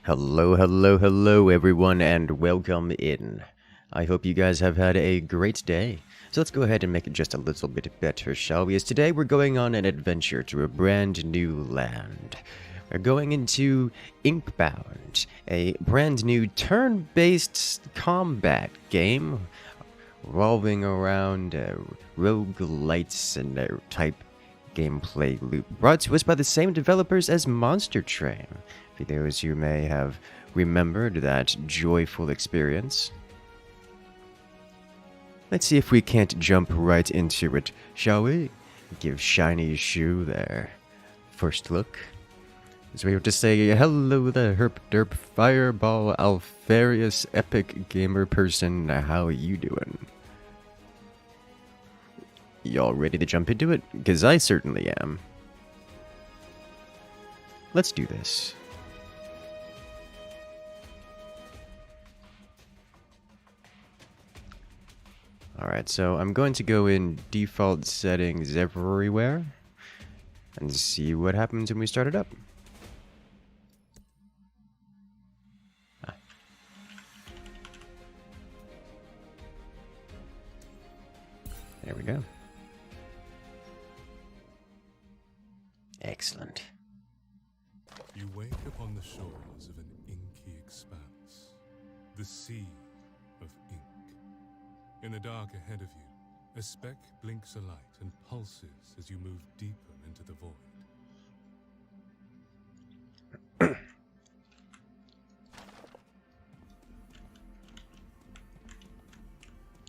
Hello, hello, hello, everyone, and welcome in. I hope you guys have had a great day. So let's go ahead and make it just a little bit better, shall we? As today we're going on an adventure to a brand new land. We're going into Inkbound, a brand new turn-based combat game revolving around roguelites and type gameplay loop, brought to us by the same developers as Monster Train. For those who may have remembered that joyful experience. Let's see if we can't jump right into it, shall we? Give Shiny Shoe their first look. As we have to say, hello there, Herp Derp Fireball Alfarius Epic Gamer Person, how you doing? Y'all ready to jump into it? Because I certainly am. Let's do this. Alright, so I'm going to go in default settings everywhere and see what happens when we start it up. There we go. Excellent. You wake upon the shores of an inky expanse, the sea of ink. In the dark ahead of you, a speck blinks a light and pulses as you move deeper into the void.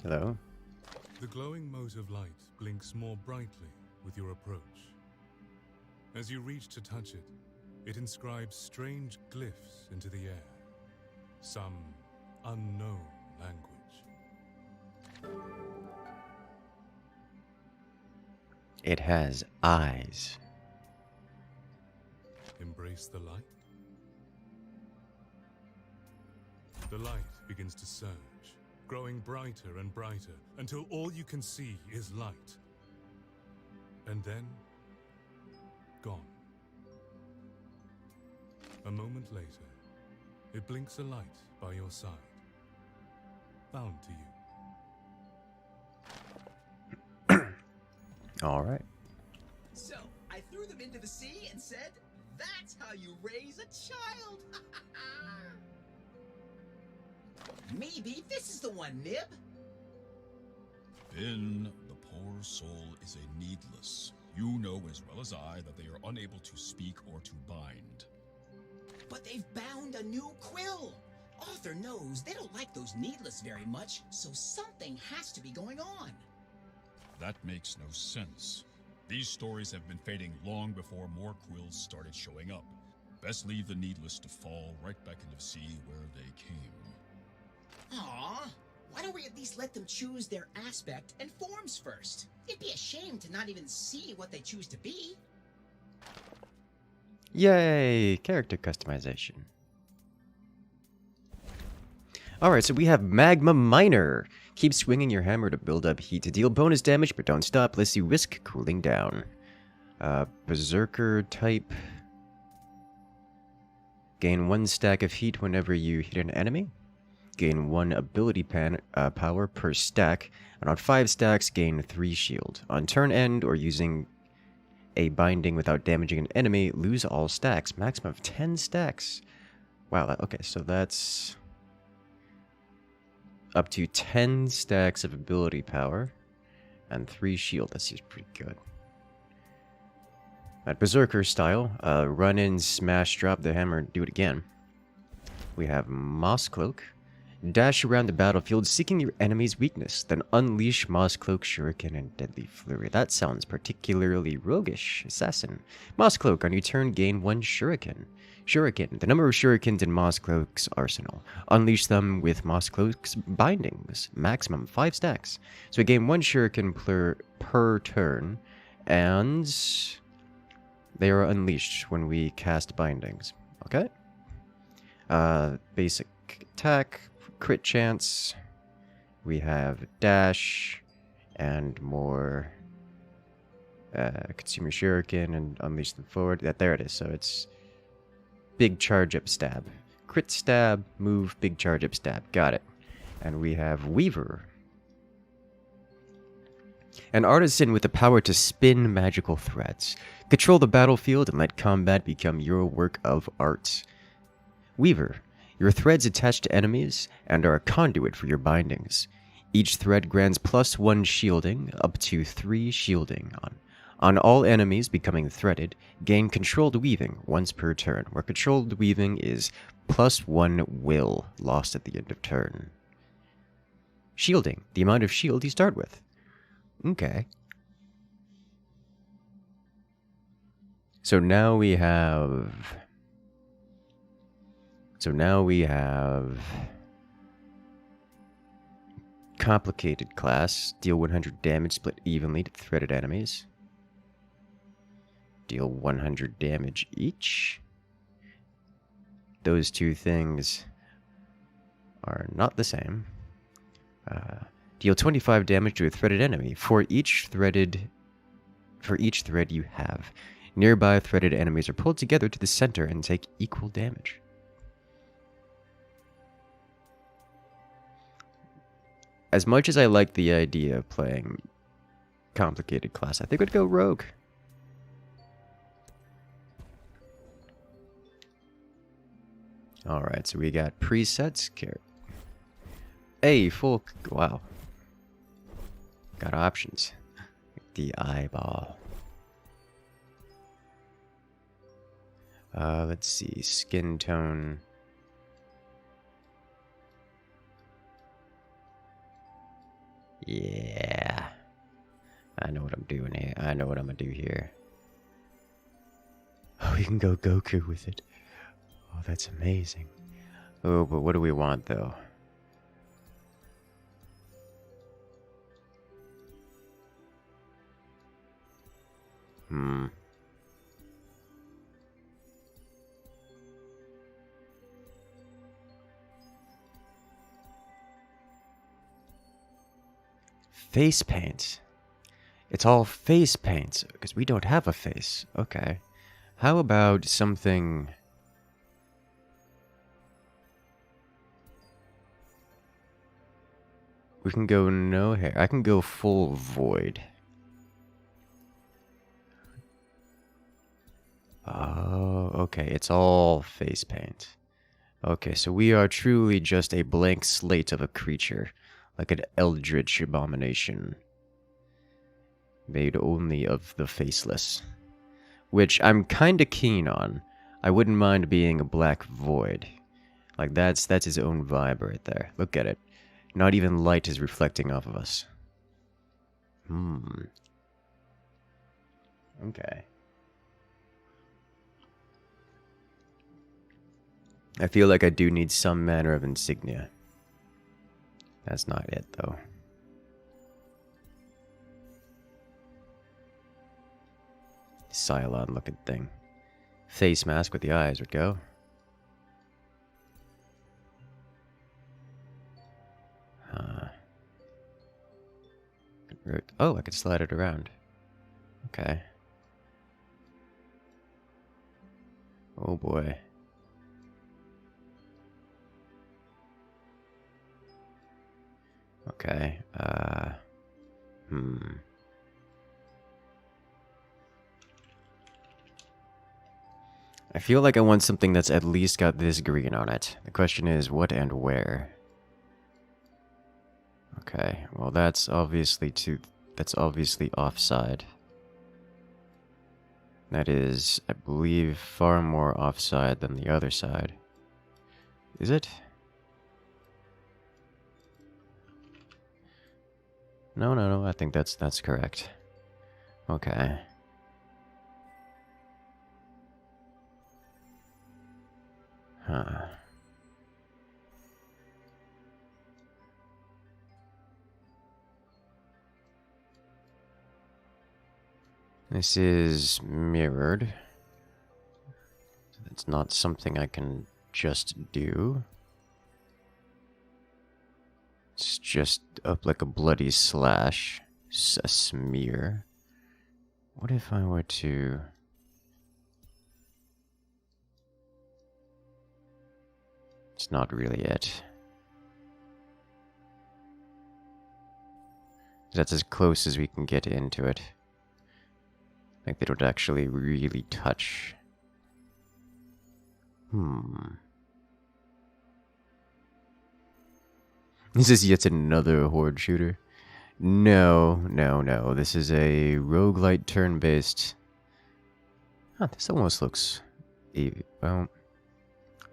Hello? The glowing mote of light blinks more brightly with your approach. As you reach to touch it, it inscribes strange glyphs into the air. Some unknown language. It has eyes. Embrace the light. The light begins to surge, growing brighter and brighter until all you can see is light. And then, gone. A moment later, it blinks a light by your side, bound to you. All right. So, I threw them into the sea and said, that's how you raise a child! Maybe this is the one, Nib? Then the poor soul is a needless. You know as well as I that they are unable to speak or to bind. But they've bound a new quill! Arthur knows they don't like those needless very much, so something has to be going on. That makes no sense. These stories have been fading long before more quills started showing up. Best leave the needless to fall right back into the sea where they came. Aww, why don't we at least let them choose their aspect and forms first? It'd be a shame to not even see what they choose to be. Yay! Character customization. Alright, so we have Magma Miner. Keep swinging your hammer to build up heat to deal bonus damage, but don't stop lest you risk cooling down. Berserker type. Gain 1 stack of heat whenever you hit an enemy. Gain 1 ability power per stack. And on 5 stacks, gain 3 shield. On turn end, or using a binding without damaging an enemy, lose all stacks. Maximum of 10 stacks. Wow, okay, so that's up to 10 stacks of ability power and 3 shield. That seems pretty good. At Berserker style, run in, smash, drop the hammer, do it again. We have Moss Cloak. Dash around the battlefield seeking your enemy's weakness, then unleash Moss Cloak, Shuriken, and Deadly Flurry. That sounds particularly roguish. Assassin. Moss Cloak, on your turn, gain 1 Shuriken. Shuriken, the number of Shurikens in Moss Cloak's arsenal. Unleash them with Moss Cloak's bindings. Maximum 5 stacks. So we gain 1 Shuriken per turn, and they are unleashed when we cast bindings. Okay? Basic attack, crit chance. We have dash, and more consumer shuriken and unleash them forward. There it is. So it's big charge up stab. crit stab, move, big charge up stab. Got it. And we have Weaver. An artisan with the power to spin magical threads. Control the battlefield and let combat become your work of art. Weaver. Your threads attach to enemies and are a conduit for your bindings. Each thread grants +1 shielding, up to 3 shielding on all enemies becoming threaded. Gain controlled weaving once per turn, where controlled weaving is +1 will, lost at the end of turn. Shielding, the amount of shield you start with. Okay. So now we have complicated class. Deal 100 damage split evenly to threaded enemies. Deal 100 damage each. Those two things are not the same. Deal 25 damage to a threaded enemy for each thread you have. Nearby threaded enemies are pulled together to the center and take equal damage. As much as I like the idea of playing complicated class, I think I'd go rogue. Alright, so we got presets. Hey, full... Wow. Got options. The eyeball. Let's see. Skin tone. Yeah. I know what I'm doing here. I know what I'm gonna do here. Oh, we can go Goku with it. Oh, that's amazing. Oh, but what do we want, though? Face paint. It's all face paint, because we don't have a face. Okay. How about something... We can go no hair. I can go full void. Oh, okay. It's all face paint. Okay, so we are truly just a blank slate of a creature. Like an eldritch abomination. Made only of the faceless. Which I'm kinda keen on. I wouldn't mind being a black void. Like that's his own vibe right there. Look at it. Not even light is reflecting off of us. Okay. I feel like I do need some manner of insignia. That's not it, though. Cylon looking thing. Face mask with the eyes would go. Oh, I could slide it around. Okay. Oh boy. Okay, I feel like I want something that's at least got this green on it. The question is, what and where? Okay, well that's obviously offside. That is, I believe, far more offside than the other side. Is it? No, I think that's correct. Okay. Huh. This is mirrored. It's not something I can just do. It's just up like a bloody slash. A smear. What if I were to... It's not really it. That's as close as we can get into it. Like they don't actually really touch. This is yet another horde shooter. No. This is a roguelite turn-based. Huh, this almost looks well,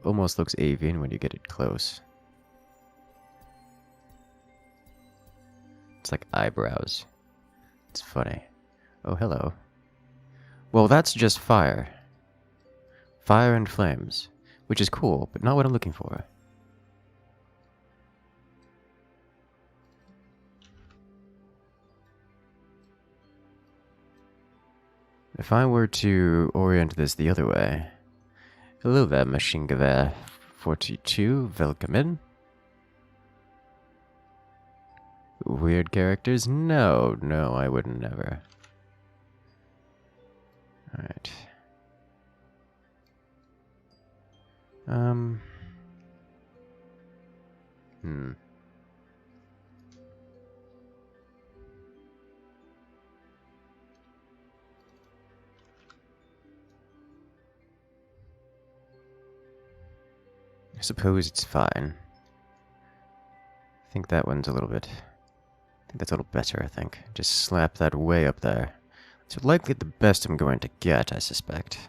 almost looks avian when you get it close. It's like eyebrows. It's funny. Oh, hello. Well, that's just fire. Fire and flames. Which is cool, but not what I'm looking for. If I were to orient this the other way... Hello there, Machine Gewehr 42. Welcome in. Weird characters? No, I would never. Alright. I suppose it's fine. I think that one's a little bit... I think that's a little better, I think. Just slap that way up there. It's likely the best I'm going to get, I suspect.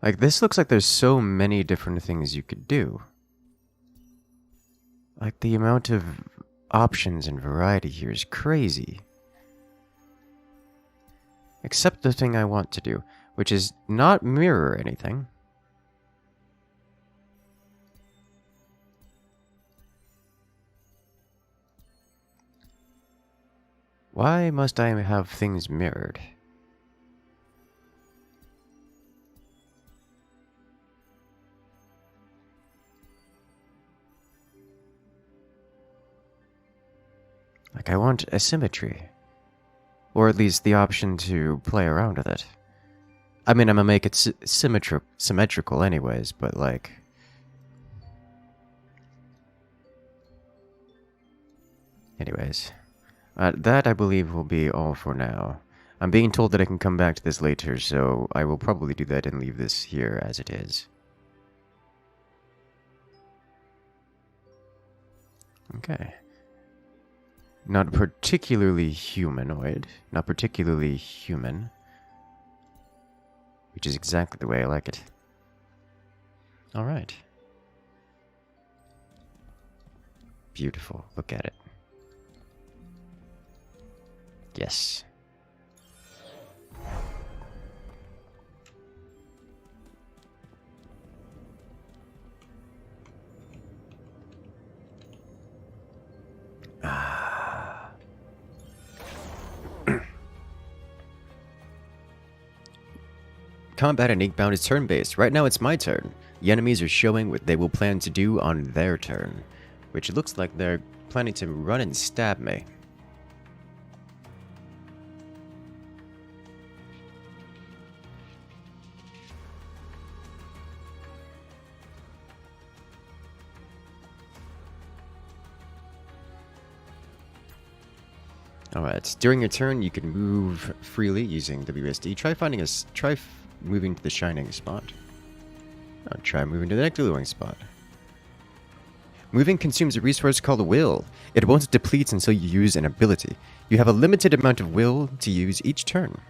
Like, this looks like there's so many different things you could do. Like, the amount of options and variety here is crazy. Except the thing I want to do, which is not mirror anything. Why must I have things mirrored? Like, I want asymmetry. Or at least the option to play around with it. I mean, I'm gonna make it symmetrical anyways, but like... Anyways. That, I believe, will be all for now. I'm being told that I can come back to this later, so I will probably do that and leave this here as it is. Okay. Not particularly humanoid. Not particularly human. Which is exactly the way I like it. Alright. Beautiful. Look at it. Yes. Combat in Inkbound is turn-based. Right now it's my turn. The enemies are showing what they will plan to do on their turn. Which it looks like they're planning to run and stab me. Alright, during your turn you can move freely using WSD. Try moving to the shining spot. Try moving to the next glowing spot. Moving consumes a resource called will. It won't deplete until you use an ability. You have a limited amount of will to use each turn.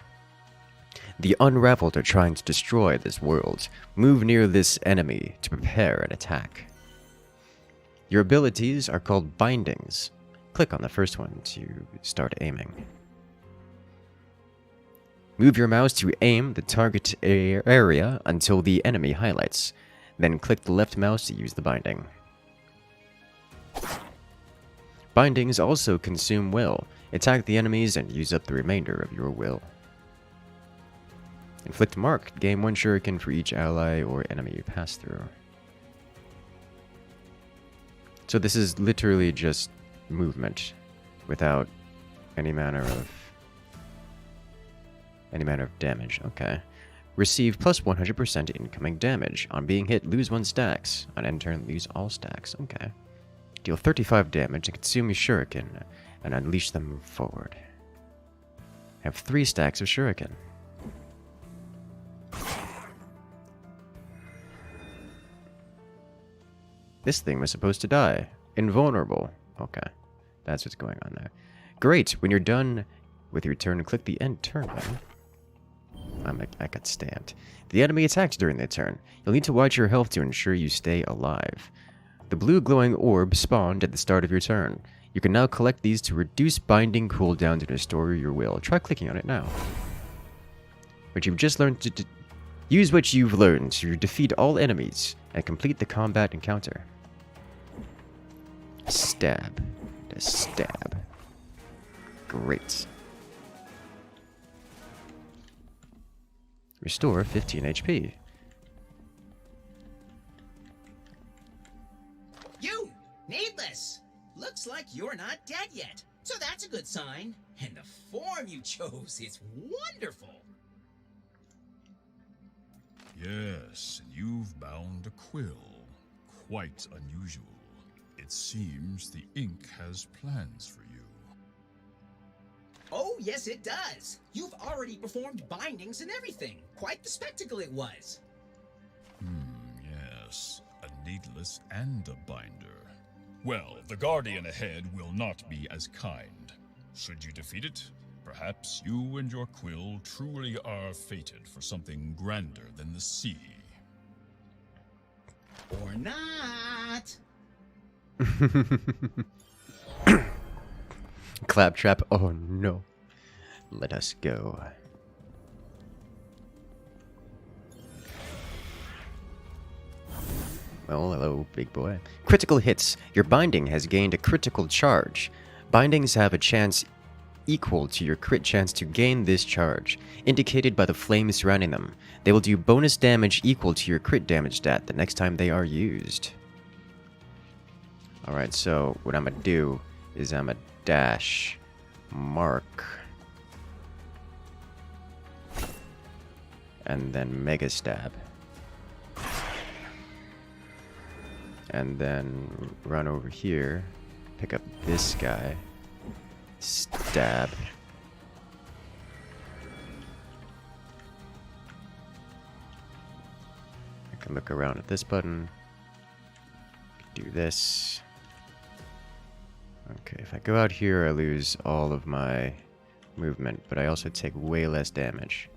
The Unraveled are trying to destroy this world. Move near this enemy to prepare an attack. Your abilities are called bindings. Click on the first one to start aiming. Move your mouse to aim the target area until the enemy highlights. Then click the left mouse to use the binding. Bindings also consume will. Attack the enemies and use up the remainder of your will. Inflict mark. Gain 1 shuriken for each ally or enemy you pass through. So this is literally just movement without any manner of damage. Okay. Receive plus 100% incoming damage. On being hit, lose 1 stacks. On end turn, lose all stacks. Okay. Deal 35 damage and consume your shuriken and unleash them forward. Have 3 stacks of shuriken. This thing was supposed to die. Invulnerable. Okay. That's what's going on there. Great. When you're done with your turn, click the end turn button. I got stabbed. The enemy attacks during their turn. You'll need to watch your health to ensure you stay alive. The blue glowing orb spawned at the start of your turn. You can now collect these to reduce binding cooldown to restore your will. Try clicking on it now. But you've just learned to use what you've learned to defeat all enemies and complete the combat encounter. Stab. A stab. Great. Restore 15 HP. You! Needless! Looks like you're not dead yet, so that's a good sign. And the form you chose is wonderful! Yes, and you've bound a quill. Quite unusual. It seems the ink has plans for you. Oh, yes it does! You've already performed bindings and everything. Quite the spectacle it was. Yes. A needless and a binder. Well, the Guardian ahead will not be as kind. Should you defeat it, perhaps you and your quill truly are fated for something grander than the sea. Or not! Claptrap. Oh no. Let us go. Well, hello, big boy. Critical hits. Your binding has gained a critical charge. Bindings have a chance equal to your crit chance to gain this charge, indicated by the flames surrounding them. They will do bonus damage equal to your crit damage stat the next time they are used. Alright, so what I'm gonna do is I'm gonna dash mark and then mega stab. And then run over here, pick up this guy, stab. I can look around at this button, do this. Okay, if I go out here, I lose all of my movement, but I also take way less damage.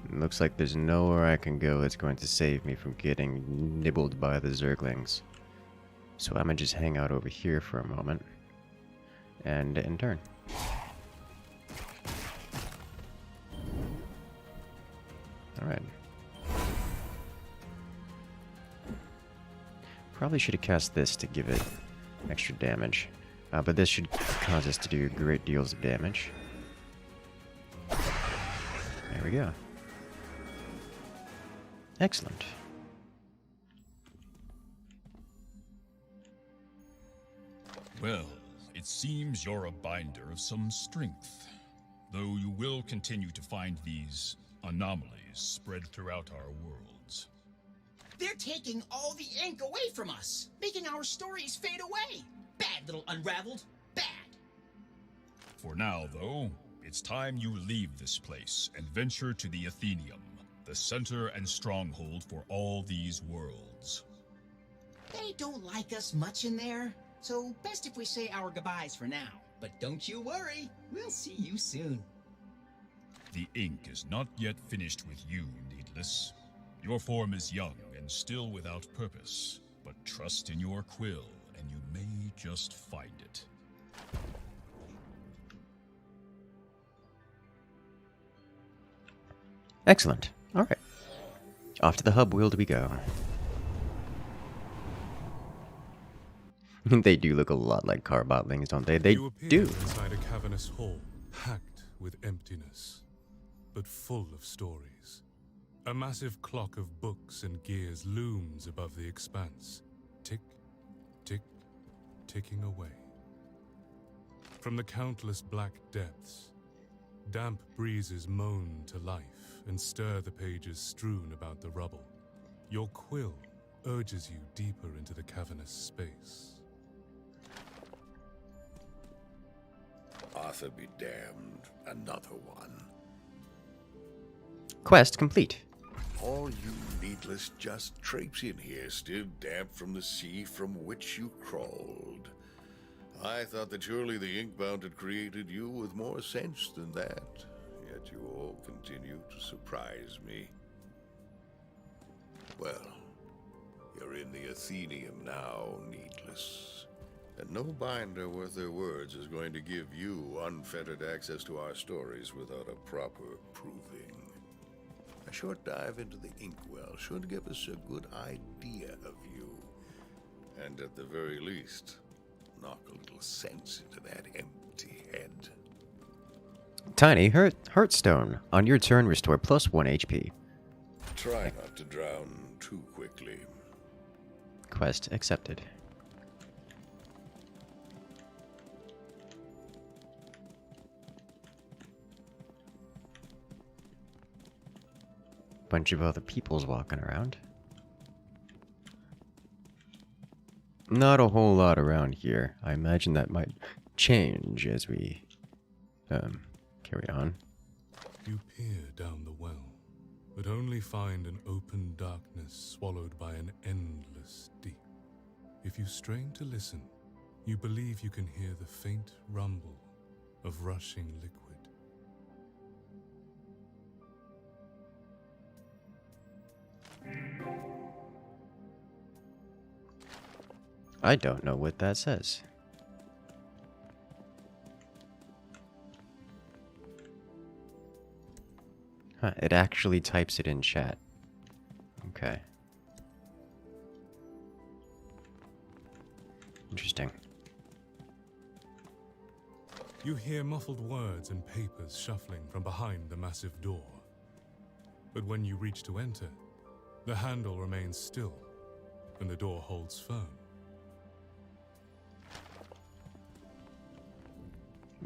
It looks like there's nowhere I can go that's going to save me from getting nibbled by the Zerglings. So I'm gonna just hang out over here for a moment. And end turn. Alright. Probably should have cast this to give it extra damage. But this should cause us to do great deals of damage. There we go. Excellent. Well, it seems you're a binder of some strength. Though you will continue to find these anomalies spread throughout our worlds. They're taking all the ink away from us, making our stories fade away. Bad little unraveled. Bad. For now, though, it's time you leave this place and venture to the Atheneum, the center and stronghold for all these worlds. They don't like us much in there, so best if we say our goodbyes for now. But don't you worry, we'll see you soon. The ink is not yet finished with you, Needless. Your form is young and still without purpose, but trust in your quill, and you may just find it. Excellent. Alright. Off to the hub world we go. They do look a lot like carbotlings, don't they? They You appear do. inside a cavernous hall, packed with emptiness. but full of stories. A massive clock of books and gears looms above the expanse. Tick, tick, ticking away. From the countless black depths, damp breezes moan to life and stir the pages strewn about the rubble. Your quill urges you deeper into the cavernous space. Arthur be damned, another one. Quest complete. All you needless just traipsing here, still damp from the sea from which you crawled. I thought that surely the Inkbound had created you with more sense than that, yet you all continue to surprise me. Well, you're in the Atheneum now, needless. And no binder worth their words is going to give you unfettered access to our stories without a proper proving. A short dive into the inkwell should give us a good idea of you. And at the very least, knock a little sense into that empty head. Tiny Heartstone. On your turn, restore +1 HP. Try not to drown too quickly. Quest accepted. Bunch of other peoples walking around. Not a whole lot around here. I imagine that might change as we carry on. You peer down the well, but only find an open darkness swallowed by an endless deep. If you strain to listen, you believe you can hear the faint rumble of rushing liquid. I don't know what that says. Huh, it actually types it in chat. Okay. Interesting. You hear muffled words and papers shuffling from behind the massive door. But when you reach to enter, the handle remains still, and the door holds firm.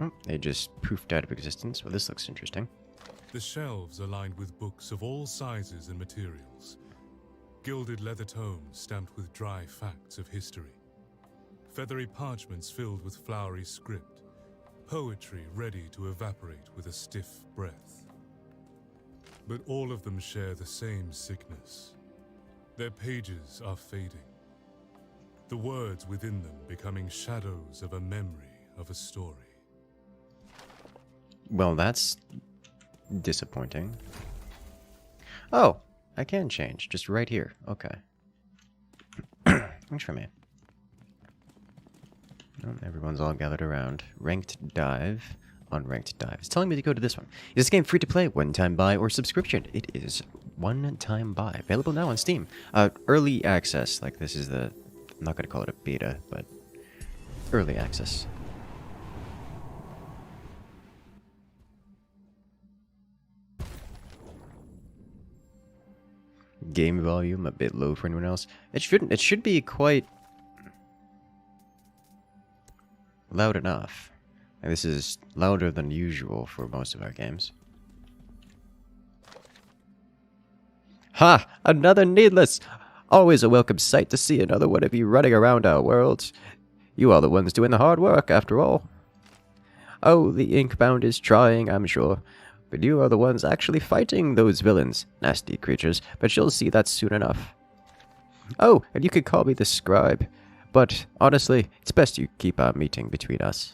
Oh, they just poofed out of existence. Well, this looks interesting. The shelves are lined with books of all sizes and materials. Gilded leather tomes stamped with dry facts of history. Feathery parchments filled with flowery script. Poetry ready to evaporate with a stiff breath. But all of them share the same sickness. Their pages are fading. The words within them becoming shadows of a memory of a story. Well, that's disappointing. Oh, I can change. Just right here. Okay. Thanks for me. Oh, everyone's all gathered around. Ranked dive. Unranked dive. It's telling me to go to this one. Is this game free to play? One-time buy or subscription? It is one-time buy. Available now on Steam. Early access. Like, this is the... I'm not going to call it a beta, but... early access. Game volume a bit low for anyone else. It shouldn't. It should be quite loud enough. And this is louder than usual for most of our games. Ha! Another needless! Always a welcome sight to see another one of you running around our world. You are the ones doing the hard work, after all. Oh, the Inkbound is trying, I'm sure. But you are the ones actually fighting those villains. Nasty creatures, but you'll see that soon enough. Oh, and you could call me the scribe. But, honestly, it's best you keep our meeting between us.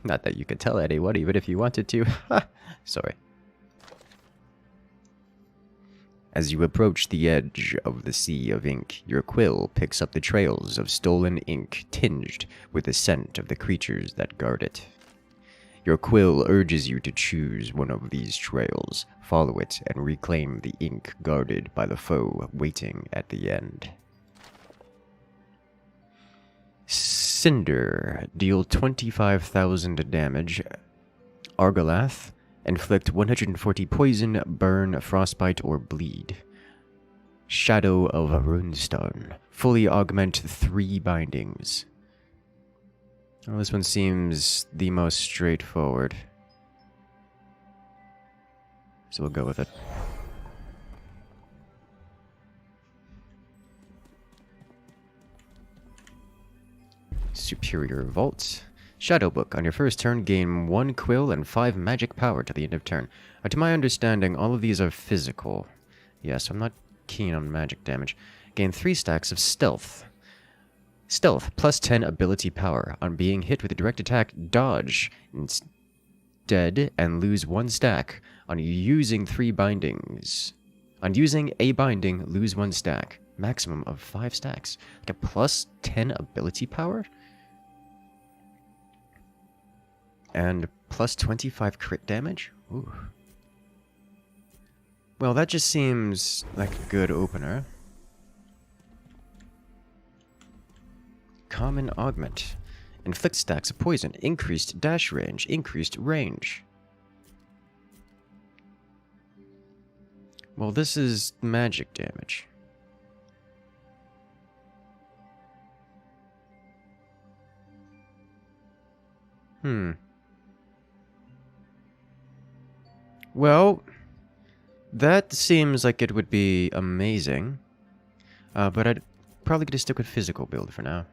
Not that you could tell anyone, even if you wanted to. Sorry. As you approach the edge of the sea of ink, your quill picks up the trails of stolen ink tinged with the scent of the creatures that guard it. Your quill urges you to choose one of these trails, follow it, and reclaim the ink guarded by the foe waiting at the end. Cinder. Deal 25,000 damage. Argolath. Inflict 140 poison, burn, frostbite, or bleed. Shadow of a Runestone. Fully augment 3 bindings. Well, this one seems the most straightforward. So we'll go with it. Superior Vault. Shadow Book. On your first turn, gain 1 quill and 5 magic power to the end of turn. To my understanding, all of these are physical. Yes, I'm not keen on magic damage. Gain 3 stacks of Stealth. Stealth, plus 10 ability power. On being hit with a direct attack, dodge instead and lose 1 stack. On using 3 bindings. On using a binding, lose 1 stack. Maximum of 5 stacks. Like a plus 10 ability power? And plus 25 crit damage? Ooh. Well, that just seems like a good opener. Common Augment. Inflict stacks of poison. Increased dash range. Increased range. Well, this is magic damage. Well, that seems like it would be amazing. But I'd probably gonna stick with physical build for now.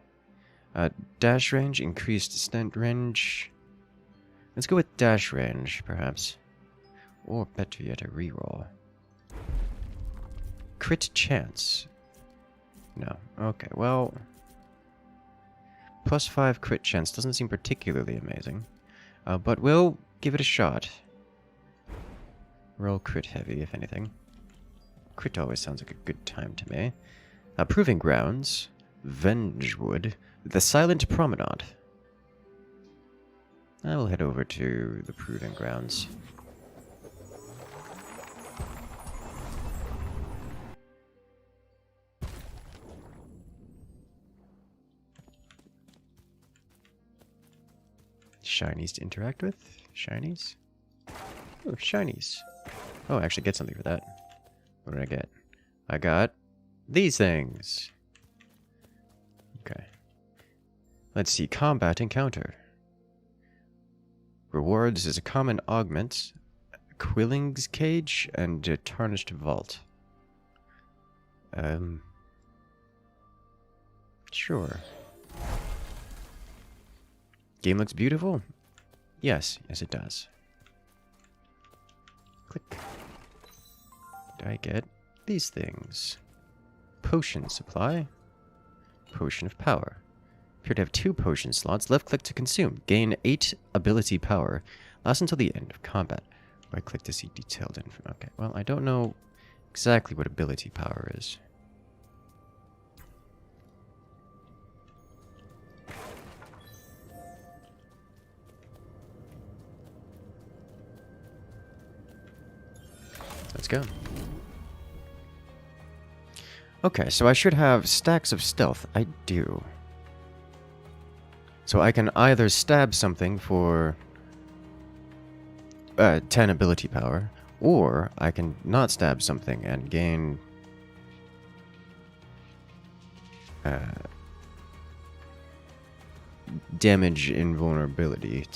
Dash range, increased stunt range. Let's go with dash range, perhaps. Or better yet, a reroll. Crit chance. No. Okay, well... Plus 5 crit chance doesn't seem particularly amazing. But we'll give it a shot. Roll crit heavy, if anything. Crit always sounds like a good time to me. Proving Grounds. Vengewood. The Silent Promenade. I will head over to the Proving Grounds. Shinies to interact with? Shinies? Oh, shinies. Oh, I actually get something for that. What did I get? I got these things. Okay. Let's see. Combat Encounter. Rewards is a common augment, Quilling's Cage, and a Tarnished Vault. Sure. Game looks beautiful? Yes, yes it does. Click. Did I get these things? Potion supply. Potion of power. Appear to have 2 potion slots. Left click to consume. Gain 8 ability power. Lasts until the end of combat. Right click to see detailed info. Okay, well I don't know exactly what ability power is. Let's go. Okay, so I should have stacks of stealth. I do. So I can either stab something for 10 ability power, or I can not stab something and gain damage invulnerability.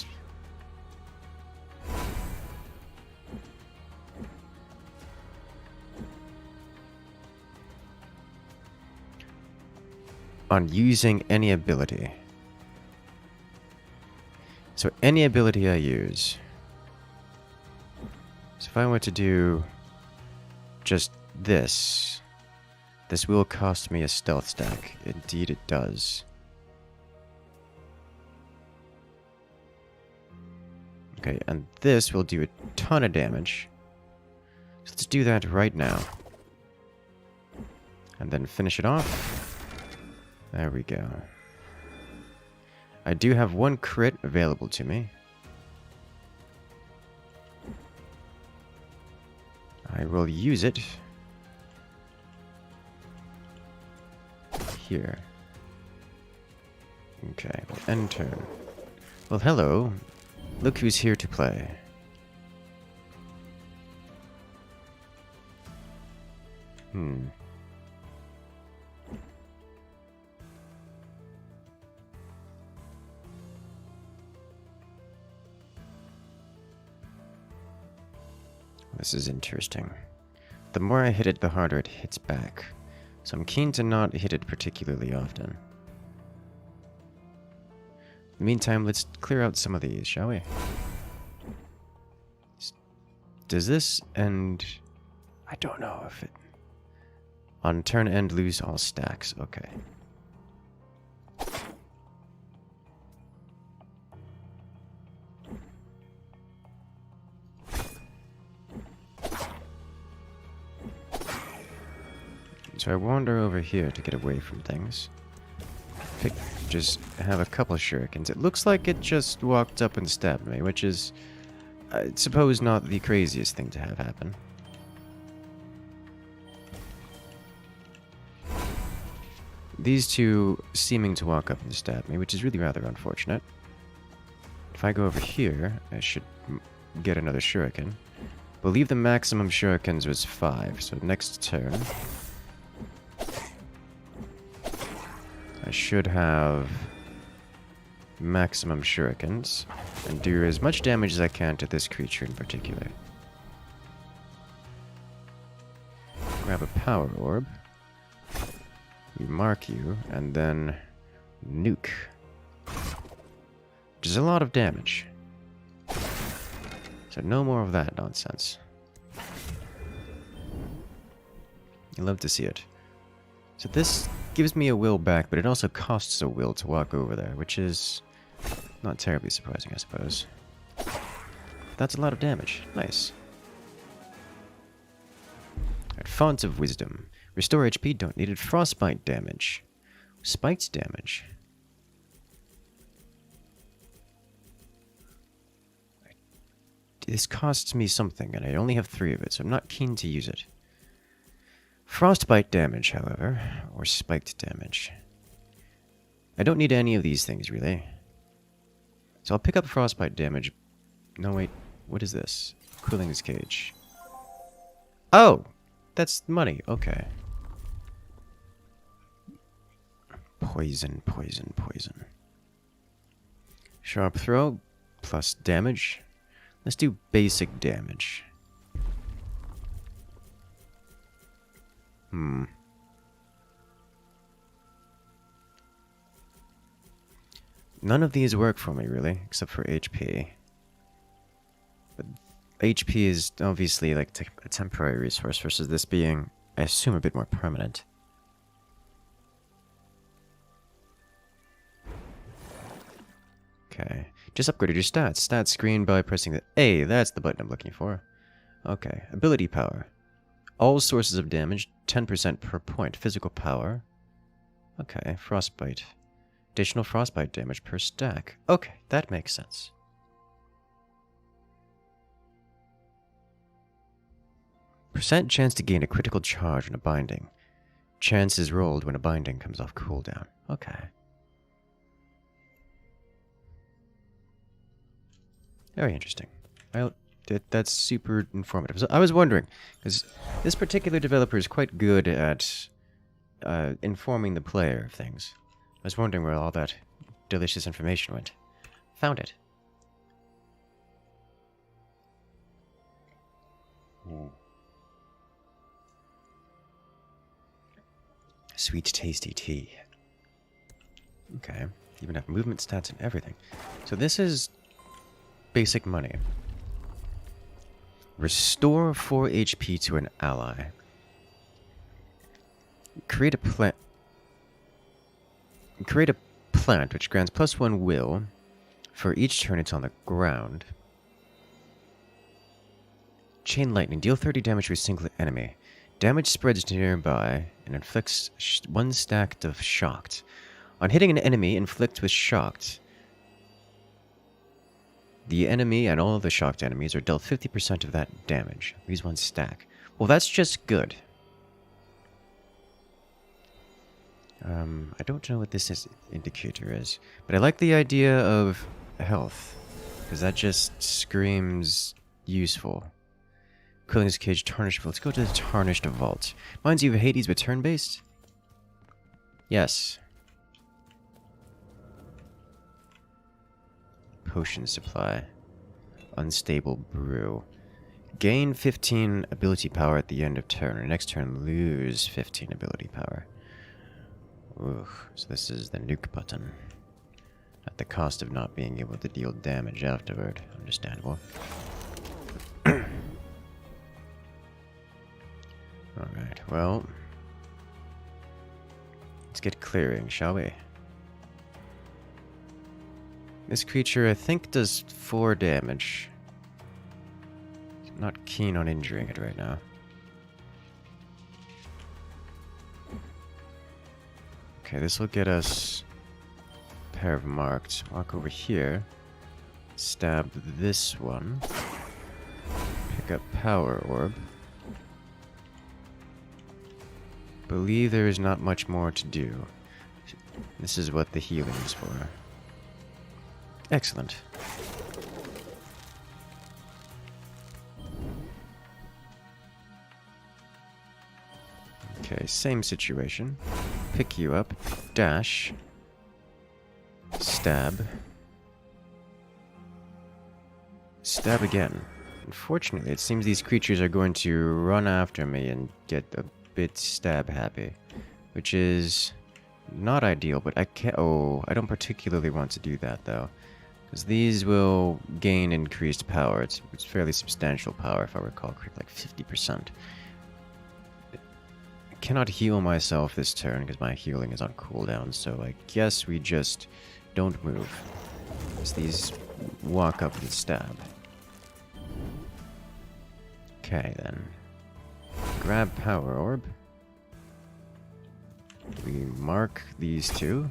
On using any ability. So any ability I use. So if I were to do just this, this will cost me a stealth stack. Indeed it does. Okay, and this will do a ton of damage. So let's do that right now. And then finish it off. There we go. I do have 1 crit available to me. I will use it here. Okay, end turn. Well, hello. Look who's here to play. This is interesting. The more I hit it, the harder it hits back. So I'm keen to not hit it particularly often. In the meantime, let's clear out some of these, shall we? Does this end... I don't know if it... On turn end, lose all stacks. Okay. So I wander over here to get away from things. Just have a couple shurikens. It looks like it just walked up and stabbed me, which is, I suppose, not the craziest thing to have happen. These two seeming to walk up and stab me, which is really rather unfortunate. If I go over here, I should get another shuriken. I believe the maximum shurikens was 5, so next turn... I should have maximum shurikens and do as much damage as I can to this creature in particular. Grab a power orb. We mark you, and then nuke. Which is a lot of damage. So no more of that nonsense. You love to see it. So this gives me a will back, but it also costs a will to walk over there, which is not terribly surprising, I suppose. That's a lot of damage. Nice. Alright, Font of Wisdom. Restore HP, don't need it. Frostbite damage. Spiked damage. This costs me something, and I only have 3 of it, so I'm not keen to use it. Frostbite damage, however, or spiked damage. I don't need any of these things, really. So I'll pick up frostbite damage. No, wait. What is this? Quilling's Cage. Oh! That's money. Okay. Poison, poison, poison. Sharp throw, plus damage. Let's do basic damage. None of these work for me, really, except for HP. But HP is obviously like a temporary resource versus this being, I assume, a bit more permanent. Okay. Just upgraded your stats. Stats screen by pressing the A. That's the button I'm looking for. Okay. Ability power. All sources of damage, 10% per point. Physical power. Okay. Frostbite. Additional frostbite damage per stack. Okay, that makes sense. Percent chance to gain a critical charge on a binding. Chance is rolled when a binding comes off cooldown. Okay. Very interesting. That's super informative. So I was wondering, because this particular developer is quite good at informing the player of things. I was wondering where all that delicious information went. Found it. Sweet, tasty tea. Okay. Even have movement stats and everything. So this is basic money. Restore 4 HP to an ally. Create a plant which grants +1 will for each turn it's on the ground. Chain lightning. Deal 30 damage to a single enemy. Damage spreads nearby and inflicts 1 stack of shocked. On hitting an enemy, inflict with shocked. The enemy and all of the shocked enemies are dealt 50% of that damage. Lose 1 stack. Well, that's just good. I don't know what indicator is, but I like the idea of health, because that just screams useful. Quilling's Cage, Tarnished Vault. Let's go to the Tarnished Vault. Reminds you of Hades, but turn-based? Yes. Potion supply. Unstable brew. Gain 15 ability power at the end of turn. Next turn, lose 15 ability power. Ugh. So this is the nuke button. At the cost of not being able to deal damage afterward. Understandable. Alright, well. Let's get clearing, shall we? This creature, I think, does 4 damage. I'm not keen on injuring it right now. Okay, this will get us a pair of marked. Walk over here. Stab this one. Pick up Power Orb. Believe there is not much more to do. This is what the healing is for. Excellent. Okay, same situation. Pick you up, dash, stab, stab again. Unfortunately, it seems these creatures are going to run after me and get a bit stab happy, which is not ideal, but I can't. Oh, I don't particularly want to do that though, because these will gain increased power. It's fairly substantial power, if I recall correctly, like 50%. I cannot heal myself this turn because my healing is on cooldown, so I guess we just don't move, as these walk up and stab. Okay then. Grab Power Orb. We mark these two.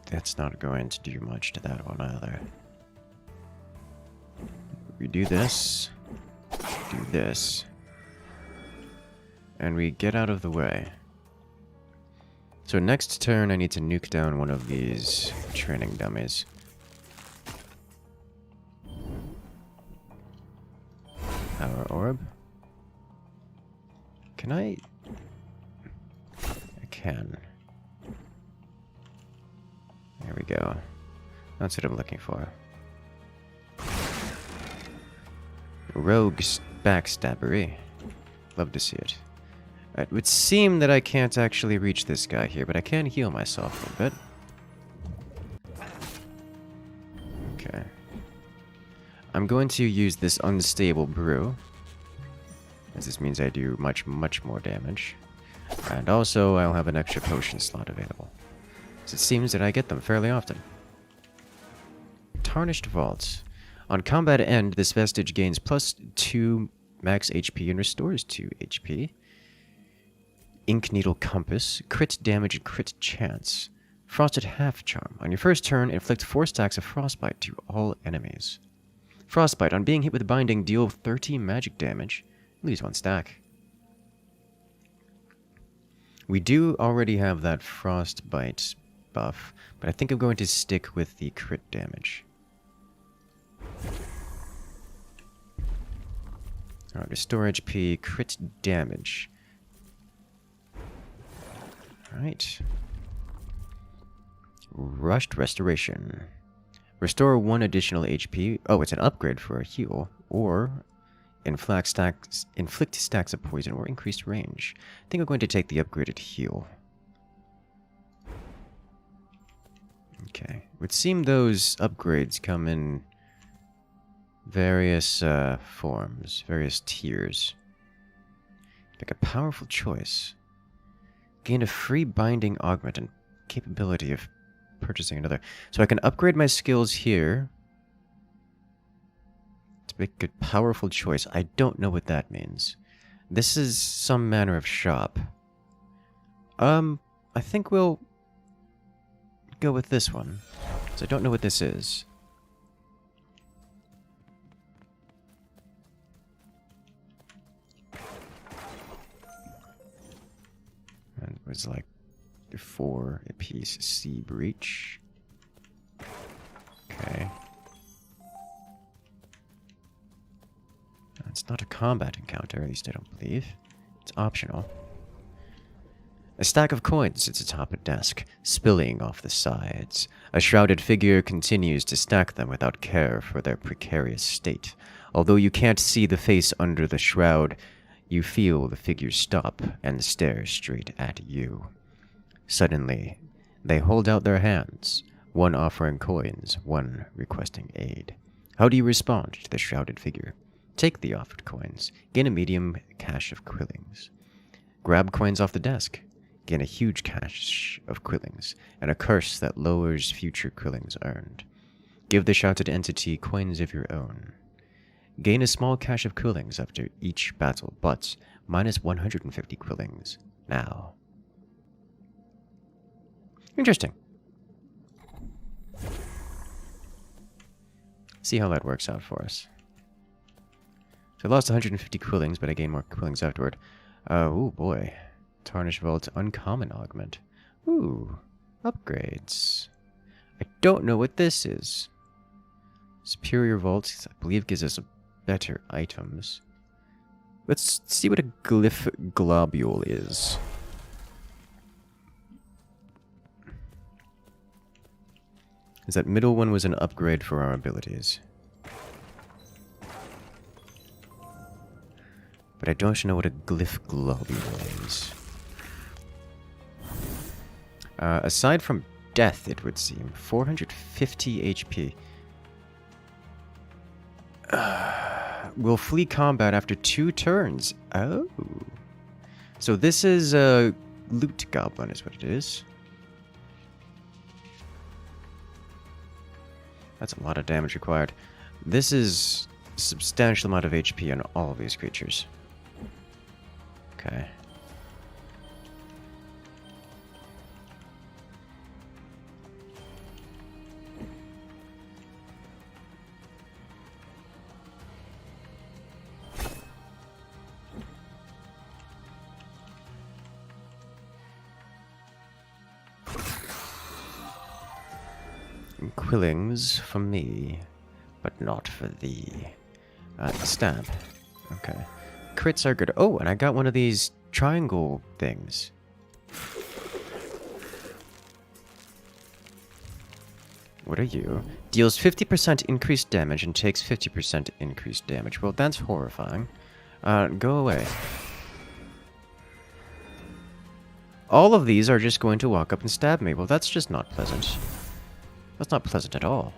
That's not going to do much to that one either. We do this. Do this. And we get out of the way. So next turn I need to nuke down one of these training dummies. Power Orb. Can I can. There we go. That's what I'm looking for. Rogue's backstabbery. Love to see it. It would seem that I can't actually reach this guy here, but I can heal myself a little bit. Okay. I'm going to use this unstable brew, as this means I do much more damage. And also, I'll have an extra potion slot available. So it seems that I get them fairly often. Tarnished Vault. On combat end, this vestige gains +2 max HP and restores 2 HP. Ink Needle Compass. Crit damage and crit chance. Frosted Half Charm. On your first turn, inflict 4 stacks of Frostbite to all enemies. Frostbite. On being hit with binding, deal 30 magic damage. Lose 1 stack. We do already have that Frostbite buff, but I think I'm going to stick with the crit damage. Alright, restore HP, crit damage. Alright. Rushed Restoration. Restore 1 additional HP. Oh, it's an upgrade for a heal. Or inflict stacks of poison or increased range. I think I'm going to take the upgraded heal. Okay. It would seem those upgrades come in various forms, various tiers. Make a powerful choice. Gain a free binding augment and capability of purchasing another. So I can upgrade my skills here to make a powerful choice. I don't know what that means. This is some manner of shop. I think we'll go with this one, because I don't know what this is. was like 4 apiece. Sea breach. Okay. It's not a combat encounter, at least I don't believe. It's optional. A stack of coins sits atop a desk, spilling off the sides. A shrouded figure continues to stack them without care for their precarious state. Although you can't see the face under the shroud, you feel the figure stop and stare straight at you. Suddenly, they hold out their hands, one offering coins, one requesting aid. How do you respond to the shrouded figure? Take the offered coins, gain a medium cache of quillings. Grab coins off the desk, gain a huge cache of quillings, and a curse that lowers future quillings earned. Give the shouted entity coins of your own. Gain a small cache of quillings after each battle, but minus 150 quillings now. Interesting. See how that works out for us. So I lost 150 quillings, but I gained more quillings afterward. Oh boy. Tarnished Vault, Uncommon Augment. Ooh, upgrades. I don't know what this is. Superior Vault, I believe, gives us better items. Let's see what a Glyph Globule is. That middle one was an upgrade for our abilities. But I don't know what a Glyph Globule is. Aside from death, it would seem. 450 HP. Will flee combat after 2 turns. Oh. So this is a loot goblin is what it is. That's a lot of damage required. This is a substantial amount of HP on all of these creatures. Okay. Quillings for me, but not for thee. Stab. Okay. Crits are good. Oh, and I got one of these triangle things. What are you? Deals 50% increased damage and takes 50% increased damage. Well, that's horrifying. Go away. All of these are just going to walk up and stab me. Well, that's just not pleasant. That's not pleasant at all.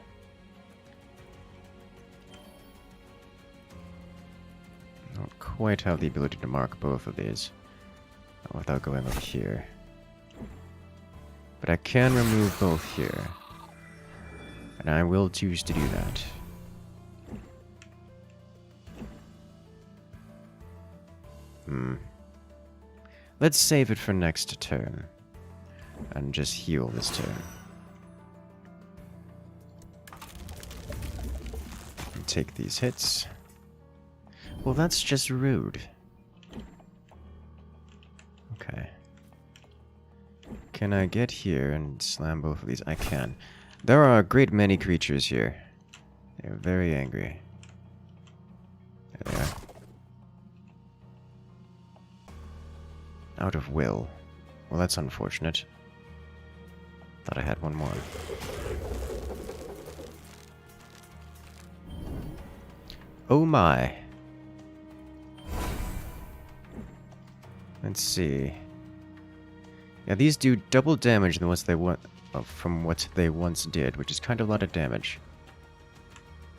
I don't quite have the ability to mark both of these without going over here. But I can remove both here. And I will choose to do that. Let's save it for next turn. And just heal this turn. And take these hits. Well, that's just rude. Okay. Can I get here and slam both of these? I can. There are a great many creatures here. They're very angry. There they are. Out of will. Well, that's unfortunate. Thought I had one more. Oh my. Let's see. Yeah, these do double damage than what they want from what they once did, which is kind of a lot of damage.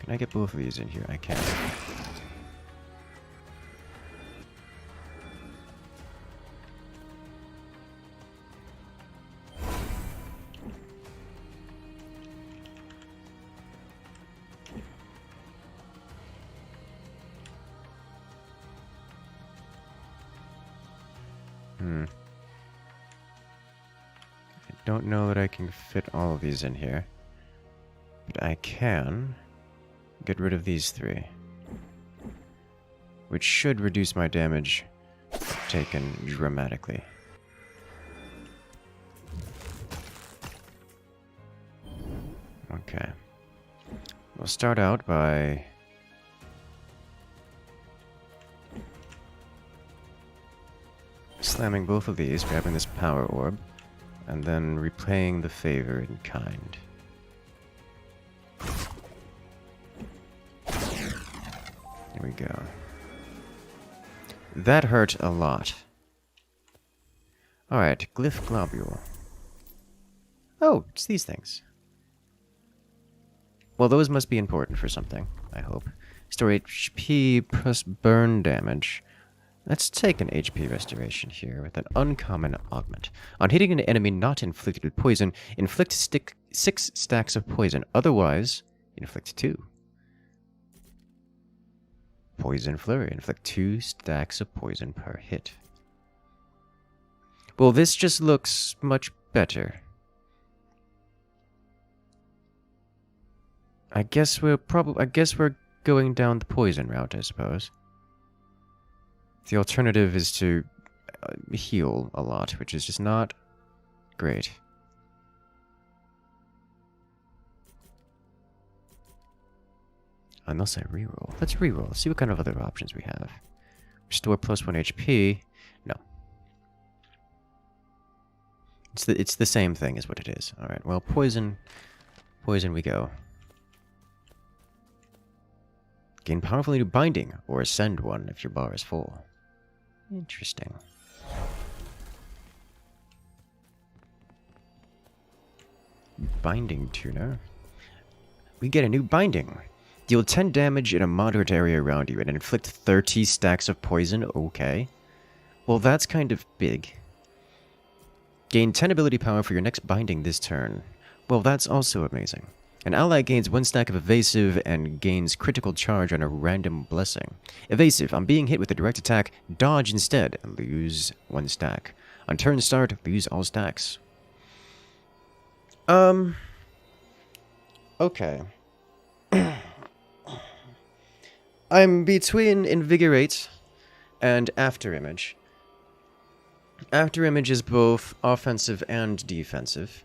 Can I get both of these in here? I can. I don't know that I can fit all of these in here, but I can get rid of these 3, which should reduce my damage taken dramatically. Okay. We'll start out by slamming both of these, grabbing this power orb, and then replaying the favor in kind. There we go. That hurt a lot. Alright, Glyph Globule. Oh, it's these things. Well, those must be important for something, I hope. Store HP plus burn damage. Let's take an HP restoration here with an uncommon augment. On hitting an enemy not inflicted with poison, inflict 6 stacks of poison. Otherwise, inflict 2. Poison Flurry. Inflict 2 stacks of poison per hit. Well, this just looks much better. I guess we're going down the poison route, I suppose. The alternative is to heal a lot, which is just not great. Unless I reroll. Let's reroll. See what kind of other options we have. Restore plus 1 HP. No. It's the same thing as what it is. Alright, well, poison we go. Gain powerful new binding, or ascend one if your bar is full. Interesting. Binding tuner. We get a new binding. Deal 10 damage in a moderate area around you and inflict 30 stacks of poison. Okay. Well, that's kind of big. Gain 10 ability power for your next binding this turn. Well, that's also amazing. An ally gains 1 stack of evasive and gains critical charge on a random blessing. Evasive, on being hit with a direct attack, dodge instead and lose 1 stack. On turn start, lose all stacks. Okay. I'm between Invigorate and Afterimage. Afterimage is both offensive and defensive.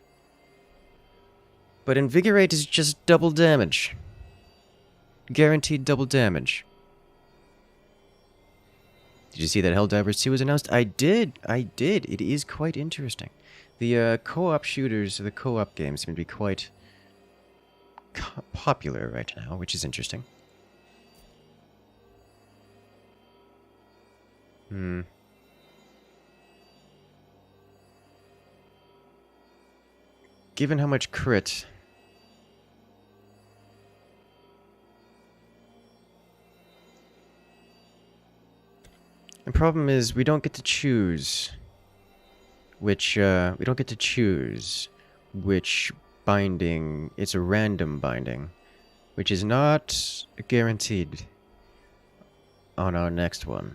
But Invigorate is just double damage. Guaranteed double damage. Did you see that Helldivers 2 was announced? I did. It is quite interesting. The co-op shooters, the co-op games seem to be quite popular right now, which is interesting. Given how much crit... The problem is we don't get to choose which binding. It's a random binding, which is not guaranteed on our next one.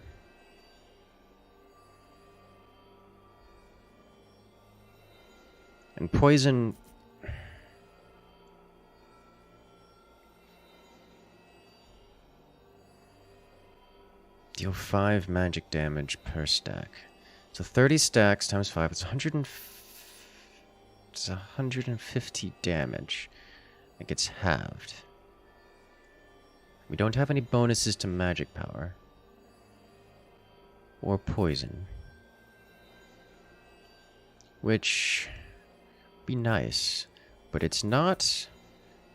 And poison... Deal 5 magic damage per stack. So 30 stacks times 5, it's 150 damage. It gets halved. We don't have any bonuses to magic power. Or poison. Which... be nice. But it's not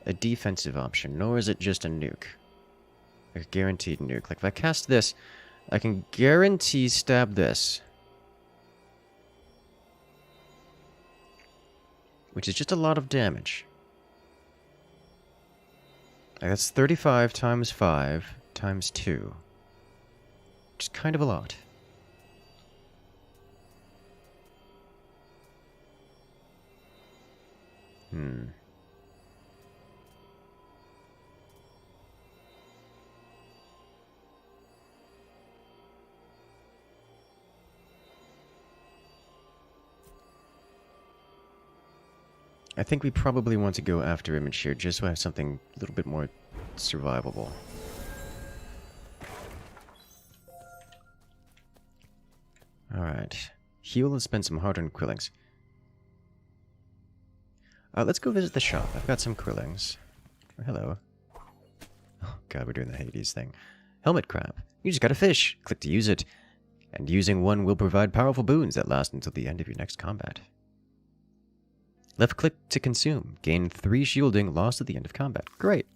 a defensive option, nor is it just a nuke. Like a guaranteed nuke. Like if I cast this, I can guarantee stab this. Which is just a lot of damage. Like that's 35 times 5 times 2. Which is kind of a lot. I think we probably want to go after Image here, just so I have something a little bit more survivable. Alright. Heal and spend some hard-earned quillings. Let's go visit the shop. I've got some krillings. Oh, hello. Oh god, we're doing the Hades thing. Helmet crab. You just got a fish. Click to use it. And using one will provide powerful boons that last until the end of your next combat. Left click to consume. Gain 3 shielding lost at the end of combat. Great.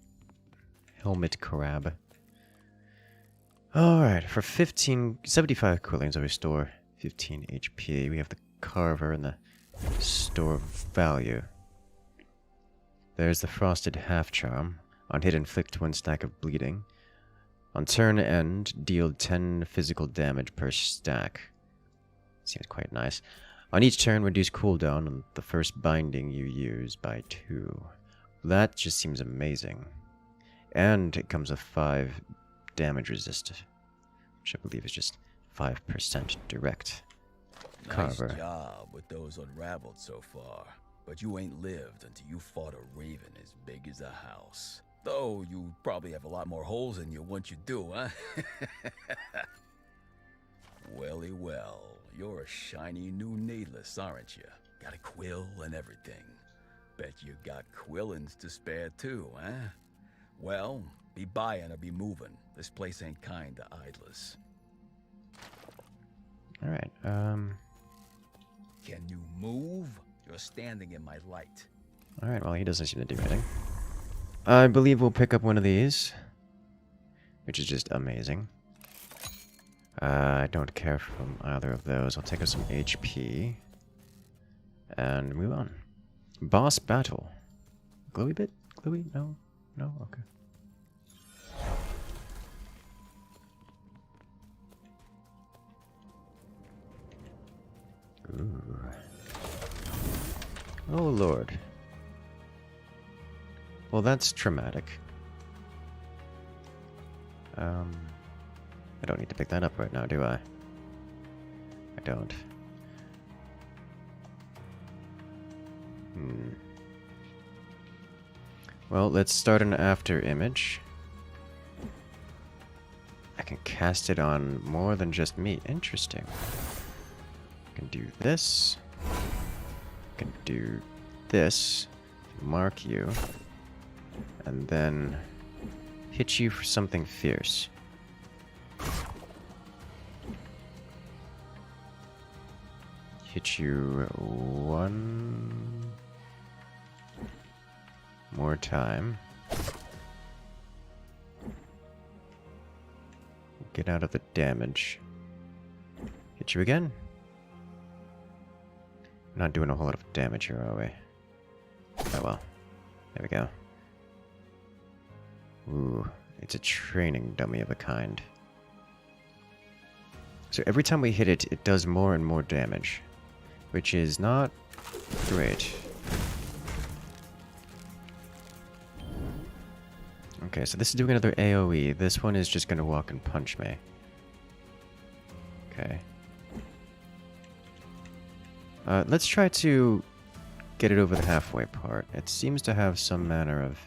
Helmet crab. Alright, for 75 krillings, I restore 15 HP. We have the carver and the store value. There's the frosted half charm. On hit, inflict 1 stack of bleeding. On turn end, deal 10 physical damage per stack. Seems quite nice. On each turn, reduce cooldown on the first binding you use by 2. That just seems amazing. And it comes with 5 damage resist, which I believe is just 5% direct. Carver. Nice job with those unraveled so far. But you ain't lived until you fought a raven as big as a house. Though you probably have a lot more holes in you once you do, huh? Welly well, you're a shiny new needless, aren't you? Got a quill and everything. Bet you got quillins to spare too, huh? Well, be buying or be moving. This place ain't kind to idlers. Alright, Can you move? You're standing in my light. Alright, well, he doesn't seem to do anything. I believe we'll pick up one of these, which is just amazing. I don't care for either of those. I'll take us some HP and move on. Boss battle. Glowy bit? Glowy? No? No? Okay. Ooh. Oh, Lord. Well, that's traumatic. I don't need to pick that up right now, do I? I don't. Well, let's start an after image. I can cast it on more than just me. Interesting. I can do this. I can do this. Mark you. And then hit you for something fierce. Hit you 1 more time. Get out of the damage. Hit you again. We're not doing a whole lot of damage here, are we? Oh well. There we go. Ooh, it's a training dummy of a kind. So every time we hit it, it does more and more damage, which is not great. Okay, so this is doing another AoE. This one is just going to walk and punch me. Okay. Let's try to get it over the halfway part. It seems to have some manner of...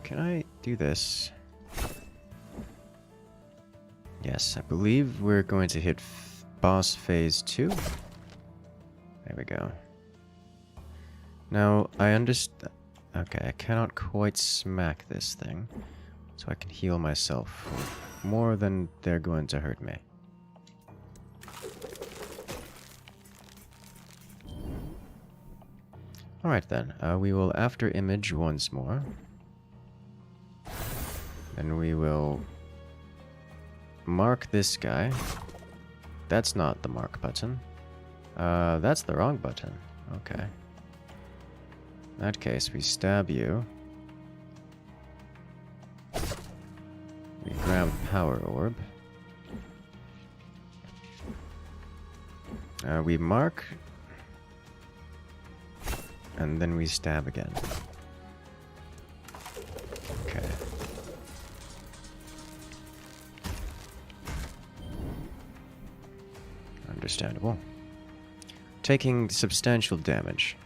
Can I do this? Yes, I believe we're going to hit boss phase 2. There we go. Now, I understand... Okay, I cannot quite smack this thing, so I can heal myself more than they're going to hurt me. Alright then, we will after image once more. Then we will mark this guy. That's not the mark button. That's the wrong button. Okay. In that case, we stab you. We grab power orb. We mark. And then we stab again. Okay. Understandable. Taking substantial damage.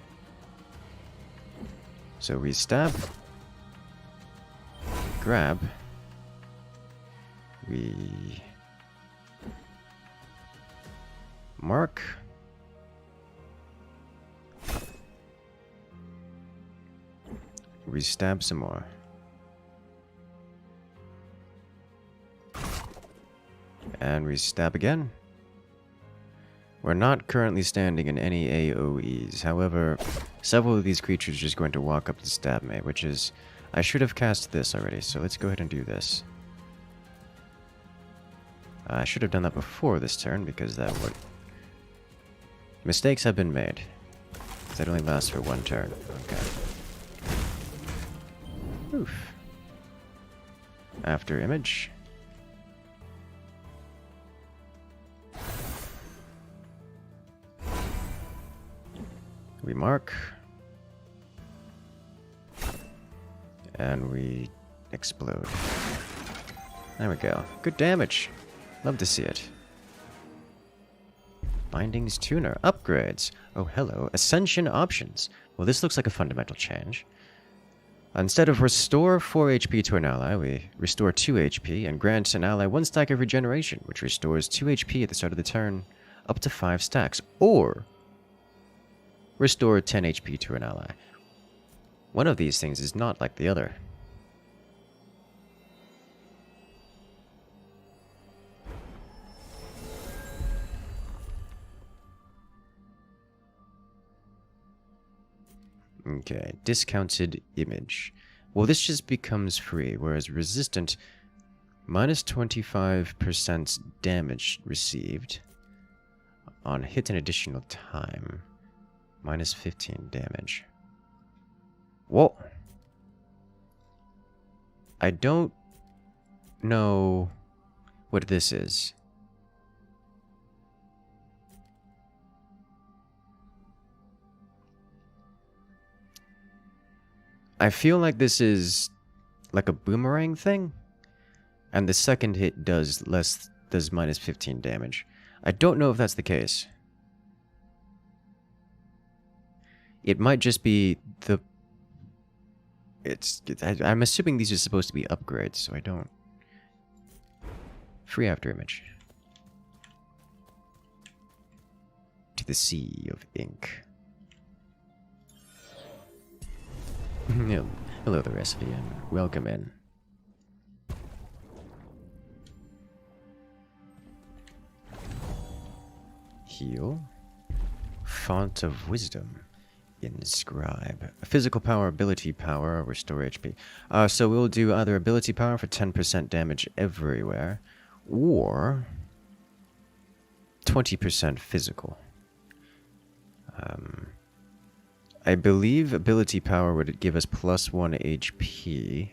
So we stab, grab, We mark. We stab some more. And we stab again. We're not currently standing in any AoEs. However, several of these creatures are just going to walk up and stab me, which is... I should have cast this already, so let's go ahead and do this. I should have done that before this turn, because that would... Mistakes have been made. That only lasts for one turn. Okay. Oof. After image. We mark. And we explode. There we go. Good damage. Love to see it. Bindings Tuner. Upgrades. Oh, hello. Ascension options. Well, this looks like a fundamental change. Instead of restore 4 HP to an ally, we restore 2 HP and grant an ally 1 stack of regeneration, which restores 2 HP at the start of the turn, up to 5 stacks. Or restore 10 HP to an ally. One of these things is not like the other. Okay, discounted image. Well, this just becomes free, whereas resistant, minus 25% damage received on hit an additional time. Minus 15 damage. Whoa. I don't know what this is. I feel like this is like a boomerang thing, and the second hit does minus 15 damage. I don't know if that's the case. It might just be the... I'm assuming these are supposed to be upgrades, so I don't... Free after image. To the sea of ink. Hello the rest of you, and welcome in. Heal. Font of Wisdom. Inscribe. Physical power, ability power, restore HP. So we'll do either ability power for 10% damage everywhere, or 20% physical. I believe ability power would give us plus 1 HP.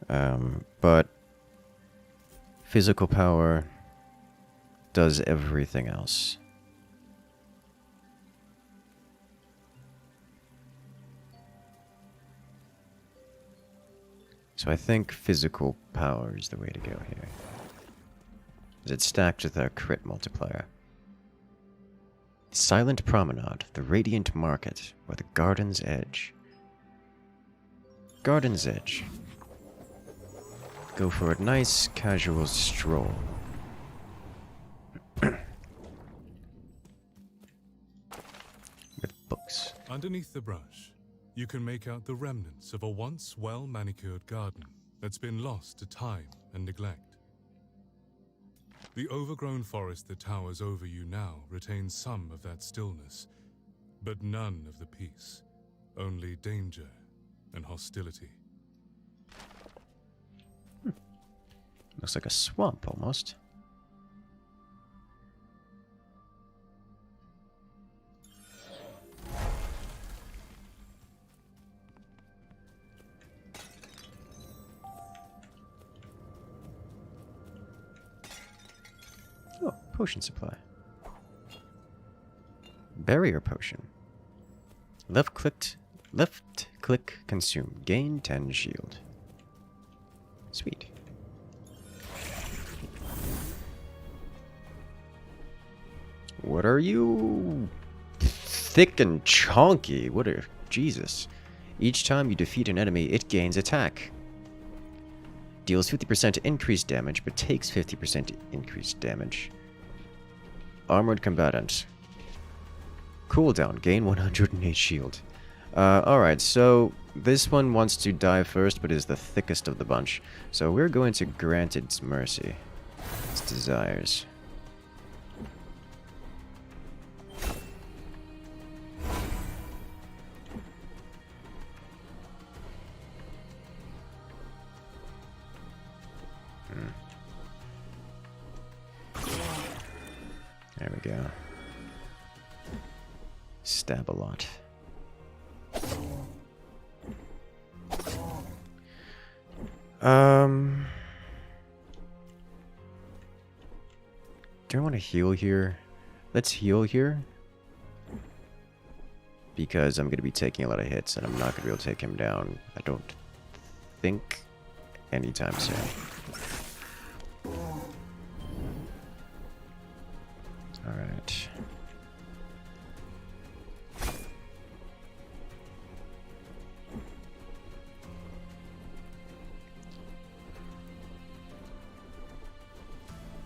But physical power does everything else. So I think physical power is the way to go here. Is it stacked with our crit multiplier? Silent Promenade, the Radiant Market, or the Garden's Edge. Garden's Edge. Go for a nice casual stroll. With books. Underneath the brush, you can make out the remnants of a once well-manicured garden that's been lost to time and neglect. The overgrown forest that towers over you now retains some of that stillness, but none of the peace, only danger and hostility. Looks like a swamp almost. Oh, potion supply. Barrier potion. Left click consume. Gain 10 shield. Sweet. What are you? Thick and chonky. What are... Jesus. Each time you defeat an enemy, it gains attack. Deals 50% increased damage, but takes 50% increased damage. Armored combatant. Cooldown, gain 108 shield. Alright, so this one wants to die first, but is the thickest of the bunch. So we're going to grant its mercy. Its desires. There we go. Stab a lot. Do I want to heal here? Let's heal here. Because I'm going to be taking a lot of hits and I'm not going to be able to take him down. I don't think anytime soon. Alright.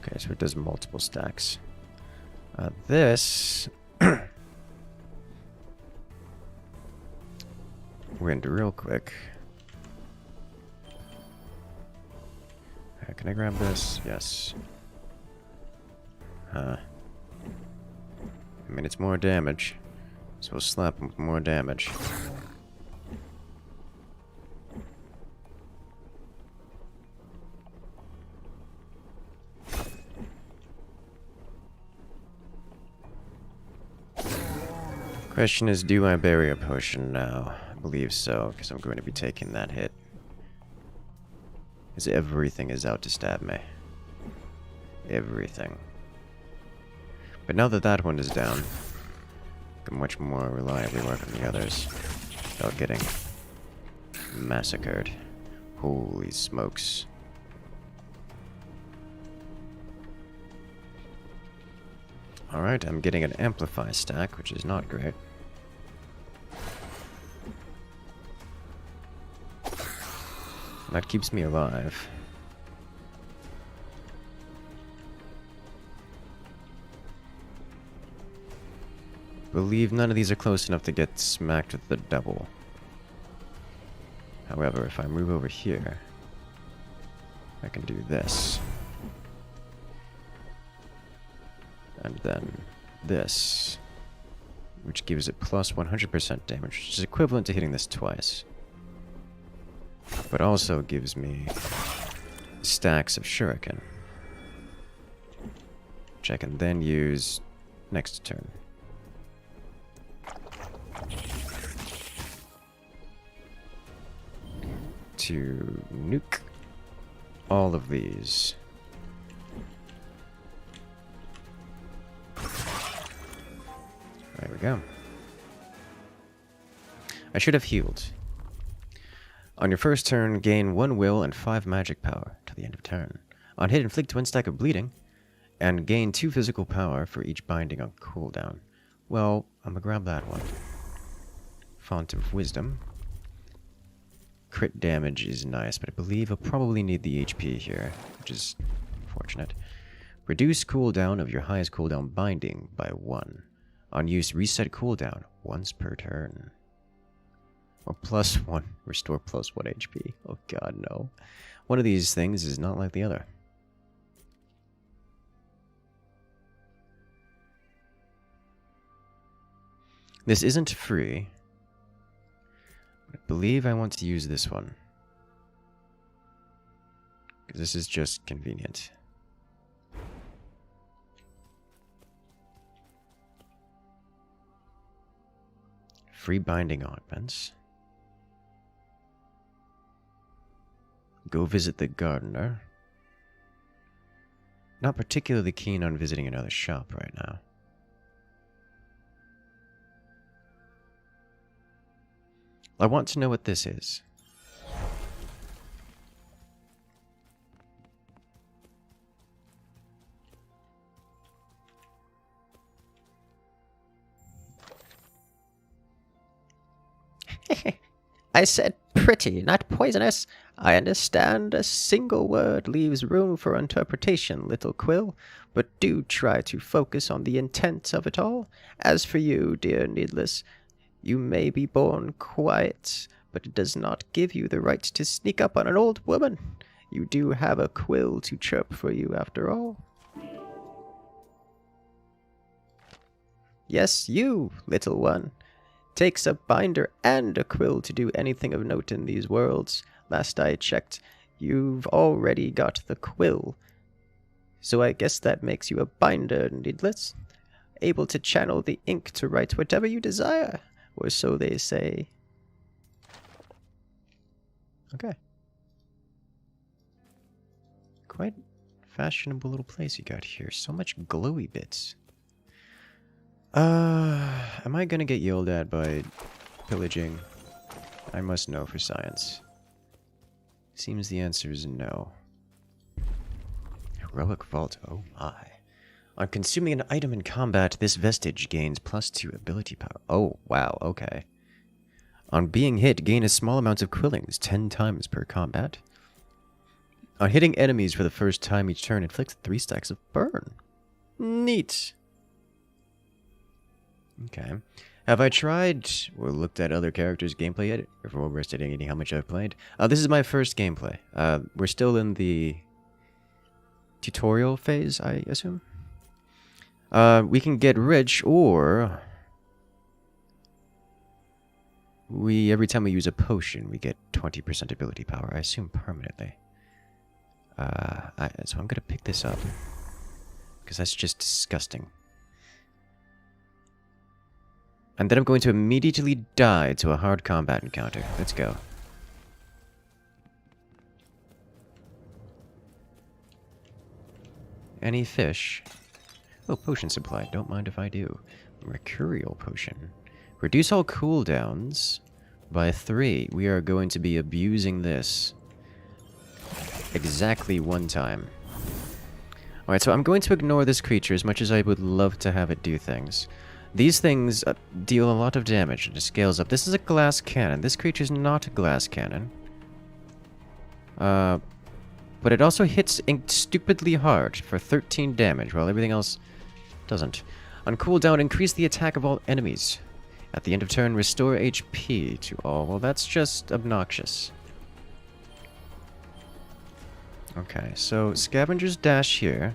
Okay, so it does multiple stacks. This... we're into real quick. Can I grab this? Yes. I mean, it's more damage. So we'll slap him with more damage. Question is, do I bury a potion now? I believe so, because I'm going to be taking that hit. Because everything is out to stab me. Everything. But now that that one is down, I can much more reliably work on the others without getting massacred. Holy smokes. Alright, I'm getting an amplify stack, which is not great. That keeps me alive. Believe none of these are close enough to get smacked with the double. However, if I move over here, I can do this. And then this, which gives it plus 100% damage, which is equivalent to hitting this twice. But also gives me stacks of shuriken, which I can then use next turn. To nuke all of these. There we go. I should have healed. On your first turn, gain 1 will and 5 magic power to the end of turn. On hit, inflict 1 stack of bleeding, and gain 2 physical power for each binding on cooldown. Well, I'm gonna grab that one. Font of Wisdom. Crit damage is nice, but I believe I'll probably need the HP here, which is unfortunate. Reduce cooldown of your highest cooldown binding by 1. On use, reset cooldown once per turn. Or plus 1, restore plus 1 HP. Oh god, no. One of these things is not like the other. This isn't free. I believe I want to use this one. Because this is just convenient. Free binding augments. Go visit the gardener. Not particularly keen on visiting another shop right now. I want to know what this is. I said pretty, not poisonous. I understand a single word leaves room for interpretation, little Quill, but do try to focus on the intent of it all. As for you, dear Needless, you may be born quiet, but it does not give you the right to sneak up on an old woman. You do have a quill to chirp for you, after all. Yes, you, little one. Takes a binder and a quill to do anything of note in these worlds. Last I checked, you've already got the quill. So I guess that makes you a binder, Needless. Able to channel the ink to write whatever you desire, or so they say. Okay. Quite fashionable little place you got here. So much glowy bits. Am I gonna get yelled at by pillaging? I must know for science. Seems the answer is no. Heroic Vault, oh my. On consuming an item in combat, this vestige gains +2 ability power. Oh, wow, okay. On being hit, gain a small amount of quillings, 10 times per combat. On hitting enemies for the first time each turn, inflicts 3 stacks of burn. Neat. Okay. Have I tried or looked at other characters' gameplay yet? If we're overestimating how much I've played. This is my first gameplay. We're still in the tutorial phase, I assume. We can get rich, or every time we use a potion, we get 20% ability power. I assume permanently. So I'm gonna pick this up because that's just disgusting. And then I'm going to immediately die to a hard combat encounter. Let's go. Any fish? Oh, potion supply. Don't mind if I do. Mercurial potion. Reduce all cooldowns by 3. We are going to be abusing this exactly 1 time. Alright, so I'm going to ignore this creature as much as I would love to have it do things. These things deal a lot of damage and it scales up. This is a glass cannon. This creature's not a glass cannon. But it also hits stupidly hard for 13 damage, while everything else doesn't. On cooldown, increase the attack of all enemies. At the end of turn, restore HP to all. Well, that's just obnoxious. Okay, so Scavenger's Dash here.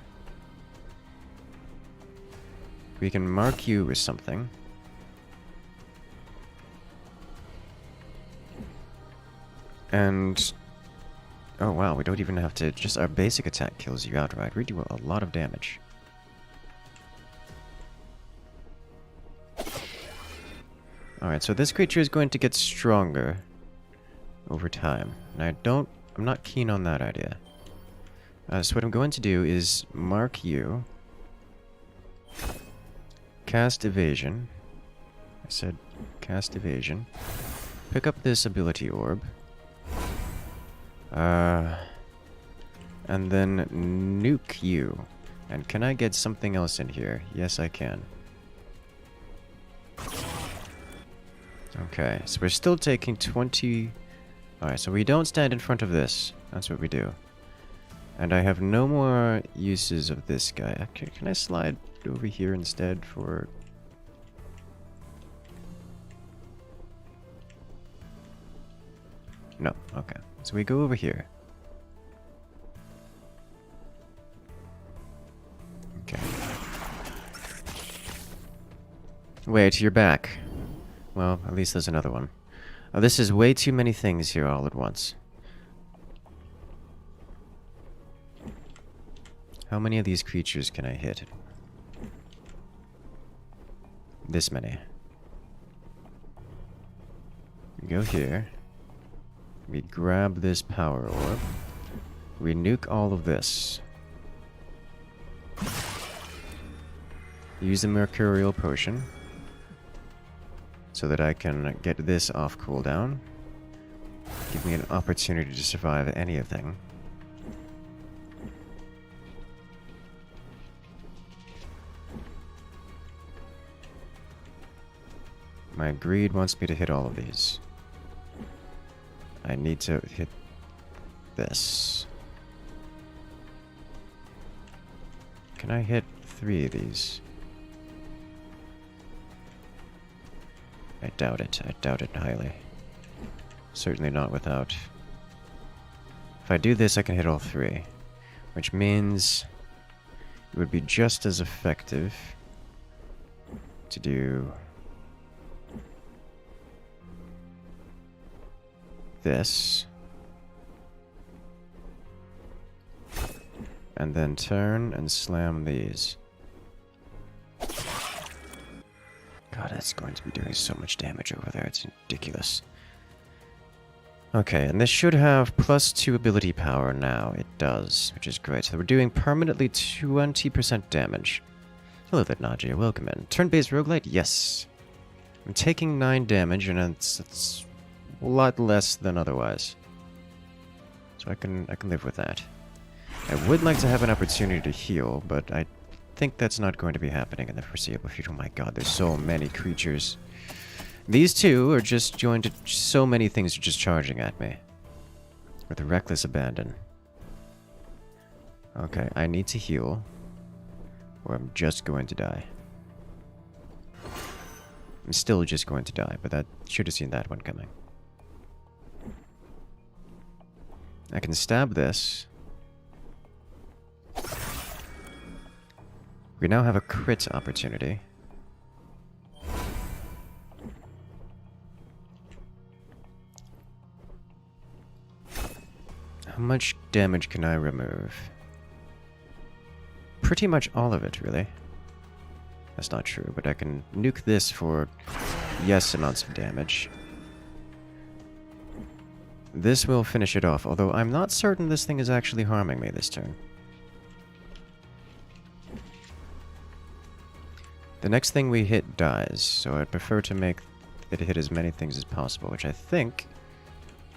We can mark you with something. And... oh wow, we don't even have to... just our basic attack kills you outright. We do a lot of damage. Alright, so this creature is going to get stronger over time. And I'm not keen on that idea. So what I'm going to do is mark you. Cast Evasion. I said cast Evasion. Pick up this ability orb. And then nuke you. And can I get something else in here? Yes, I can. Okay, so we're still taking 20... alright, so we don't stand in front of this. That's what we do. And I have no more uses of this guy. Can I slide over here instead for... no, okay. So we go over here. Okay. Wait, you're back. Well, at least there's another one. Oh, this is way too many things here all at once. How many of these creatures can I hit? This many. We go here. We grab this power orb. We nuke all of this. Use the Mercurial Potion. So that I can get this off cooldown. Give me an opportunity to survive anything. My greed wants me to hit all of these. I need to hit this. Can I hit 3 of these? I doubt it. I doubt it highly. Certainly not without... If I do this, I can hit all 3. Which means it would be just as effective to do this. And then turn and slam these. God, that's going to be doing so much damage over there. It's ridiculous. Okay, and this should have +2 ability power now. It does, which is great. So we're doing permanently 20% damage. Hello there, Nadia. Welcome in. Turn-based roguelite? Yes. I'm taking 9 damage, and it's a lot less than otherwise. So I can live with that. I would like to have an opportunity to heal, but I think that's not going to be happening in the foreseeable future. Oh my god, there's so many creatures. These two are just joined to so many things are just charging at me. With reckless abandon. Okay, I need to heal, or I'm just going to die. I'm still just going to die, but that should have seen that one coming. I can stab this. We now have a crit opportunity. How much damage can I remove? Pretty much all of it, really. That's not true, but I can nuke this for yes amounts of damage. This will finish it off, although I'm not certain this thing is actually harming me this turn. The next thing we hit dies, so I'd prefer to make it hit as many things as possible, which I think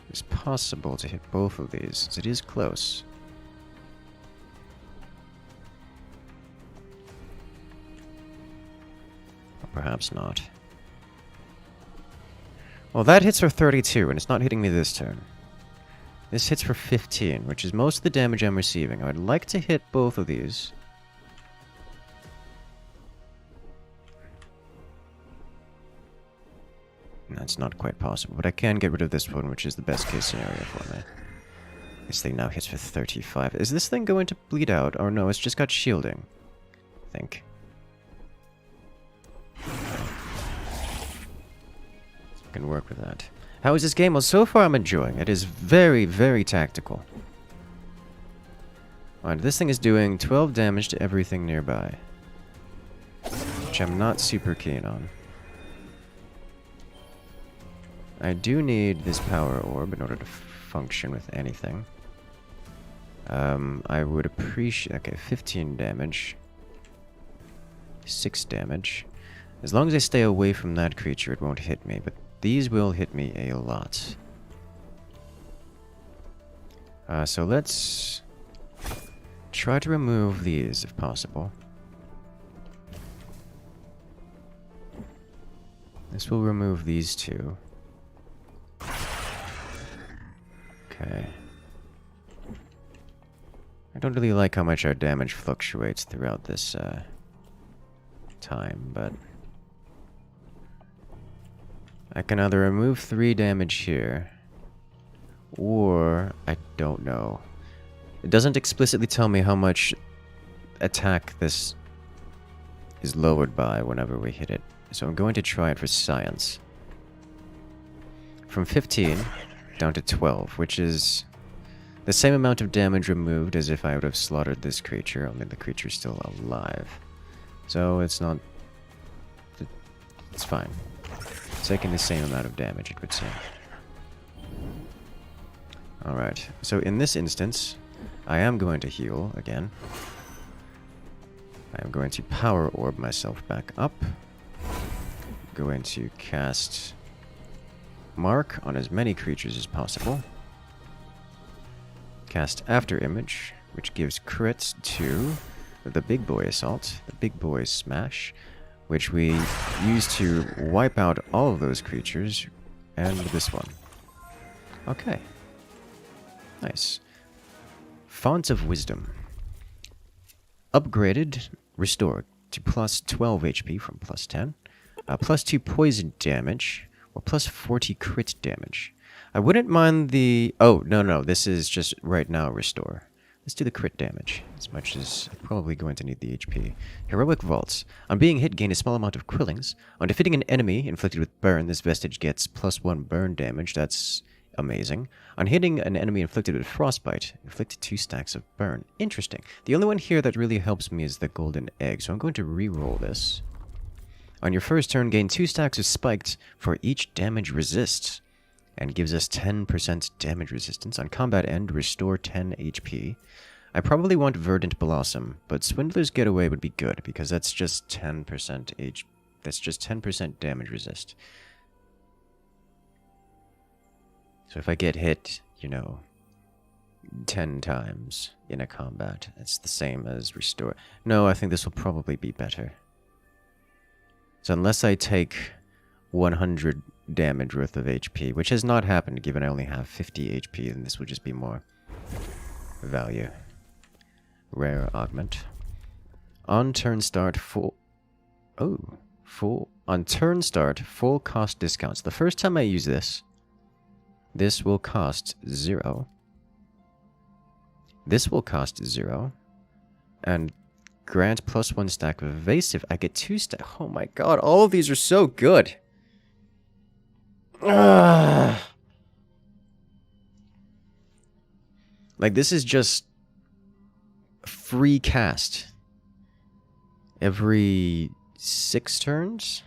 is possible to hit both of these, since it is close. Or perhaps not. Well, that hits for 32, and it's not hitting me this turn. This hits for 15, which is most of the damage I'm receiving. I would like to hit both of these. That's not quite possible, but I can get rid of this one, which is the best case scenario for me. This thing now hits for 35. Is this thing going to bleed out? Or no, it's just got shielding, I think. I can work with that. How is this game? Well, so far I'm enjoying it. It is very, very tactical. Alright, this thing is doing 12 damage to everything nearby, which I'm not super keen on. I do need this power orb in order to function with anything. I would appreciate... Okay, 15 damage. 6 damage. As long as I stay away from that creature, it won't hit me, but these will hit me a lot. So let's try to remove these, if possible. This will remove these two. Okay. I don't really like how much our damage fluctuates throughout this time, but I can either remove 3 damage here, or I don't know. It doesn't explicitly tell me how much attack this is lowered by whenever we hit it, so I'm going to try it for science. From 15 down to 12, which is the same amount of damage removed as if I would have slaughtered this creature, only the creature's still alive. So it's not... it's fine. It's taking the same amount of damage, it would seem. Alright, so in this instance, I am going to heal again. I am going to power orb myself back up. Going to cast Mark on as many creatures as possible. Cast After Image, which gives crits to the Big Boy Assault, the Big Boy Smash, which we use to wipe out all of those creatures, and this one. Okay. Nice. Font of Wisdom. Upgraded, restore to plus 12 HP from plus 10. Plus 2 poison damage, or plus 40 crit damage. I wouldn't mind the... Oh, no, this is just right now restore. Let's do the crit damage, as much as I'm probably going to need the HP. Heroic Vaults. On being hit, gain a small amount of quillings. On defeating an enemy inflicted with burn, this vestige gets plus 1 burn damage. That's amazing. On hitting an enemy inflicted with frostbite, inflict 2 stacks of burn. Interesting. The only one here that really helps me is the golden egg, so I'm going to re-roll this. On your first turn, gain 2 stacks of spiked for each damage resist, and gives us 10% damage resistance. On combat end, restore 10 HP. I probably want Verdant Blossom, but Swindler's Getaway would be good, because that's just 10% that's just 10% damage resist. So if I get hit, 10 times in a combat, it's the same as restore. No, I think this will probably be better. So unless I take 100 damage worth of HP, which has not happened given I only have 50 HP, then this will just be more value. Rare augment. On turn start, on turn start, full cost discounts. The first time I use this, this will cost 0. This will cost 0. And grant plus 1 stack of evasive. I get 2 stack. Oh my god, all of these are so good. Like, this is just free cast every 6 turns.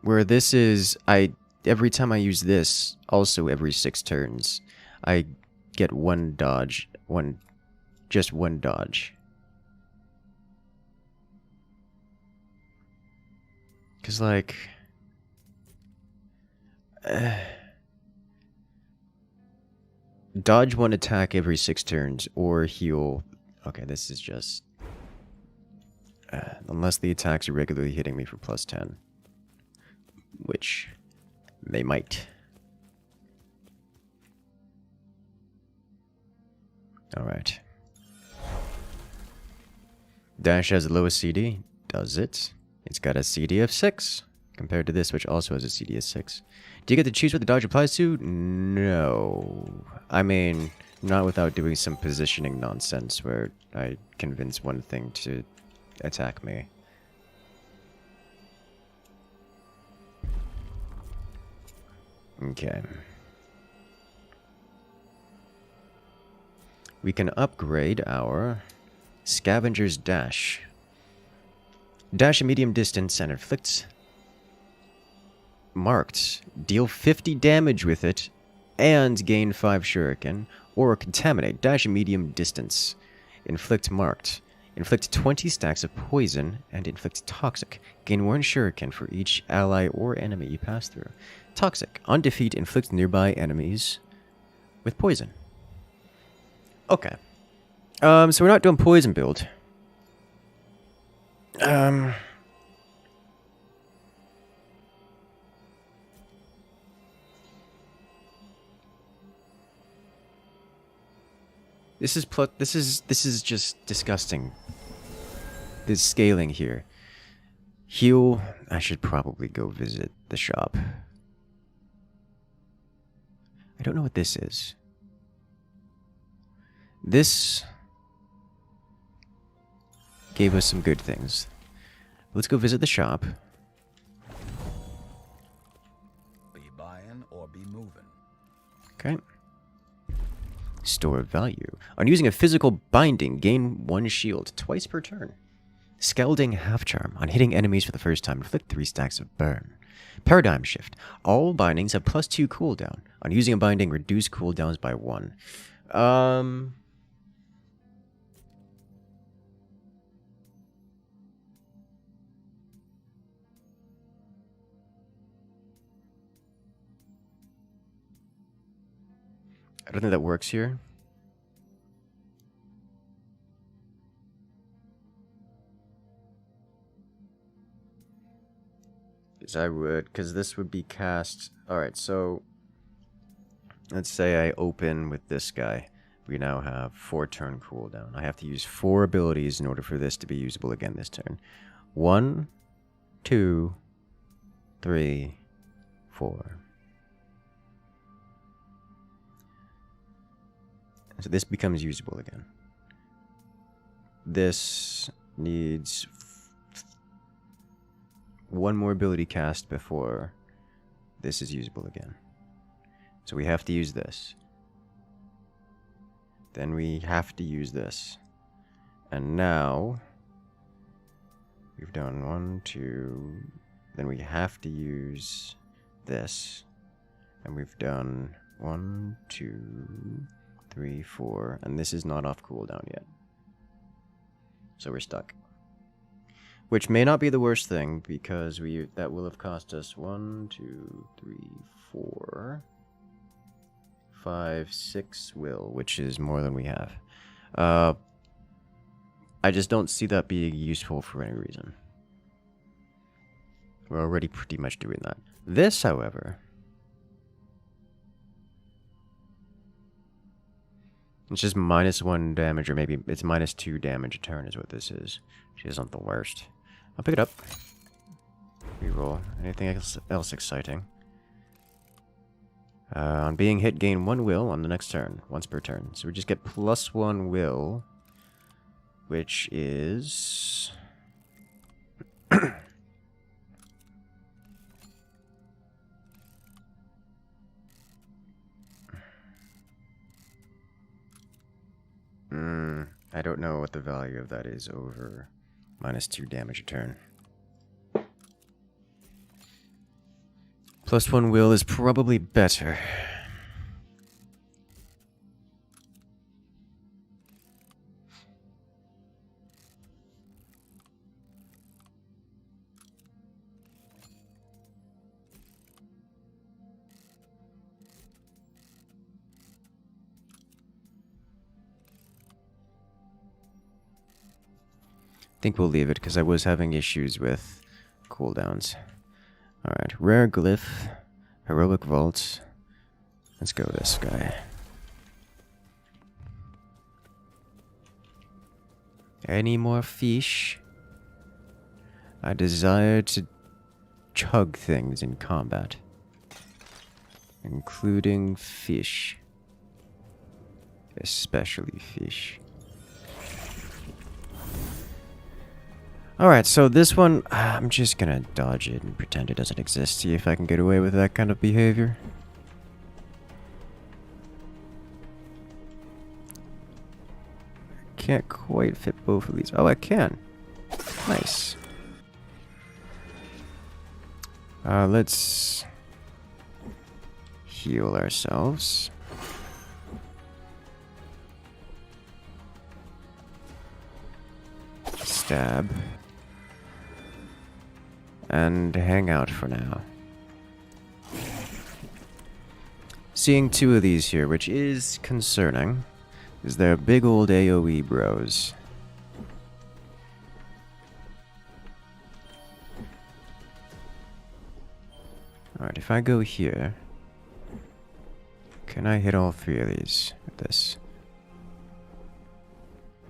Where this is, every time I use this, also every 6 turns, I get 1 dodge, just one dodge. Cause like, dodge 1 attack every 6 turns, or heal. Okay, this is just, unless the attacks are regularly hitting me for plus 10. Which they might. Alright. Dash has the lowest CD. Does it? It's got a CD of 6. Compared to this, which also has a CD of 6. Do you get to choose what the dodge applies to? No. I mean, not without doing some positioning nonsense where I convince one thing to attack me. Okay. We can upgrade our Scavenger's Dash. Dash a medium distance and inflicts marked. Deal 50 damage with it and gain 5 shuriken. Or contaminate. Dash a medium distance. Inflict marked. Inflict 20 stacks of poison and inflict toxic. Gain 1 shuriken for each ally or enemy you pass through. Toxic. On defeat, inflict nearby enemies with poison. Okay. So we're not doing poison build. This is just disgusting. This scaling here. Heal. I should probably go visit the shop. I don't know what this is. This gave us some good things. Let's go visit the shop. Be buying or be moving. Okay. Store value. On using a physical binding, gain 1 shield twice per turn. Scalding Half Charm. On hitting enemies for the first time, inflict 3 stacks of burn. Paradigm Shift. All bindings have plus 2 cooldown. On using a binding, reduce cooldowns by 1. I don't think that works here. Because I would, because this would be cast. Alright, so let's say I open with this guy. We now have 4 turn cooldown. I have to use 4 abilities in order for this to be usable again this turn. 1, 2, 3, 4. So this becomes usable again. This needs 1 more ability cast before this is usable again. So we have to use this. Then we have to use this. And now we've done 1, 2. Then we have to use this. And we've done 1, 2, 3, 4. And this is not off cooldown yet. So we're stuck. Which may not be the worst thing, because that will have cost us 1, 2, 3, 4, 5, 6 will, which is more than we have. I just don't see that being useful for any reason. We're already pretty much doing that. This, however, it's just -1 damage, or maybe it's -2 damage a turn is what this is. Which isn't the worst. I'll pick it up. Reroll. Anything else exciting? On being hit, gain 1 will on the next turn. Once per turn. So we just get +1 will. Which is... I don't know what the value of that is over -2 damage a turn. +1 will is probably better. I think we'll leave it because I was having issues with cooldowns. Alright, rare glyph, heroic vault. Let's go with this guy. Any more fish? I desire to chug things in combat, including fish, especially fish. Alright, so this one, I'm just gonna dodge it and pretend it doesn't exist, see if I can get away with that kind of behavior. Can't quite fit both of these. Oh, I can. Nice. Let's heal ourselves. Stab. And hang out for now. Seeing 2 of these here, which is concerning, is they're big old AoE bros. Alright, if I go here, can I hit all 3 of these with this?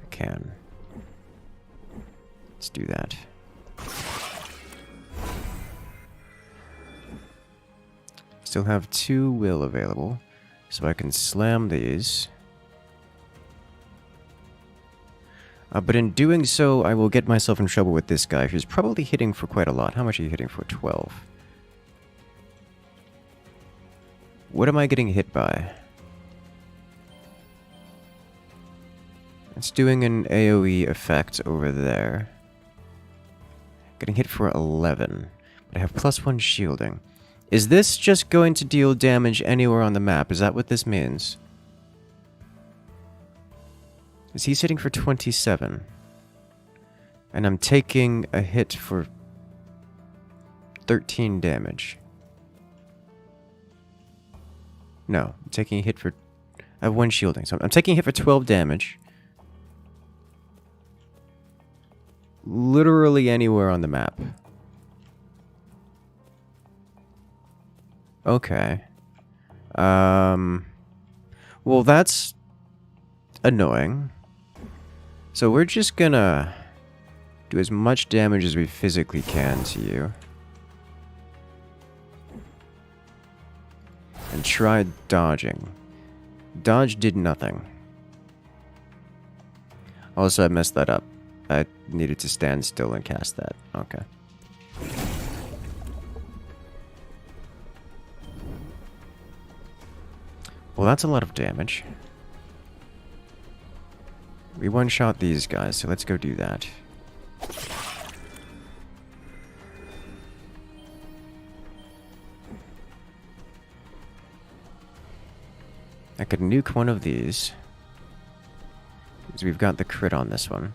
I can. Let's do that. Still have 2 will available, so I can slam these. But in doing so, I will get myself in trouble with this guy, who's probably hitting for quite a lot. How much are you hitting for? 12. What am I getting hit by? It's doing an AoE effect over there. Getting hit for 11. But I have +1 shielding. Is this just going to deal damage anywhere on the map? Is that what this means? Is he hitting for 27? And I'm taking a hit for 13 damage. No, I'm taking a hit for... I have 1 shielding, so I'm taking a hit for 12 damage. Literally anywhere on the map. Okay. Well, that's annoying. So we're just gonna do as much damage as we physically can to you. And try dodging. Dodge did nothing. Also, I messed that up. I needed to stand still and cast that. Okay. Well, that's a lot of damage. We one-shot these guys, so let's go do that. I could nuke one of these. Because we've got the crit on this one.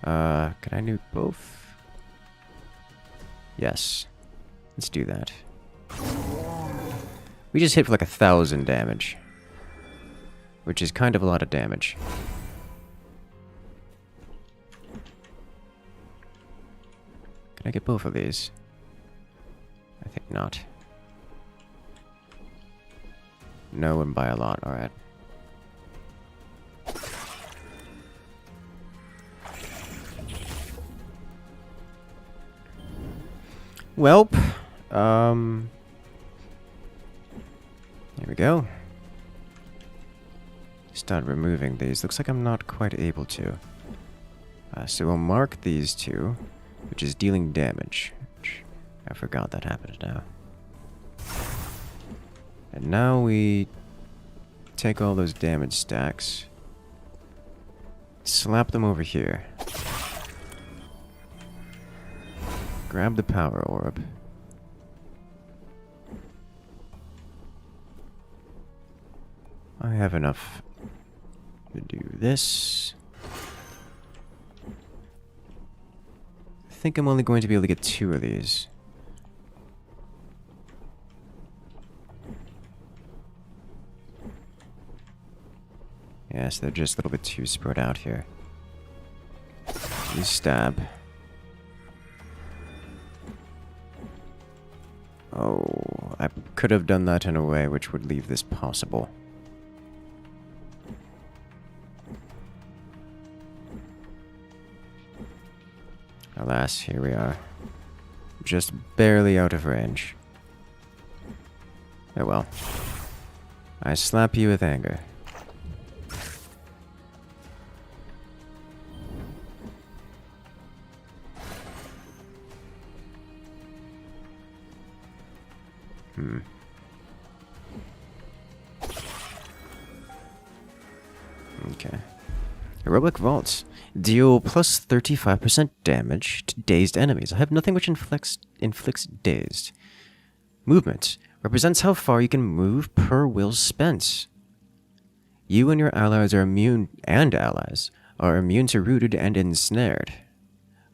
Can I nuke both? Yes. Let's do that. We just hit for like 1,000 damage. Which is kind of a lot of damage. Can I get both of these? I think not. No, and by a lot, alright. Welp. Here we go. Start removing these. Looks like I'm not quite able to. So we'll mark these two, which is dealing damage. I forgot that happened now. And now we take all those damage stacks, slap them over here. Grab the power orb. I have enough to do this. I think I'm only going to be able to get 2 of these. Yes, they're just a little bit too spread out here. You stab. Oh, I could have done that in a way which would leave this possible. Alas, here we are. Just barely out of range. Oh well. I slap you with anger. Okay. Heroic Vaults. Deal plus 35% damage to dazed enemies. I have nothing which inflicts dazed. Movement. Represents how far you can move per will spent. You and your allies are immune, to rooted and ensnared.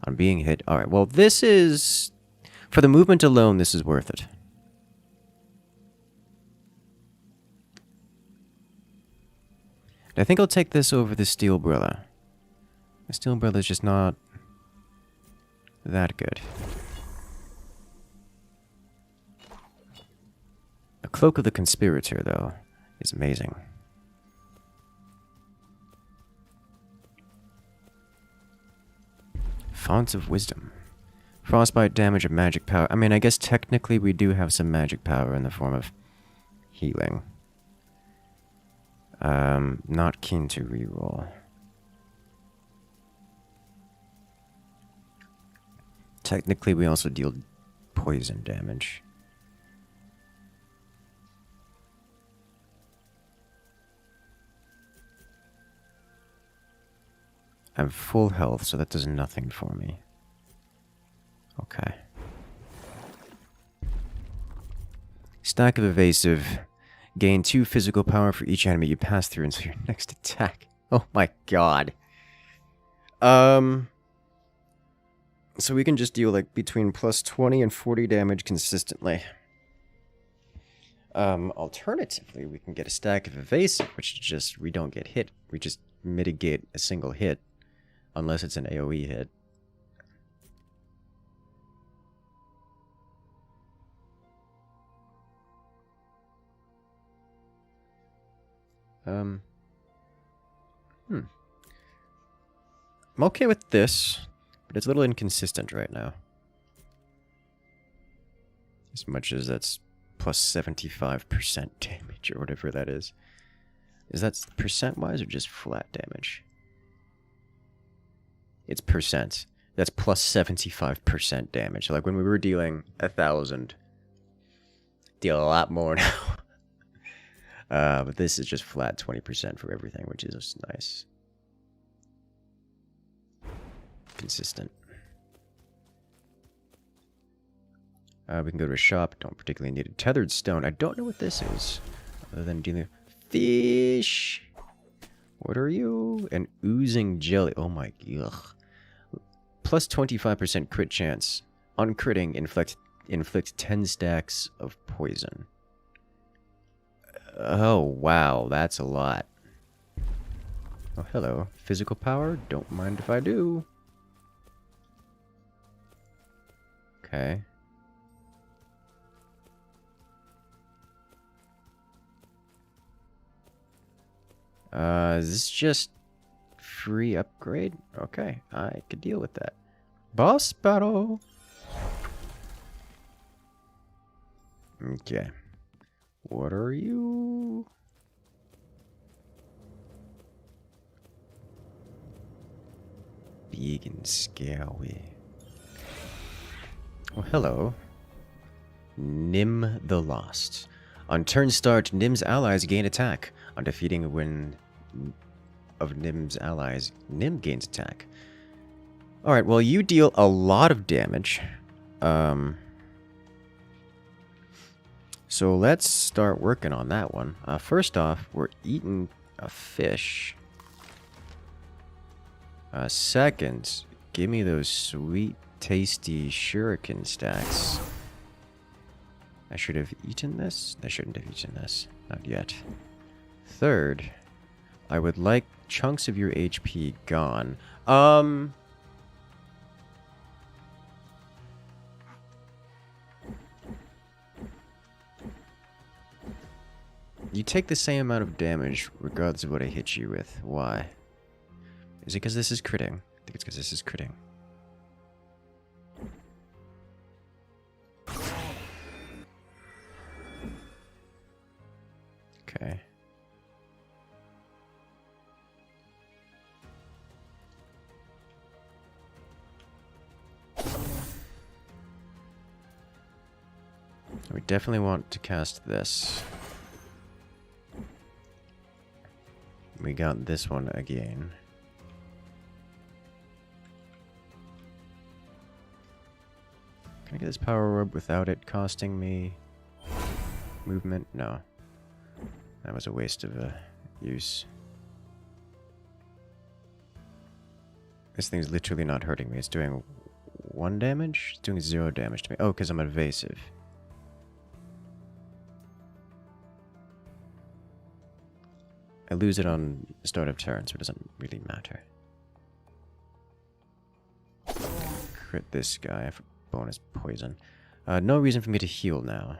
On being hit. Alright, well this is... For the movement alone, this is worth it. I think I'll take this over the Steel Umbrella. The Steel Umbrella is just not that good. The Cloak of the Conspirator, though, is amazing. Font of Wisdom. Frostbite damage of magic power. I mean, I guess technically we do have some magic power in the form of healing. Not keen to reroll. Technically, we also deal poison damage. I'm full health, so that does nothing for me. Okay. Stack of Evasive. Gain 2 physical power for each enemy you pass through until your next attack. Oh my god. So we can just deal like between plus 20 and 40 damage consistently. Alternatively, we can get a stack of Evasive, which is just, we don't get hit. We just mitigate a single hit. Unless it's an AoE hit. I'm okay with this, but it's a little inconsistent right now. As much as that's plus 75% damage or whatever that is. Is that percent-wise or just flat damage? It's percent. That's plus 75% damage. So like when we were dealing 1,000, deal a lot more now. But this is just flat 20% for everything, which is nice. Consistent. We can go to a shop. Don't particularly need a tethered stone. I don't know what this is. Other than dealing with fish. What are you? An oozing jelly. Oh my god. Plus 25% crit chance. On critting, inflict 10 stacks of poison. Oh, wow. That's a lot. Oh, hello. Physical power? Don't mind if I do. Okay. Is this just free upgrade? Okay, I could deal with that. Boss battle! Okay. What are you? Big and scary. Oh, hello. Nim the Lost. On turn start, Nim's allies gain attack. On defeating a win of Nim's allies, Nim gains attack. Alright, well, you deal a lot of damage. So let's start working on that one. First off, we're eating a fish. Second, give me those sweet, tasty shuriken stacks. I should have eaten this? I shouldn't have eaten this. Not yet. Third, I would like chunks of your HP gone. You take the same amount of damage regardless of what I hit you with. Why? Is it because this is critting? I think it's because this is critting. Okay. We definitely want to cast this. We got this one again. Can I get this power orb without it costing me movement? No. That was a waste of use. This thing's literally not hurting me. It's doing 1 damage? It's doing 0 damage to me. Oh, because I'm evasive. I lose it on start of turn, so it doesn't really matter. Crit this guy for bonus poison. No reason for me to heal now.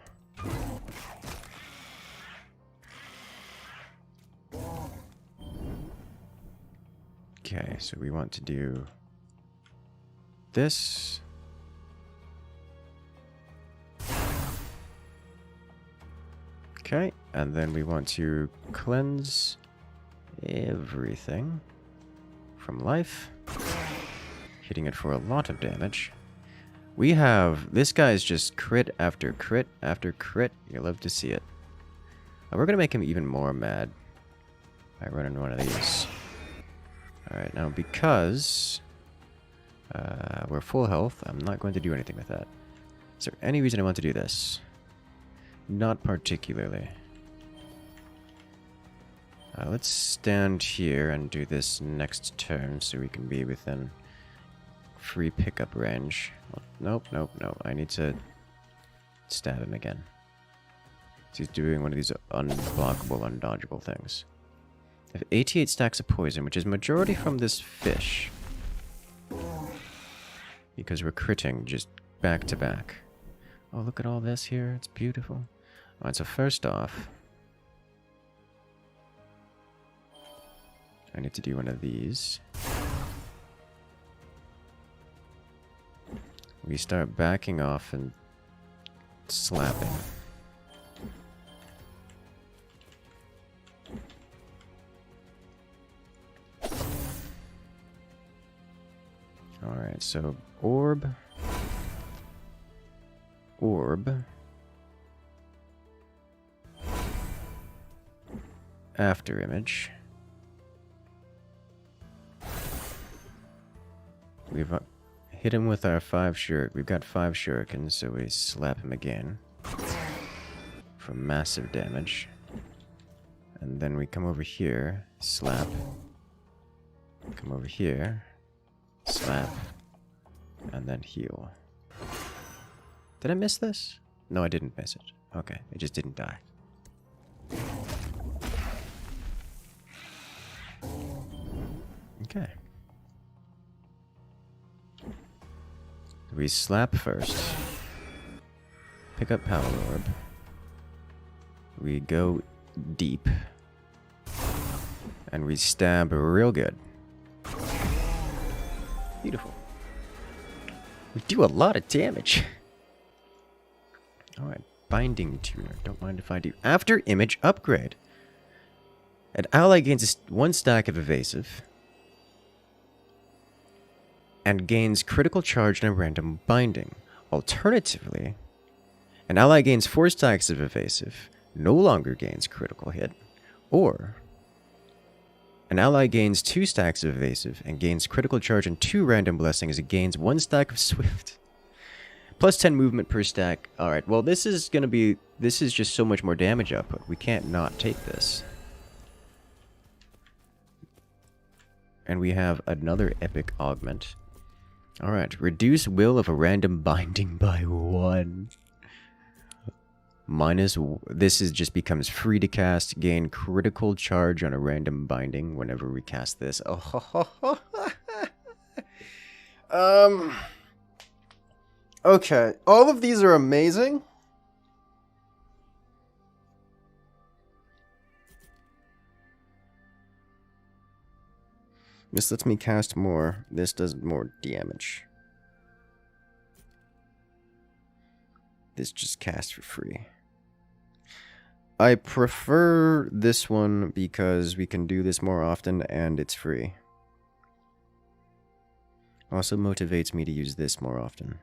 Okay, so we want to do this. Okay, and then we want to cleanse everything from life, hitting it for a lot of damage. We have, this guy's just crit after crit after crit. You love to see it. We're gonna make him even more mad by running one of these. Alright, now because we're full health, I'm not going to do anything with that. Is there any reason I want to do this? Not particularly. Let's stand here and do this next turn so we can be within free pickup range. Nope, nope, nope. I need to stab him again. He's doing one of these unblockable, undodgeable things. I have 88 stacks of poison, which is majority from this fish. Because we're critting just back to back. Oh, look at all this here. It's beautiful. Alright, so first off, I need to do one of these. We start backing off and slapping. Alright, so orb. Orb. After image. We've hit him with our 5 shuriken. We've got 5 shurikens, so we slap him again for massive damage. And then we come over here, slap. Come over here, slap, and then heal. Did I miss this? No, I didn't miss it. Okay, it just didn't die. Okay. We slap first. Pick up Power Orb. We go deep. And we stab real good. Beautiful. We do a lot of damage. Alright, Binding Tuner. Don't mind if I do. After image upgrade. An ally gains 1 stack of evasive. And gains critical charge and a random binding. Alternatively, an ally gains 4 stacks of evasive, no longer gains critical hit. Or, an ally gains 2 stacks of evasive and gains critical charge and 2 random blessings. It gains 1 stack of swift. Plus 10 movement per stack. Alright, well this is gonna be... This is just so much more damage output. We can't not take this. And we have another epic augment. Alright, reduce will of a random binding by 1. This is just becomes free to cast. Gain critical charge on a random binding whenever we cast this. Oh, okay, all of these are amazing. This lets me cast more. This does more damage. This just casts for free. I prefer this one because we can do this more often and it's free. Also motivates me to use this more often.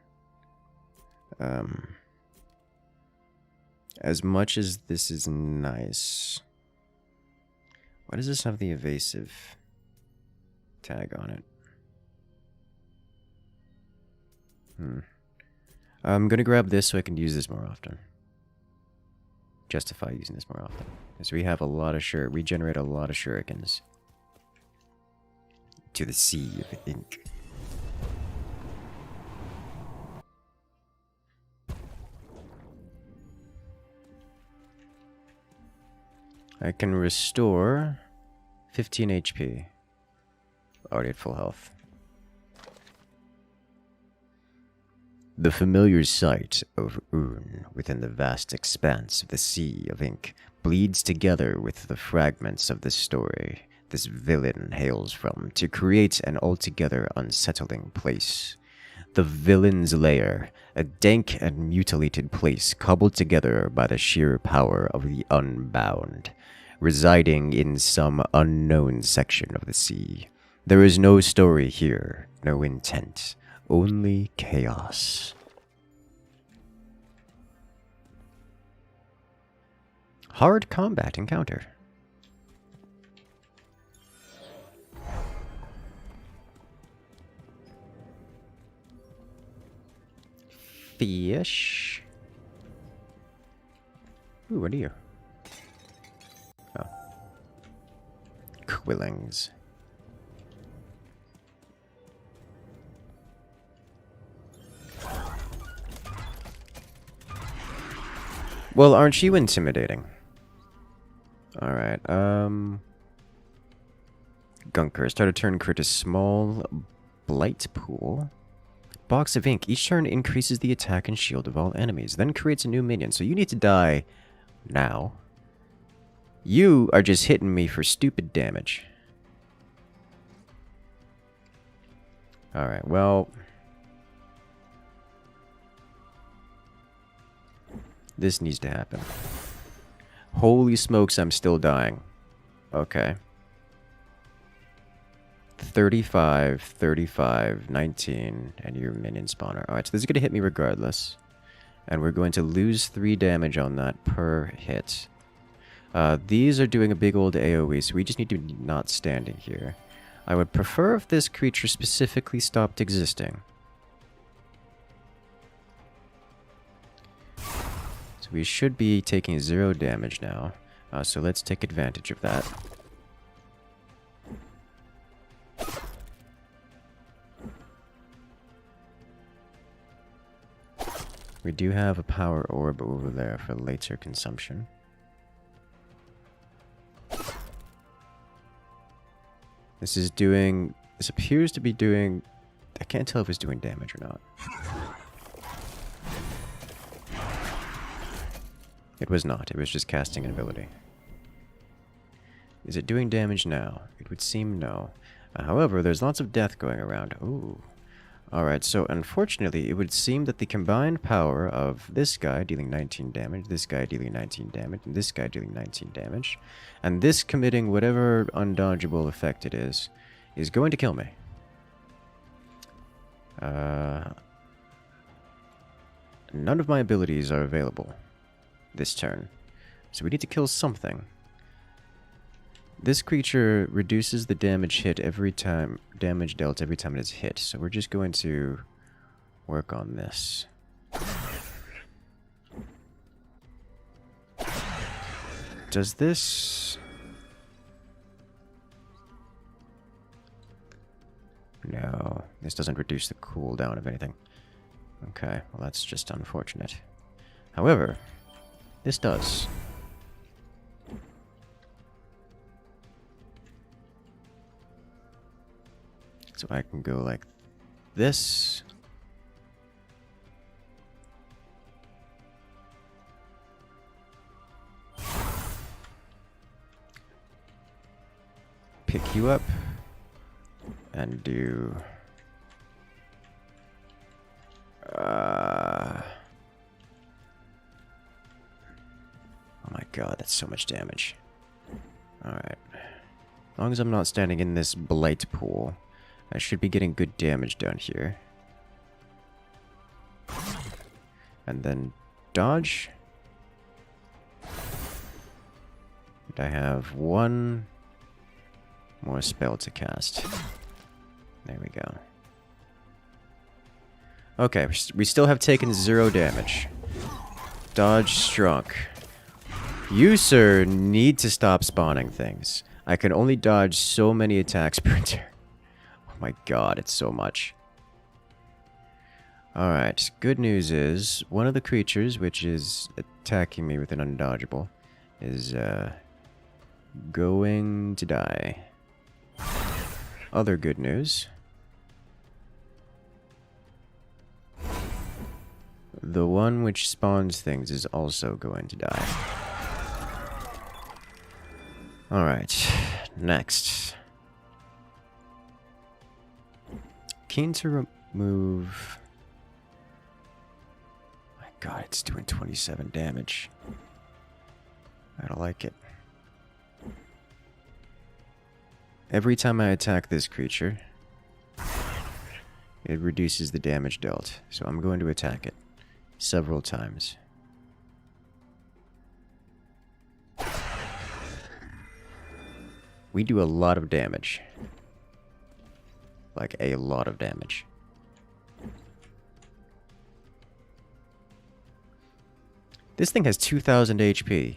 As much as this is nice. Why does this have the evasive tag on it? I'm gonna grab this so I can use this more often. Justify using this more often. Because we have a lot of we generate a lot of shurikens. To the sea of ink. I can restore 15 HP. Already at full health. The familiar sight of Urn within the vast expanse of the sea of ink bleeds together with the fragments of the story this villain hails from to create an altogether unsettling place. The villain's lair, a dank and mutilated place cobbled together by the sheer power of the unbound, residing in some unknown section of the sea. There is no story here, no intent, only chaos. Hard combat encounter. Fish. Ooh, what are you? Oh. Quillings. Well, aren't you intimidating? Alright, Gunker. Start a turn, create a small blight pool. Box of ink. Each turn increases the attack and shield of all enemies. Then creates a new minion. So you need to die now. You are just hitting me for stupid damage. Alright, well... this needs to happen. Holy smokes, I'm still dying. Okay. 35, 35, 19, and your minion spawner. Alright, so this is going to hit me regardless. And we're going to lose 3 damage on that per hit. These are doing a big old AoE, so we just need to be not standing here. I would prefer if this creature specifically stopped existing. So we should be taking 0 damage now. So let's take advantage of that. We do have a power orb over there for later consumption. This is doing... this appears to be doing... I can't tell if it's doing damage or not. It was not. It was just casting an ability. Is it doing damage now? It would seem no. However, there's lots of death going around. Ooh. Alright, so unfortunately, it would seem that the combined power of this guy dealing 19 damage, this guy dealing 19 damage, and this guy dealing 19 damage, and this committing whatever undodgeable effect it is going to kill me. None of my abilities are available this turn, so we need to kill something. This creature reduces the damage hit every time, damage dealt every time it is hit, so we're just going to work on this. Does this... no, this doesn't reduce the cooldown of anything. Okay, well that's just unfortunate. However, this does. So I can go like this. Pick you up and do oh my god, that's so much damage. Alright. As long as I'm not standing in this blight pool, I should be getting good damage down here. And then dodge. And I have 1 more spell to cast. There we go. Okay, we still have taken 0 damage. Dodge struck. You, sir, need to stop spawning things. I can only dodge so many attacks per turn. Oh my god, it's so much. Alright, good news is, one of the creatures which is attacking me with an undodgeable is going to die. Other good news. The one which spawns things is also going to die. Alright, next. Keen to remove... my god, it's doing 27 damage. I don't like it. Every time I attack this creature, it reduces the damage dealt. So I'm going to attack it several times. We do a lot of damage. Like a lot of damage. This thing has 2,000 HP.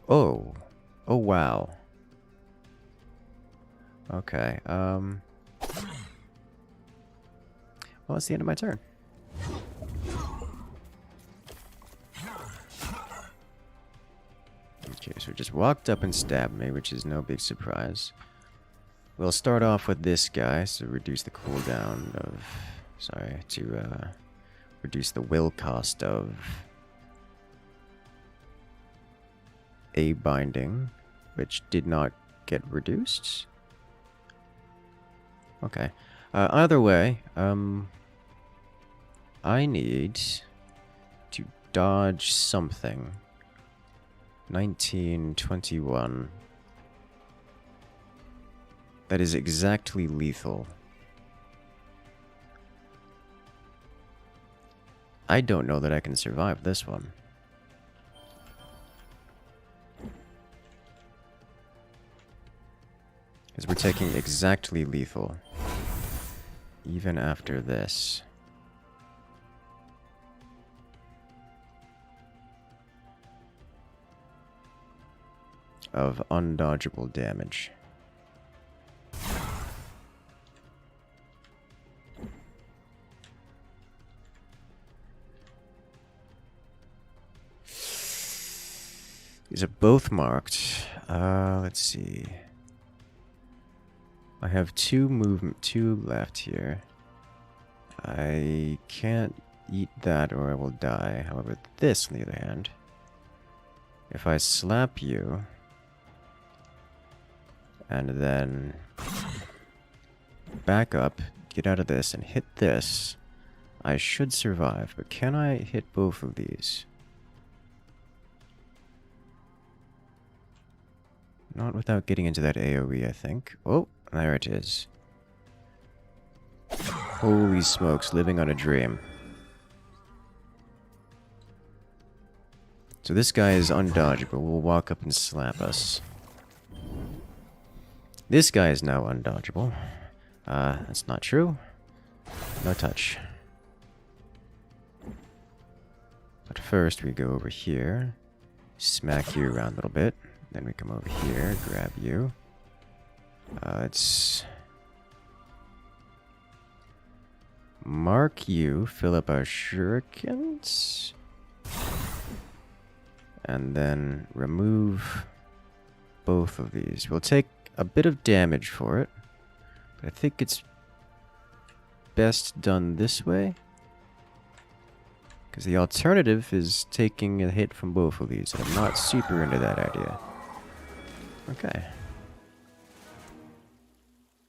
Oh. Oh, wow. Okay, well, that's the end of my turn. Okay, so it just walked up and stabbed me, which is no big surprise. We'll start off with this guy, so reduce the cooldown of... sorry, to reduce the will cost of a binding, which did not get reduced. Okay. Either way, I need to dodge something. 1921. That is exactly lethal. I don't know that I can survive this one. Because we're taking exactly lethal. Even after this. Of undodgeable damage. These are both marked. Let's see. I have two left here. I can't eat that or I will die. However, this, on the other hand, if I slap you and then back up, get out of this, and hit this, I should survive. But can I hit both of these? Not without getting into that AoE, I think. Oh, there it is. Holy smokes, living on a dream. So this guy is undodgeable. Will walk up and slap us. This guy is now undodgeable. That's not true. No touch. But first we go over here. Smack you around a little bit. Then we come over here, grab you. Let's mark you, fill up our shurikens, and then remove both of these. We'll take a bit of damage for it, but I think it's best done this way, because the alternative is taking a hit from both of these, and I'm not super into that idea. Okay.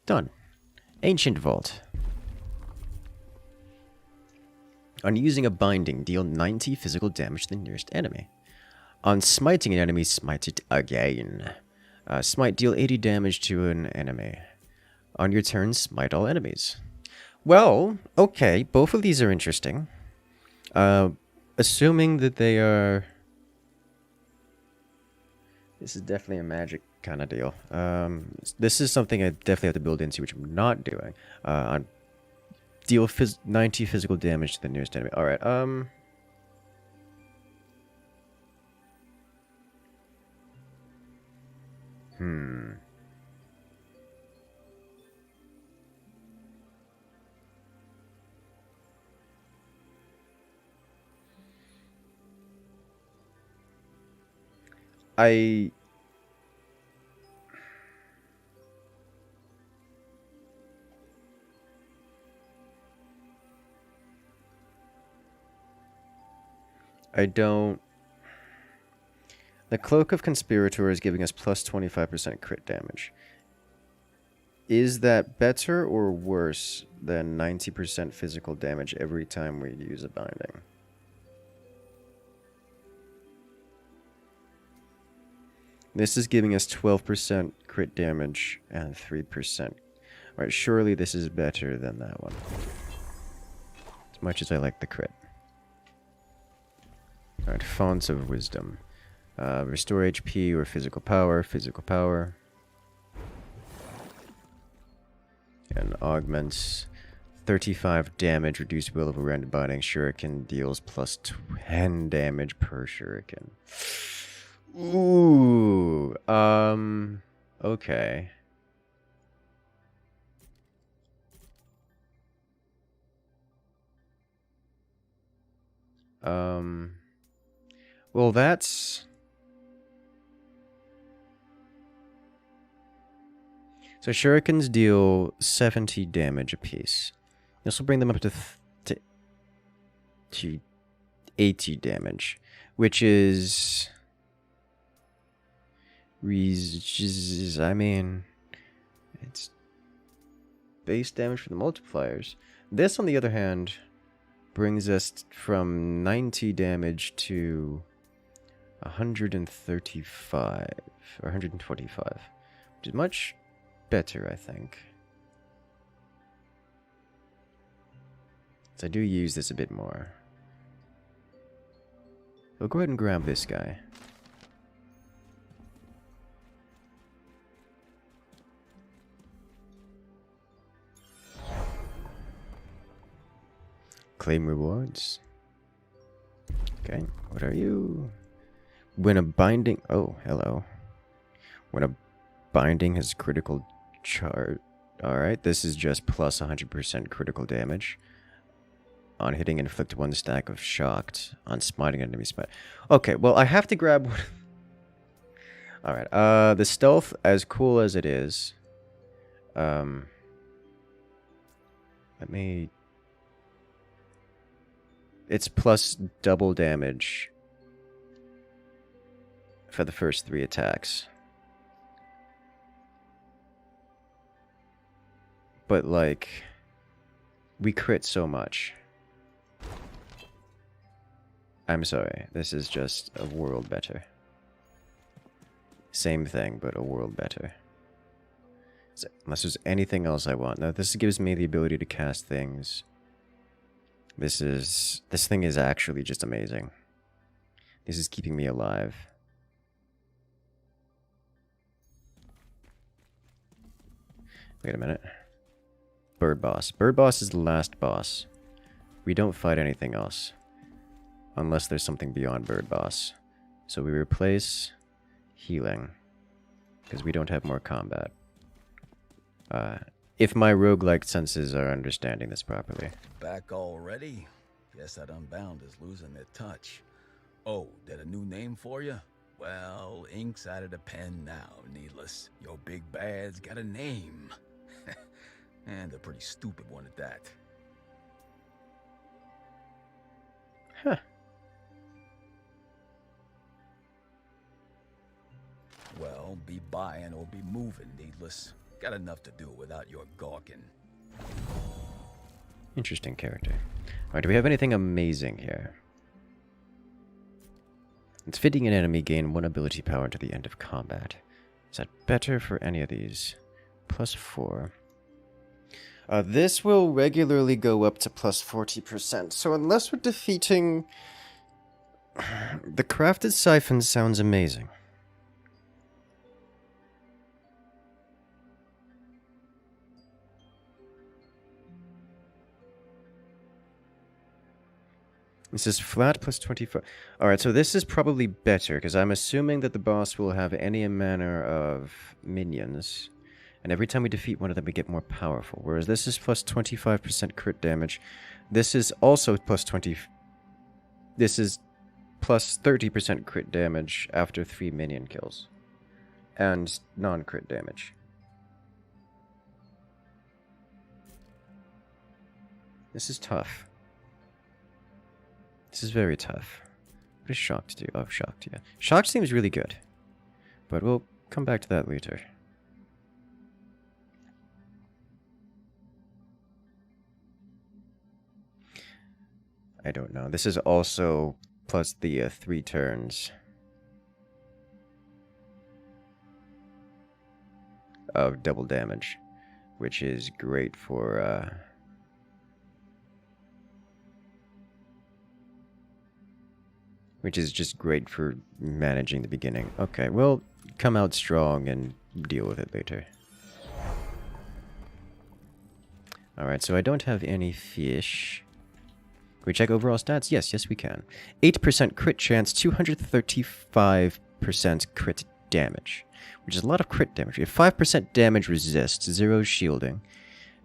Done. Ancient Vault. On using a binding, deal 90 physical damage to the nearest enemy. On smiting an enemy, smite it again. Smite, deal 80 damage to an enemy. On your turn, smite all enemies. Well, okay, both of these are interesting. Assuming that they are... This is definitely a magic kind of deal. This is something I definitely have to build into, which I'm not doing. Deal 90 physical damage to the nearest enemy. Alright, I don't... The Cloak of Conspirator is giving us plus 25% crit damage. Is that better or worse than 90% physical damage every time we use a binding? This is giving us 12% crit damage and 3%. Alright, surely this is better than that one. As much as I like the crit. Alright, Fonts of Wisdom. Restore HP or physical power. Physical power. And augments 35 damage. Reduced will of a random binding. Shuriken deals plus 10 damage per shuriken. Ooh. Okay. Well, that's... So shurikens deal 70 damage apiece. This will bring them up to 80 damage, which is... I mean, it's base damage for the multipliers. This, on the other hand, brings us from 90 damage to 135 or 125, which is much better, I think. So I do use this a bit more. We'll go ahead and grab this guy. Claim rewards. Okay, what are you? When a binding... Oh, hello. When a binding has critical charge... Alright, this is just plus 100% critical damage. On hitting, inflict 1 stack of shocked. On smiting enemy smite. Okay, well, I have to grab one. Alright, the stealth, as cool as it is... let me... It's plus double damage for the first 3 attacks. But, like, we crit so much. I'm sorry, this is just a world better. Same thing, but a world better. So, unless there's anything else I want. Now, this gives me the ability to cast things. This thing is actually just amazing. This is keeping me alive. Wait a minute. Bird boss. Bird boss is the last boss. We don't fight anything else. Unless there's something beyond bird boss. So we replace healing. Because we don't have more combat. If my roguelike senses are understanding this properly. Back already? Guess that Unbound is losing their touch. Oh, did a new name for you? Well, ink's out of the pen now, Needless. Your big bad's got a name. And a pretty stupid one at that. Huh. Well, be buying or be moving, Needless. Got enough to do without your gawking. Interesting character. Alright, do we have anything amazing here? It's fitting an enemy gain 1 ability power until the end of combat. Is that better for any of these? Plus 4. This will regularly go up to plus 40%. So unless we're defeating... The crafted siphon sounds amazing. This is flat plus 25. Alright, so this is probably better, because I'm assuming that the boss will have any manner of minions. And every time we defeat one of them, we get more powerful. Whereas this is plus 25% crit damage. This is also plus 20... This is plus 30% crit damage after 3 minion kills. And non-crit damage. This is tough. This is very tough. What does Shocked do? Oh, Shocked, yeah. Shocked seems really good. But we'll come back to that later. I don't know. This is also plus the 3 turns of double damage, which is great for... Which is just great for managing the beginning. Okay, we'll come out strong and deal with it later. Alright, so I don't have any fish. Can we check overall stats? Yes, we can. 8% crit chance, 235% crit damage. Which is a lot of crit damage. We have 5% damage resist, 0 shielding.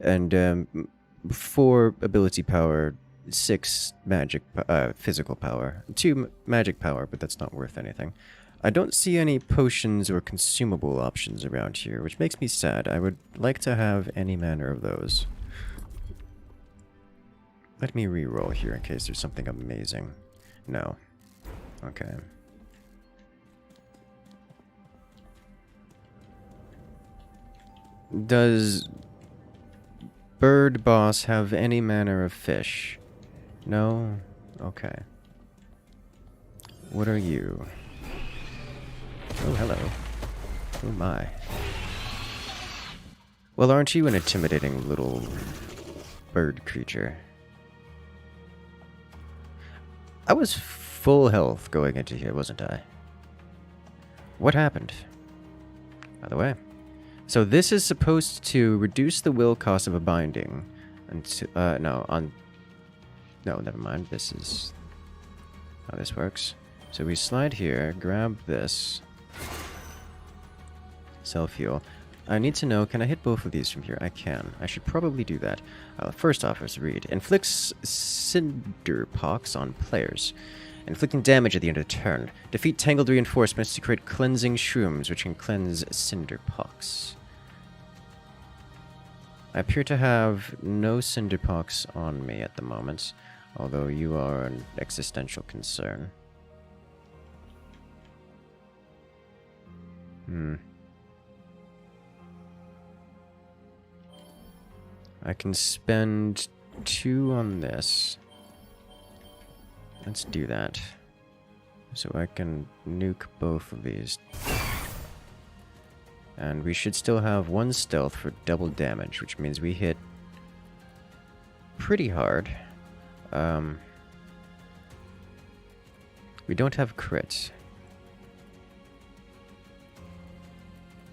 And 4 ability power, 6 magic, physical power, 2 magic power, but that's not worth anything. I don't see any potions or consumable options around here, which makes me sad. I would like to have any manner of those. Let me re-roll here in case there's something amazing. No. Okay. Does bird boss have any manner of fish? No? Okay. What are you? Oh, hello. Oh my. Well, aren't you an intimidating little bird creature? I was full health going into here, wasn't I? What happened? By the way. So this is supposed to reduce the will cost of a binding. No, never mind. This is how this works. So we slide here, grab this. Sell fuel. I need to know, can I hit both of these from here? I can. I should probably do that. First off, let's read. Inflicts Cinderpox on players. Inflicting damage at the end of the turn. Defeat Tangled Reinforcements to create Cleansing Shrooms, which can cleanse Cinderpox. I appear to have no Cinderpox on me at the moment, although you are an existential concern. I can spend 2 on this. Let's do that. So I can nuke both of these. And we should still have 1 stealth for double damage, which means we hit pretty hard. We don't have crits.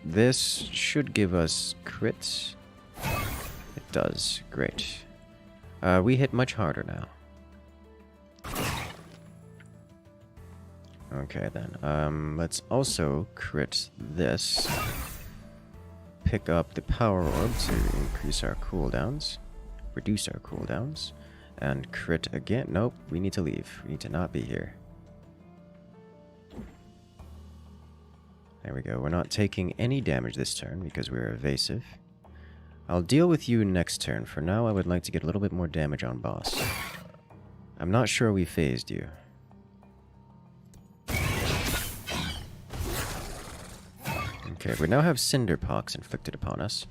This should give us crits. It does. Great. We hit much harder now. Okay then. Let's also crit this. Pick up the power orb to increase our cooldowns. Reduce our cooldowns. And crit again. Nope, we need to leave. We need to not be here. There we go. We're not taking any damage this turn because we're evasive. I'll deal with you next turn. For now, I would like to get a little bit more damage on boss. I'm not sure we phased you. Okay, we now have Cinderpox inflicted upon us.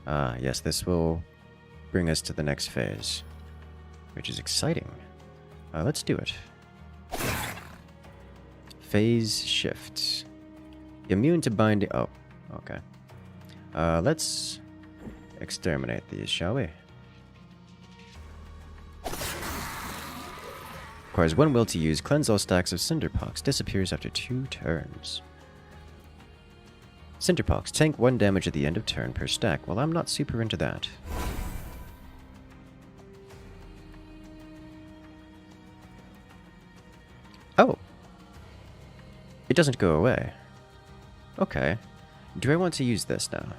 Ah, yes, this will bring us to the next phase, which is exciting. Let's do it. Phase shift. Immune to binding. Oh, okay. Let's exterminate these, shall we? Requires 1 will to use. Cleanse all stacks of Cinderpox. Disappears after 2 turns. Cinderpox. Tank 1 damage at the end of turn per stack. Well, I'm not super into that. Oh. It doesn't go away. Okay. Do I want to use this now?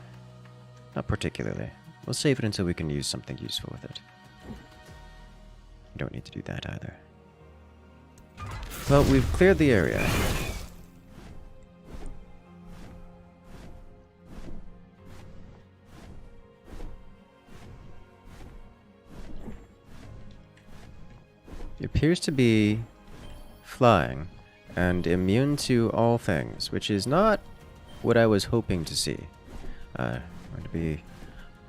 Not particularly. We'll save it until we can use something useful with it. We don't need to do that either. Well, we've cleared the area. He appears to be flying and immune to all things, which is not what I was hoping to see. I'm going to be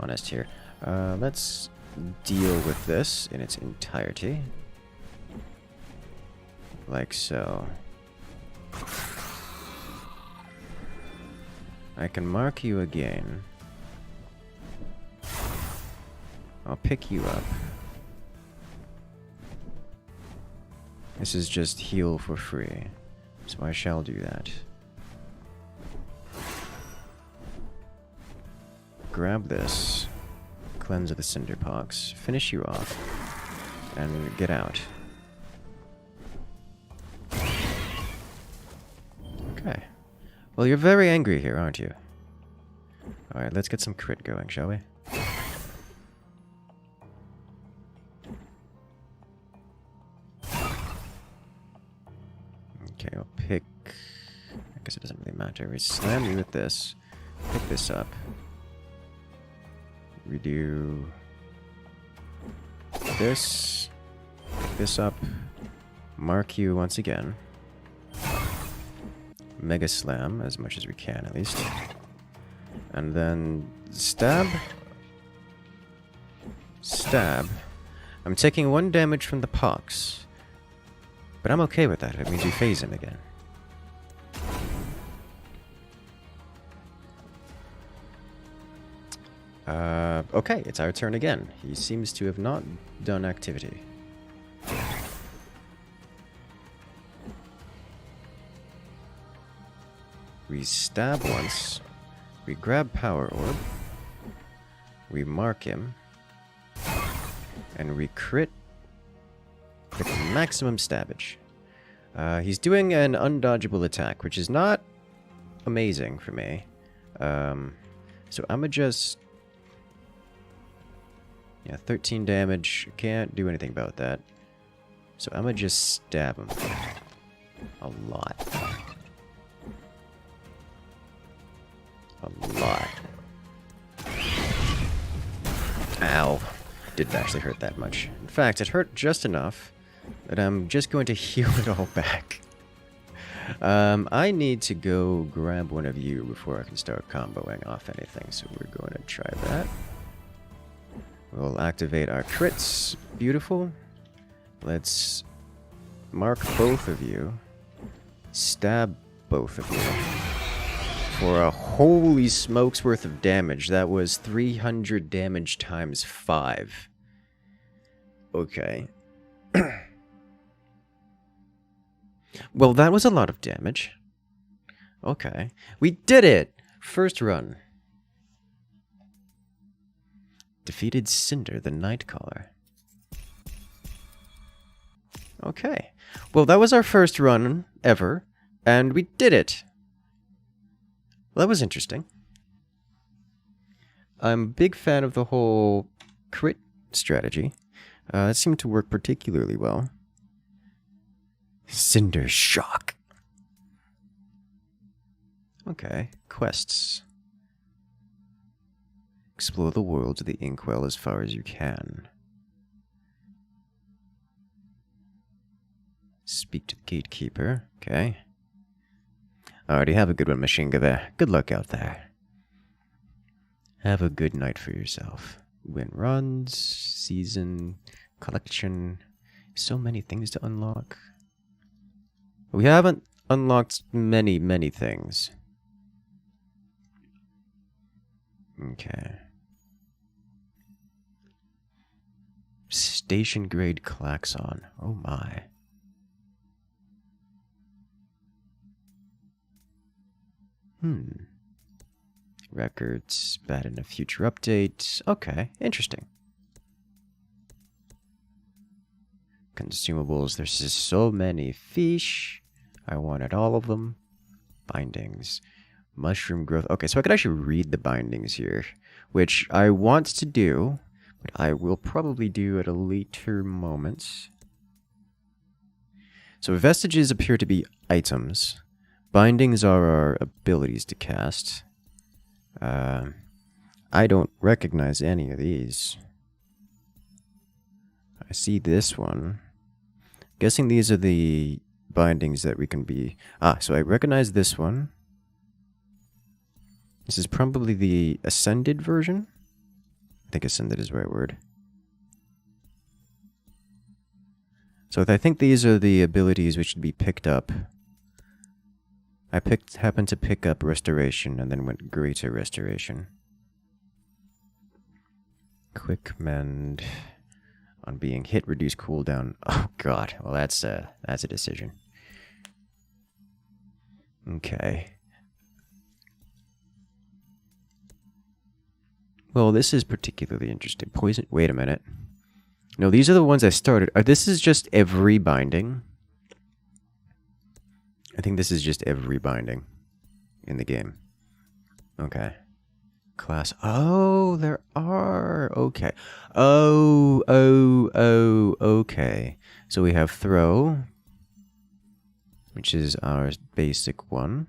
honest here. Let's deal with this in its entirety. Like so. I can mark you again. I'll pick you up. This is just heal for free, so I shall do that. Grab this, cleanse of the Cinderpox, finish you off, and get out. Okay. Well, you're very angry here, aren't you? Alright, let's get some crit going, shall we? Okay, I'll pick... I guess it doesn't really matter. We slam you with this. Pick this up. We do... this. Pick this up. Mark you once again. Mega Slam, as much as we can, at least. And then stab. Stab. I'm taking 1 damage from the pox. But I'm okay with that. It means we phase him again. Okay, it's our turn again. He seems to have not done activity. We stab once. We grab Power Orb. We mark him. And we crit with maximum stabbage. He's doing an undodgeable attack, which is not amazing for me. So I'ma just... Yeah, 13 damage. Can't do anything about that. So I'ma just stab him. A lot. A lot. Ow. Didn't actually hurt that much. In fact, it hurt just enough that I'm just going to heal it all back. I need to go grab one of you before I can start comboing off anything, so we're going to try that. We'll activate our crits. Beautiful. Let's mark both of you. Stab both of you. For a holy smokes worth of damage. That was 300 damage times 5. Okay. Well, that was a lot of damage. Okay. We did it! First run. Defeated Cinder, the Nightcaller. Okay. Well, that was our first run ever, and we did it! Well, that was interesting. I'm a big fan of the whole crit strategy. That seemed to work particularly well. Cinder Shock. Okay, quests. Explore the worlds of the Inkwell as far as you can. Speak to the gatekeeper. Okay. Alrighty, have a good one, Mashinga there. Good luck out there. Have a good night for yourself. Win runs, season, collection. So many things to unlock. We haven't unlocked many things. Okay. Station grade klaxon. Oh my. Records, bad in a future update. Okay, interesting. Consumables, there's just so many fish. I wanted all of them. Bindings. Mushroom growth. Okay, so I could actually read the bindings here, which I want to do, but I will probably do at a later moment. So vestiges appear to be items. Bindings are our abilities to cast. I don't recognize any of these. I see this one. Guessing these are the bindings that we can be... so I recognize this one. This is probably the Ascended version. I think Ascended is the right word. So I think these are the abilities which should be picked up. I happened to pick up Restoration and then went Greater Restoration. Quick Mend. On being hit, reduce cooldown. Oh god, well that's a decision. Okay. Well, this is particularly interesting. Poison... Wait a minute. No, these are the ones I started. This is just every binding. I think this is just every binding in the game. Okay. Class. Oh, there are. Okay. Oh, okay. So we have Throw, which is our basic one.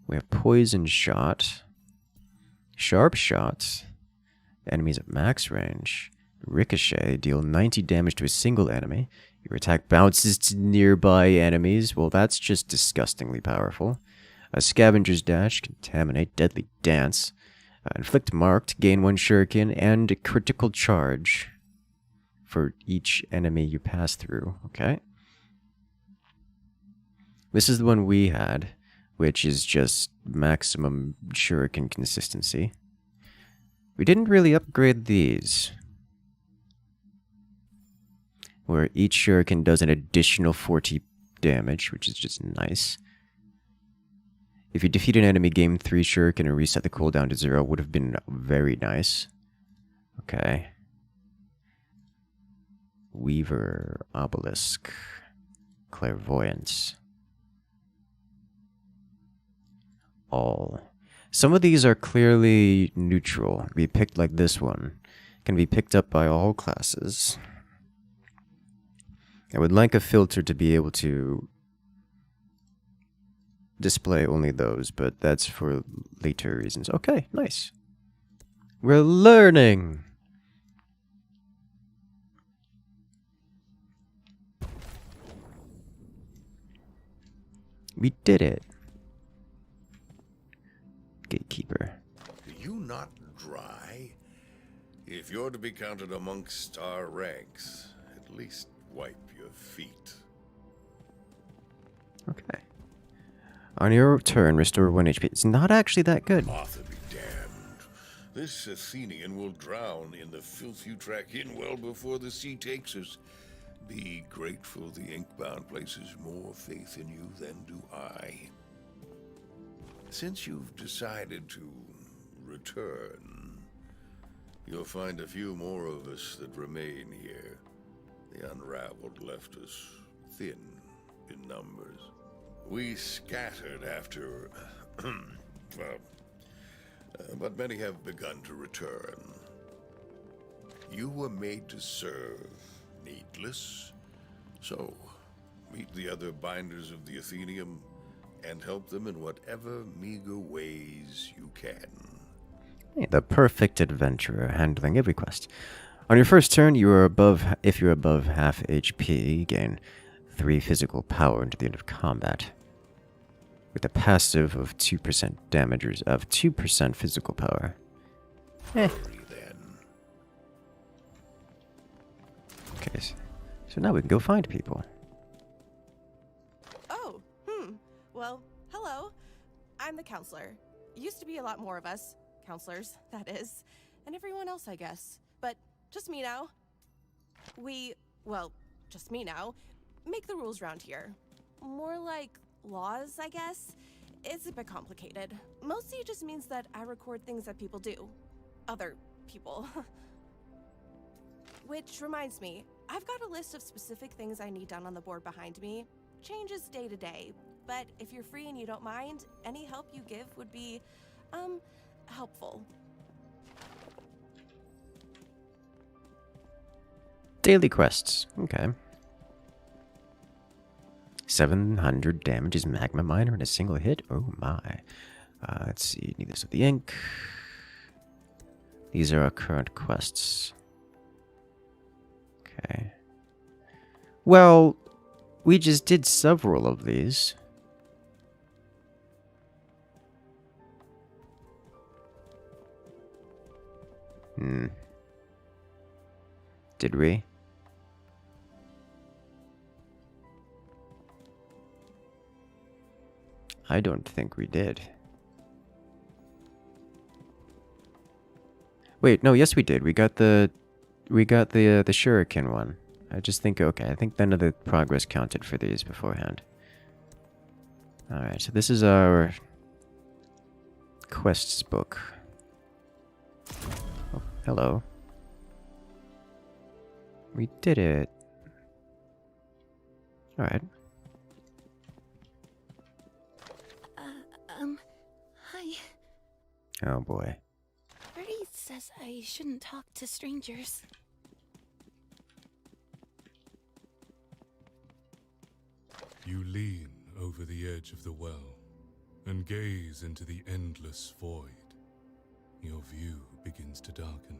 We have Poison Shot, Sharp Shot, enemies at max range, Ricochet, deal 90 damage to a single enemy. Your attack bounces to nearby enemies. Well, that's just disgustingly powerful. A Scavenger's Dash, Contaminate, Deadly Dance. Inflict marked, gain 1 shuriken, and a critical charge for each enemy you pass through. Okay. This is the one we had, which is just maximum shuriken consistency. We didn't really upgrade these, where each shuriken does an additional 40 damage, which is just nice. If you defeat an enemy, gain 3 shuriken and reset the cooldown to 0, would have been very nice. Okay. Weaver, Obelisk, Clairvoyance. All. Some of these are clearly neutral. Be picked like this one. Can be picked up by all classes. I would like a filter to be able to display only those, but that's for later reasons. Okay, nice. We're learning! We did it. Gatekeeper. Do you not dry? If you're to be counted amongst our ranks, at least wipe your feet. Okay. On your turn, restore 1 HP. It's not actually that good. Arthur be damned. This Athenian will drown in the filth you track in well before the sea takes us. Be grateful the Inkbound places more faith in you than do I. Since you've decided to return, you'll find a few more of us that remain here. The Unraveled left us thin in numbers. We scattered after, but many have begun to return. You were made to serve, needless. So, meet the other binders of the Atheneum and help them in whatever meager ways you can. Hey, the perfect adventurer, handling every quest. On your first turn, if you're above half HP, gain 3 physical power until the end of combat. With a passive of 2% damage of 2% physical power. Hurry then. Okay, so now we can go find people. Oh, well, hello. I'm the counselor. Used to be a lot more of us. Counselors, that is. And everyone else, I guess. But just me now. Just me now, make the rules around here. More like laws, I guess. It's a bit complicated. Mostly it just means that I record things that people do. Other people. Which reminds me, I've got a list of specific things I need done on the board behind me. Changes day to day, but if you're free and you don't mind, any help you give would be, helpful. Daily quests. Okay. 700 damage is magma miner in a single hit. Oh my. Let's see. Need this with the ink. These are our current quests. Okay. Well, we just did several of these. Did we? I don't think we did. Wait, no, yes we did. We got the shuriken one. I just think, okay, I think none of the progress counted for these beforehand. Alright, so this is our quests book. Oh, hello. We did it. Alright. Hi. Oh boy. Bertie says I shouldn't talk to strangers. You lean over the edge of the well and gaze into the endless void. Your view begins to darken,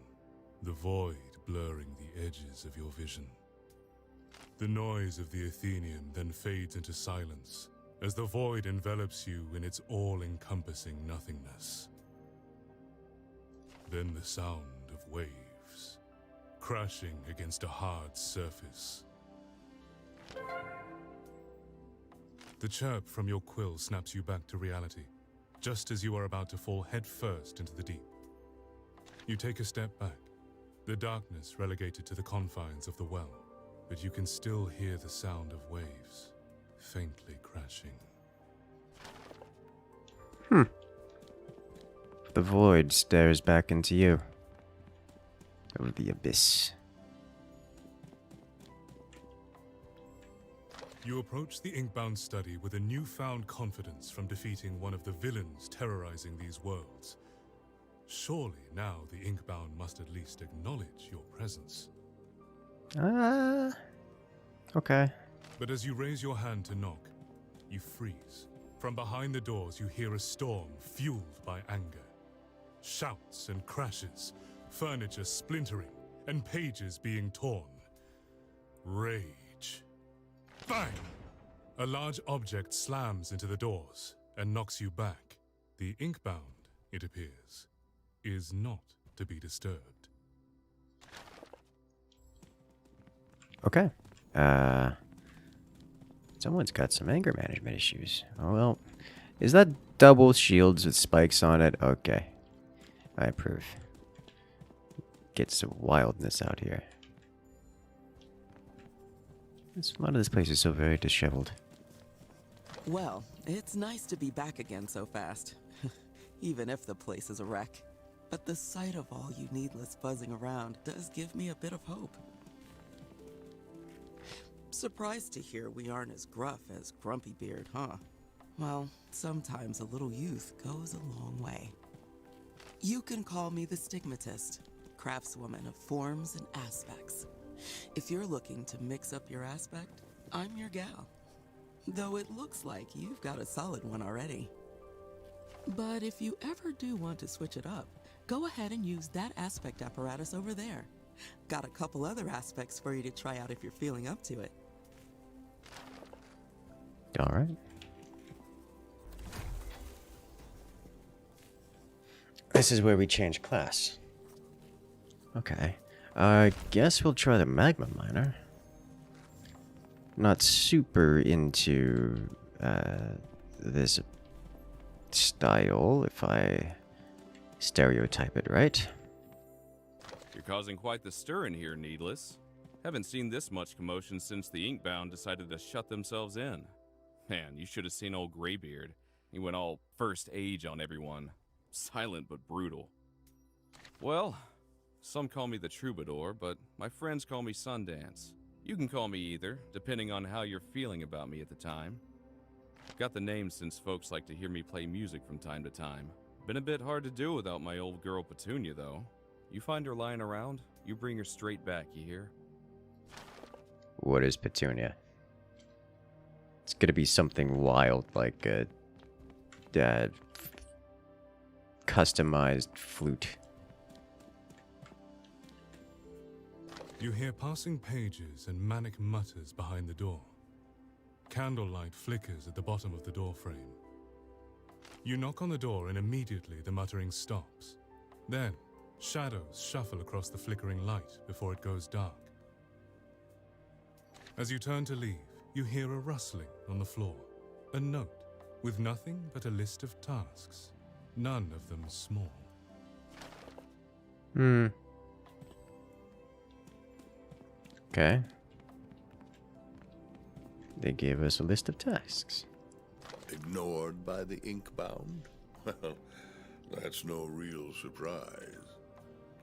the void blurring the edges of your vision. The noise of the Atheneum then fades into silence as the void envelops you in its all-encompassing nothingness. Then the sound of waves crashing against a hard surface. The chirp from your quill snaps you back to reality, just as you are about to fall headfirst into the deep. You take a step back, the darkness relegated to the confines of the well, but you can still hear the sound of waves, faintly crashing. The void stares back into you. Over the abyss. You approach the Inkbound study with a newfound confidence from defeating one of the villains terrorizing these worlds. Surely now the Inkbound must at least acknowledge your presence. Okay. But as you raise your hand to knock, you freeze. From behind the doors you hear a storm fueled by anger. Shouts and crashes, furniture splintering, and pages being torn. Rage. Bang! A large object slams into the doors and knocks you back. The Inkbound, it appears, is not to be disturbed. Okay. Someone's got some anger management issues. Oh well. Is that double shields with spikes on it? Okay. I approve. Get some wildness out here. A lot of this place is so very disheveled. Well, it's nice to be back again so fast. Even if the place is a wreck. But the sight of all you needless buzzing around does give me a bit of hope. Surprised to hear we aren't as gruff as Grumpybeard, huh? Well, sometimes a little youth goes a long way. You can call me the Stigmatist, craftswoman of forms and aspects. If you're looking to mix up your aspect, I'm your gal. Though it looks like you've got a solid one already. But if you ever do want to switch it up, go ahead and use that aspect apparatus over there. Got a couple other aspects for you to try out if you're feeling up to it. Alright. This is where we change class. Okay. I guess we'll try the magma miner. Not super into this style, if I stereotype it right. You're causing quite the stir in here, Needless. Haven't seen this much commotion since the Inkbound decided to shut themselves in. Man, you should have seen old Greybeard. He went all first age on everyone. Silent but brutal. Well, some call me the Troubadour, but my friends call me Sundance. You can call me either, depending on how you're feeling about me at the time. Got the name since folks like to hear me play music from time to time. Been a bit hard to do without my old girl Petunia, though. You find her lying around, you bring her straight back, you hear? What is Petunia? It's gonna be something wild, like a customized flute. You hear passing pages and manic mutters behind the door. Candlelight flickers at the bottom of the doorframe. You knock on the door and immediately the muttering stops. Then, shadows shuffle across the flickering light before it goes dark. As you turn to leave, you hear a rustling on the floor. A note with nothing but a list of tasks, none of them small. Okay. They gave us a list of tasks. Ignored by the Inkbound? Well, that's no real surprise.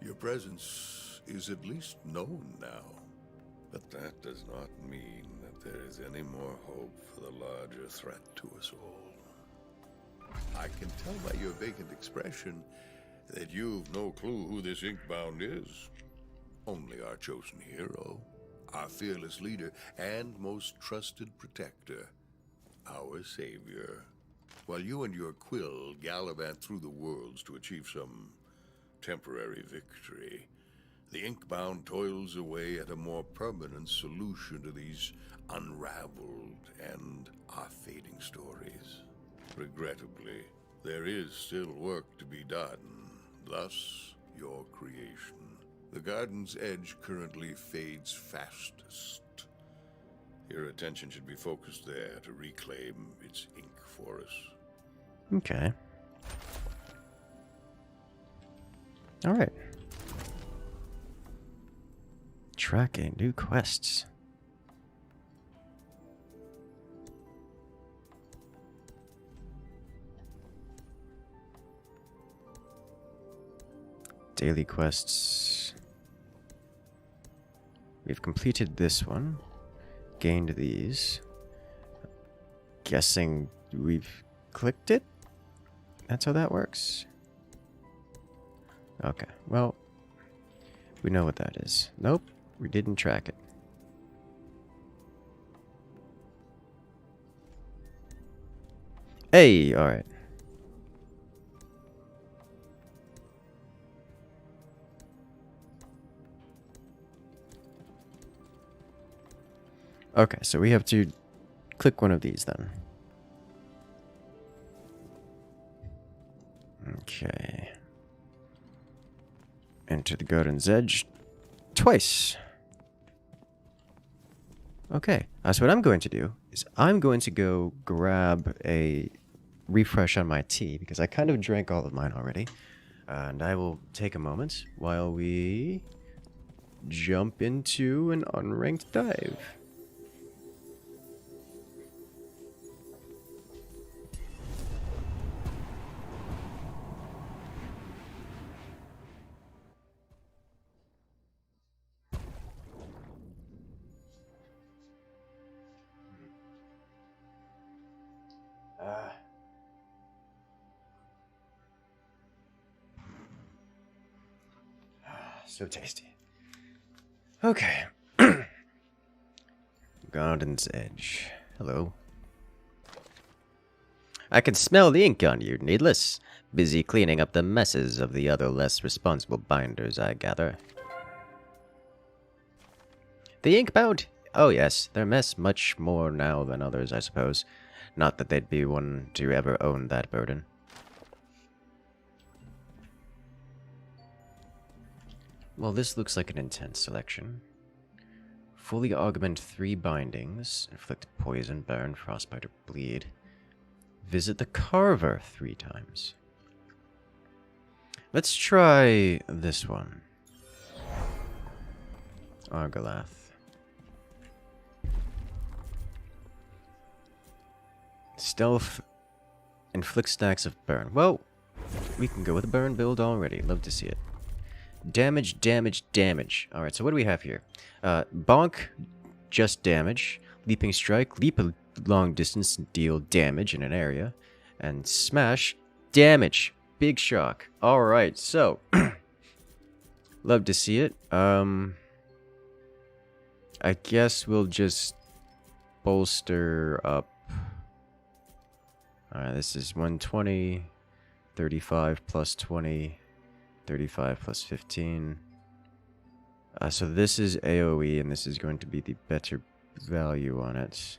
Your presence is at least known now. But that does not mean that there is any more hope for the larger threat to us all. I can tell by your vacant expression that you've no clue who this Inkbound is. Only our chosen hero, our fearless leader, and most trusted protector, our savior. While you and your quill gallivant through the worlds to achieve some temporary victory, the Inkbound toils away at a more permanent solution to these unraveled and fading stories. Regrettably, there is still work to be done. Thus, your creation. The garden's edge currently fades fastest. Your attention should be focused there to reclaim its ink for us. Okay. Alright. Tracking new quests. Daily quests. We've completed this one. Gained these. Guessing we've clicked it? That's how that works. Okay, well, we know what that is. Nope, we didn't track it. Hey, alright. Okay, so we have to click one of these then. Okay. Enter the garden's edge twice. Okay, so what I'm going to do is I'm going to go grab a refresh on my tea because I kind of drank all of mine already. And I will take a moment while we jump into an unranked dive. So tasty. Okay. Garden's edge. Hello. I can smell the ink on you, Needless. Busy cleaning up the messes of the other less responsible binders, I gather. The Inkbound? Oh yes, they're mess much more now than others, I suppose. Not that they'd be one to ever own that burden. Well, this looks like an intense selection. Fully augment 3 bindings. Inflict poison, burn, frostbite, or bleed. Visit the Carver 3 times. Let's try this one. Argalath. Stealth. Inflict stacks of burn. Well, we can go with a burn build already. Love to see it. Damage, damage, damage. Alright, so what do we have here? Bonk, just damage. Leaping strike, leap a long distance and deal damage in an area. And smash, damage. Big shock. Alright, so. Love to see it. I guess we'll just bolster up. Alright, this is 120, 35 plus 20. 35 plus 15. So this is AoE, and this is going to be the better value on it.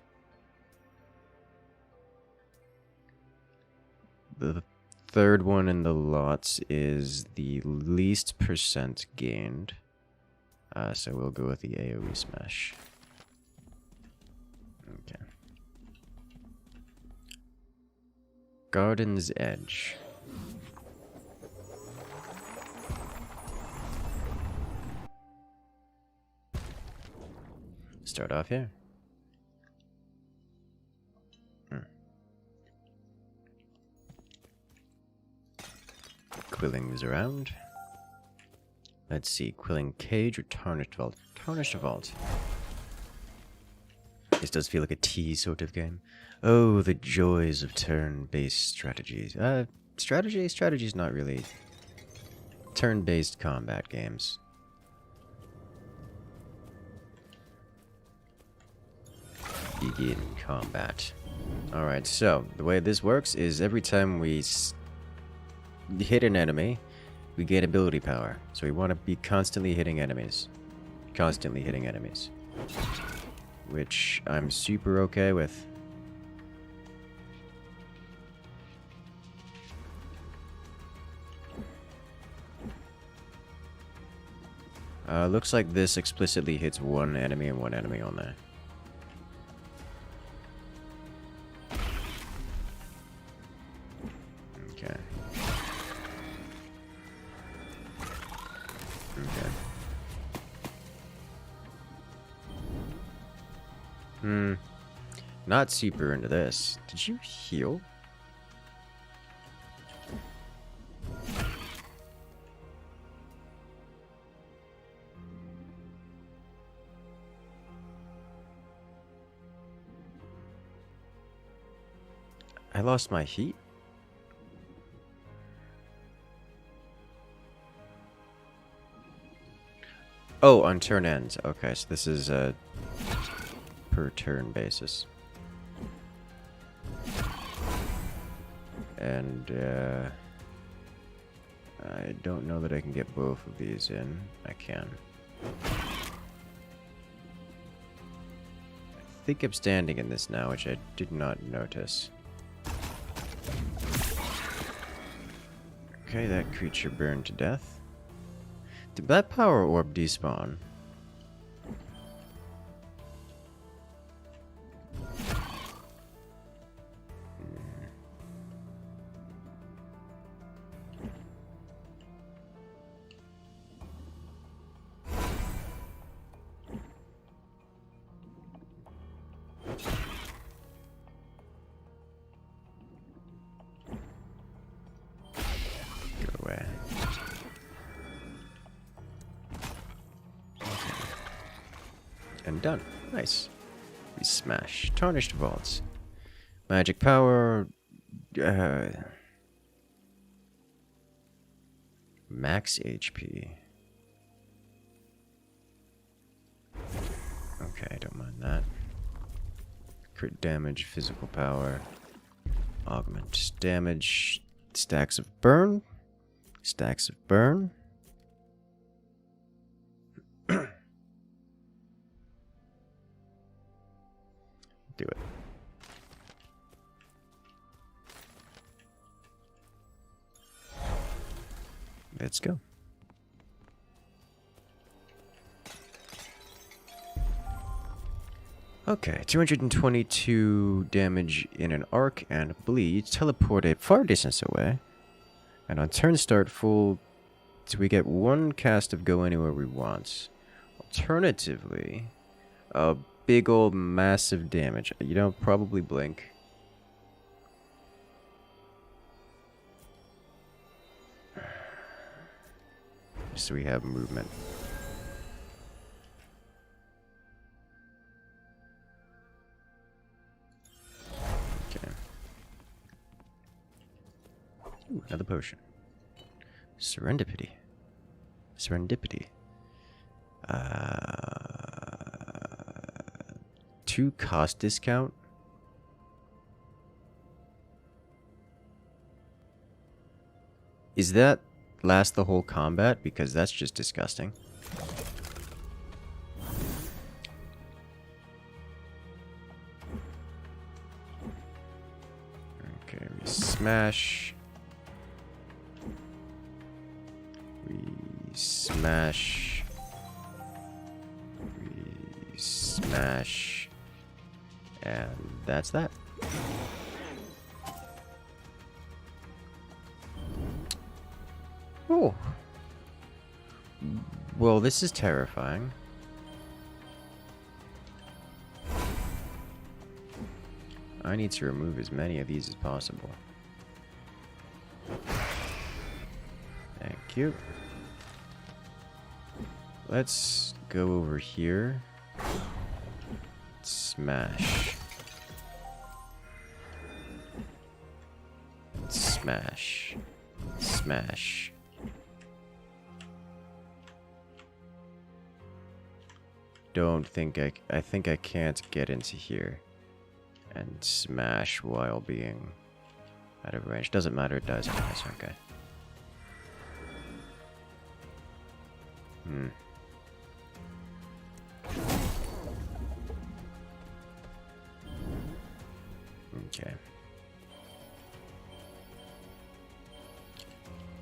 The third one in the lots is the least percent gained. So we'll go with the AoE smash. Okay. Garden's Edge. Start off here. Quilling's around. Let's see, Quilling Cage or Tarnished Vault? Tarnished Vault. This does feel like a T sort of game. Oh, the joys of turn-based strategies. Strategy's not really turn-based combat games. Begin combat. Alright, so the way this works is every time we hit an enemy, we gain ability power. So we want to be constantly hitting enemies. Constantly hitting enemies. Which I'm super okay with. Looks like this explicitly hits one enemy and one enemy on there. Okay. Okay. Not super into this. Did you heal? I lost my heat? Oh, on turn ends. Okay, so this is a per turn basis. And I don't know that I can get both of these in. I can. I think I'm standing in this now, which I did not notice. Okay, that creature burned to death. Did that power orb despawn? Go away. And done. Nice. We smash. Tarnished vaults. Magic power. Max HP. Okay, I don't mind that. Crit damage, physical power. Augment damage. Stacks of burn. Stacks of burn. Do it. Let's go. Okay, 222 damage in an arc and bleed. Teleport a far distance away. And on turn start full, so we get one cast of go anywhere we want. Alternatively, a big old massive damage. You know, probably blink. So we have movement. Okay. Ooh, another potion. Serendipity. Serendipity. 2 cost discount. Is that last the whole combat? Because that's just disgusting. Okay, we smash. We smash. We smash. And that's that. Oh. Well, this is terrifying. I need to remove as many of these as possible. Thank you. Let's go over here. Smash. Smash. Smash. Don't think I think I can't get into here and smash while being out of range. Doesn't matter, it does anyways. Okay. Okay.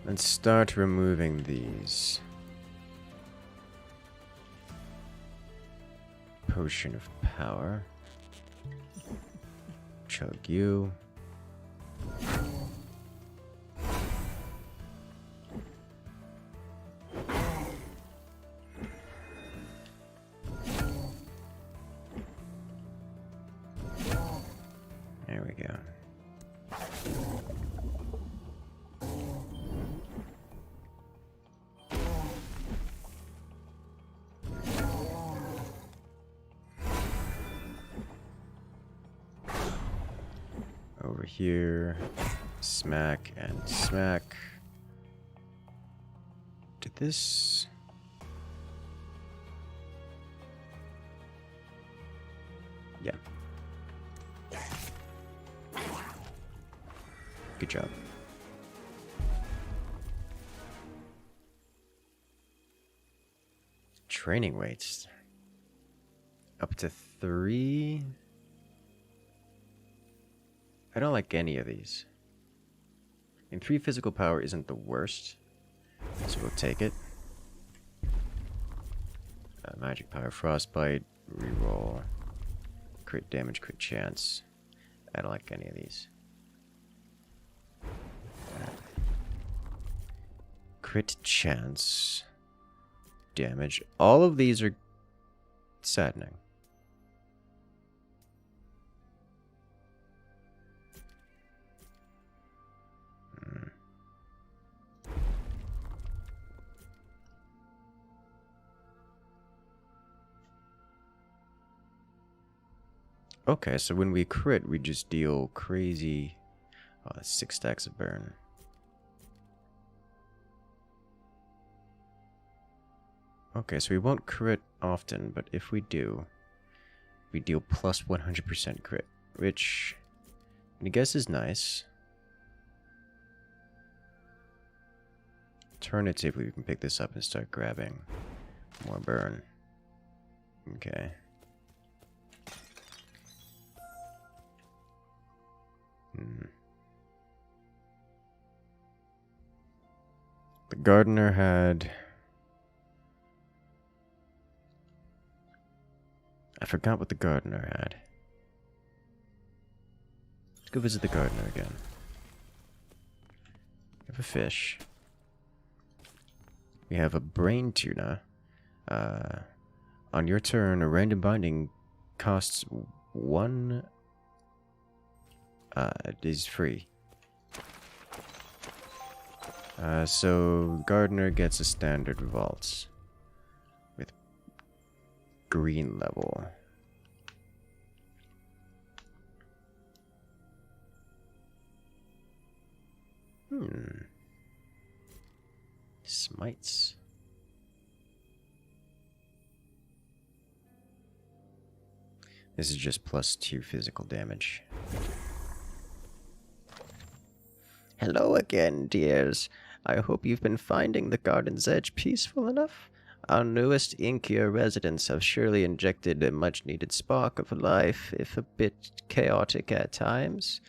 Let's start removing these. Potion of power. Chug you. There we go. Over here, smack and smack. Did this... Yeah. Good job. Training weights. Up to 3. I don't like any of these. And 3 physical power isn't the worst, so we'll take it. Magic power, frostbite, reroll, crit damage, crit chance. I don't like any of these. Crit chance, damage. All of these are saddening. Okay, so when we crit, we just deal crazy 6 stacks of burn. Okay, so we won't crit often, but if we do, we deal plus 100% crit, which I guess is nice. Alternatively, we can pick this up and start grabbing more burn. Okay. The gardener had... I forgot what the gardener had. Let's go visit the gardener again. We have a fish. We have a brain tuna. On your turn, a random binding costs 1... it is free. So gardener gets a standard vault with green level. Smites. This is just plus 2 physical damage. Hello again, dears. I hope you've been finding the Garden's Edge peaceful enough. Our newest inkier residents have surely injected a much-needed spark of life, if a bit chaotic at times.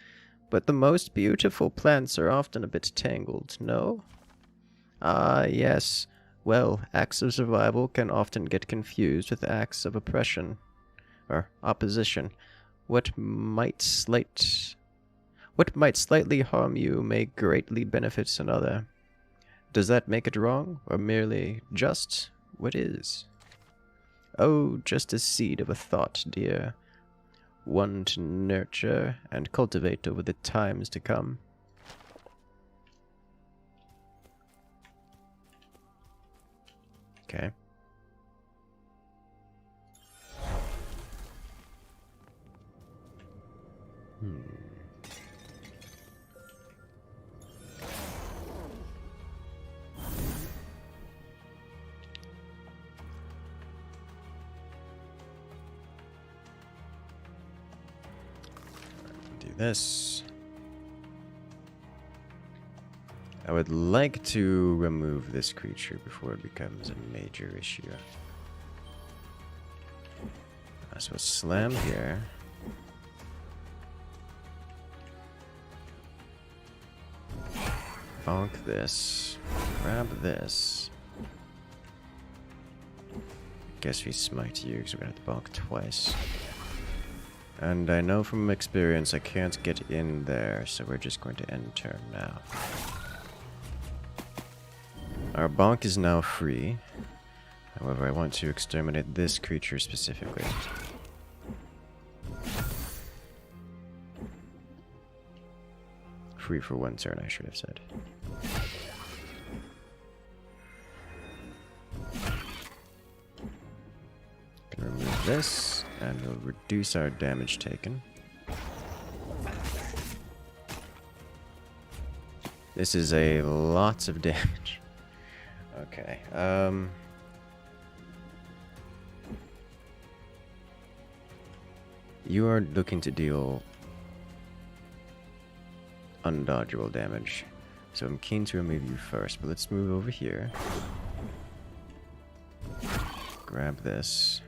But the most beautiful plants are often a bit tangled, no? Ah, yes. Well, acts of survival can often get confused with acts of oppression. Or opposition. What might slightly harm you may greatly benefit another. Does that make it wrong, or merely just what is? Oh, just a seed of a thought, dear. One to nurture and cultivate over the times to come. Okay. Do this. I would like to remove this creature before it becomes a major issue. So slam here. Bonk this. Grab this. Guess we smite you because we're gonna have to bonk twice. And I know from experience I can't get in there, so we're just going to end turn now. Our bonk is now free. However, I want to exterminate this creature specifically. Free for one turn, I should have said. Can remove this, and we'll reduce our damage taken. This is a lot of damage. Okay, you are looking to deal undodgeable damage, so I'm keen to remove you first, but let's move over here. Grab this.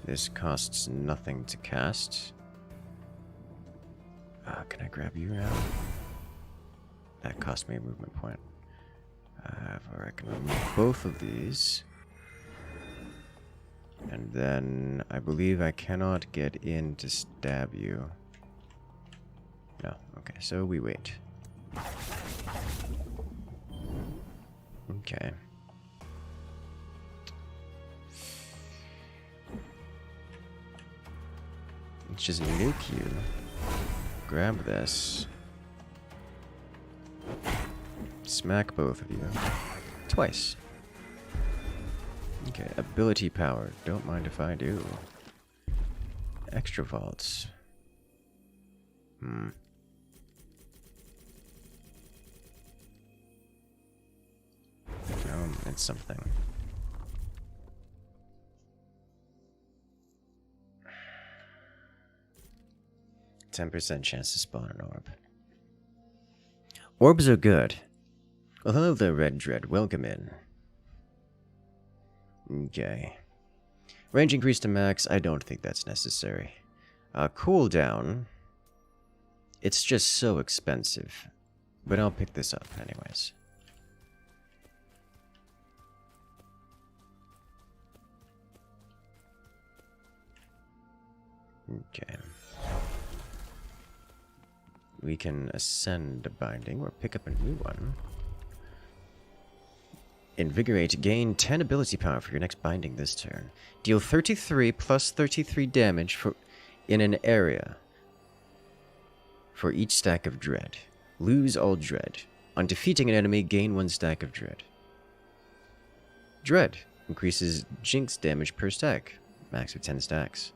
This costs nothing to cast. Can I grab you now? That cost me a movement point. However, I can remove both of these. And then I believe I cannot get in to stab you. No. Okay, so we wait. Okay. Let's just nuke you. Grab this. Smack both of you. Twice. Okay, ability power. Don't mind if I do. Extra vaults. It's something. %10 chance to spawn an orb. Orbs are good. Well, hello there, Red Dread. Welcome in. Okay. Range increase to max. I don't think that's necessary. Cooldown. It's just so expensive. But I'll pick this up anyways. Okay. We can ascend a binding or pick up a new one. Invigorate. Gain 10 ability power for your next binding this turn. Deal 33 plus 33 damage in an area for each stack of dread. Lose all dread. On defeating an enemy, gain 1 stack of dread. Dread increases jinx damage per stack. Max of 10 stacks.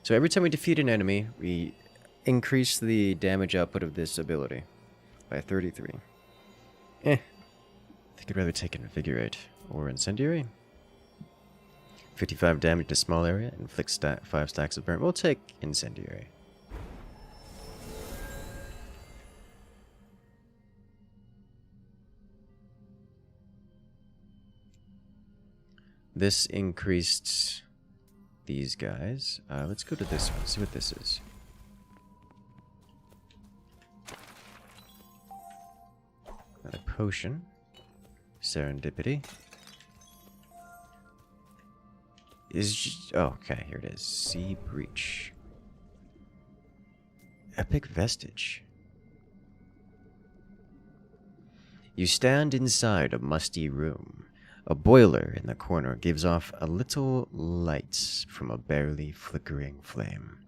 So every time we defeat an enemy, we increase the damage output of this ability by 33. I think I'd rather take Invigorate or Incendiary. 55 damage to small area, inflicts 5 stacks of burn. We'll take Incendiary. This increased these guys. Let's go to this one, see what this is. Another potion. Serendipity. Oh, okay, here it is. Sea Breach. Epic Vestige. You stand inside a musty room. A boiler in the corner gives off a little light from a barely flickering flame.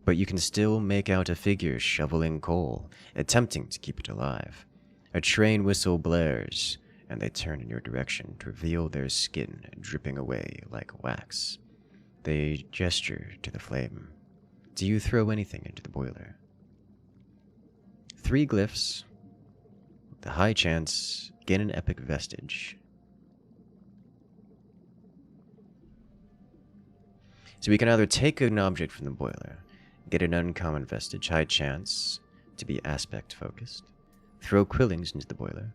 But you can still make out a figure shoveling coal, attempting to keep it alive. A train whistle blares, and they turn in your direction to reveal their skin dripping away like wax. They gesture to the flame. Do you throw anything into the boiler? 3 glyphs. The high chance, gain an epic vestige. So we can either take an object from the boiler, get an uncommon vestige, high chance to be aspect focused, throw quillings into the boiler,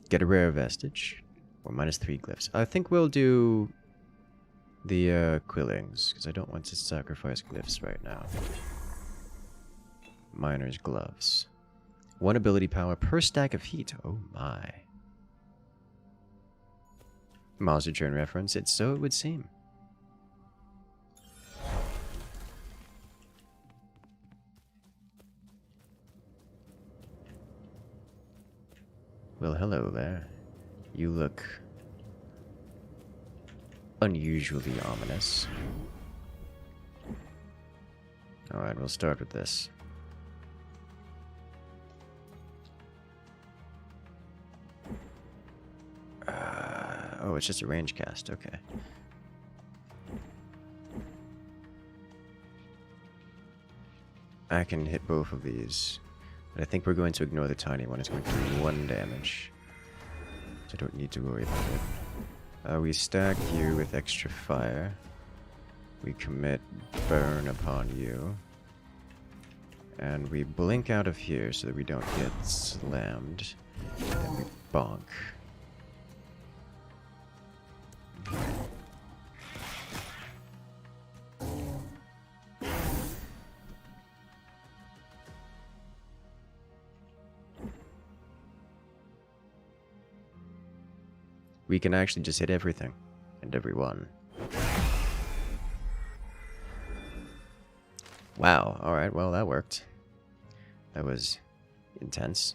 get a rare vestige, or -3 glyphs. I think we'll do the quillings, because I don't want to sacrifice glyphs right now. Miner's gloves. 1 ability power per stack of heat. Oh my. Monster Churn reference, it's so it would seem. Well, hello there. You look unusually ominous. Alright, we'll start with this. Oh, it's just a range cast, okay. I can hit both of these, but I think we're going to ignore the tiny one. It's going to do 1 damage, so I don't need to worry about it. We stack you with extra fire. We commit burn upon you. And we blink out of here so that we don't get slammed. Then we bonk. We can actually just hit everything and everyone. Wow, alright, well that worked. That was intense.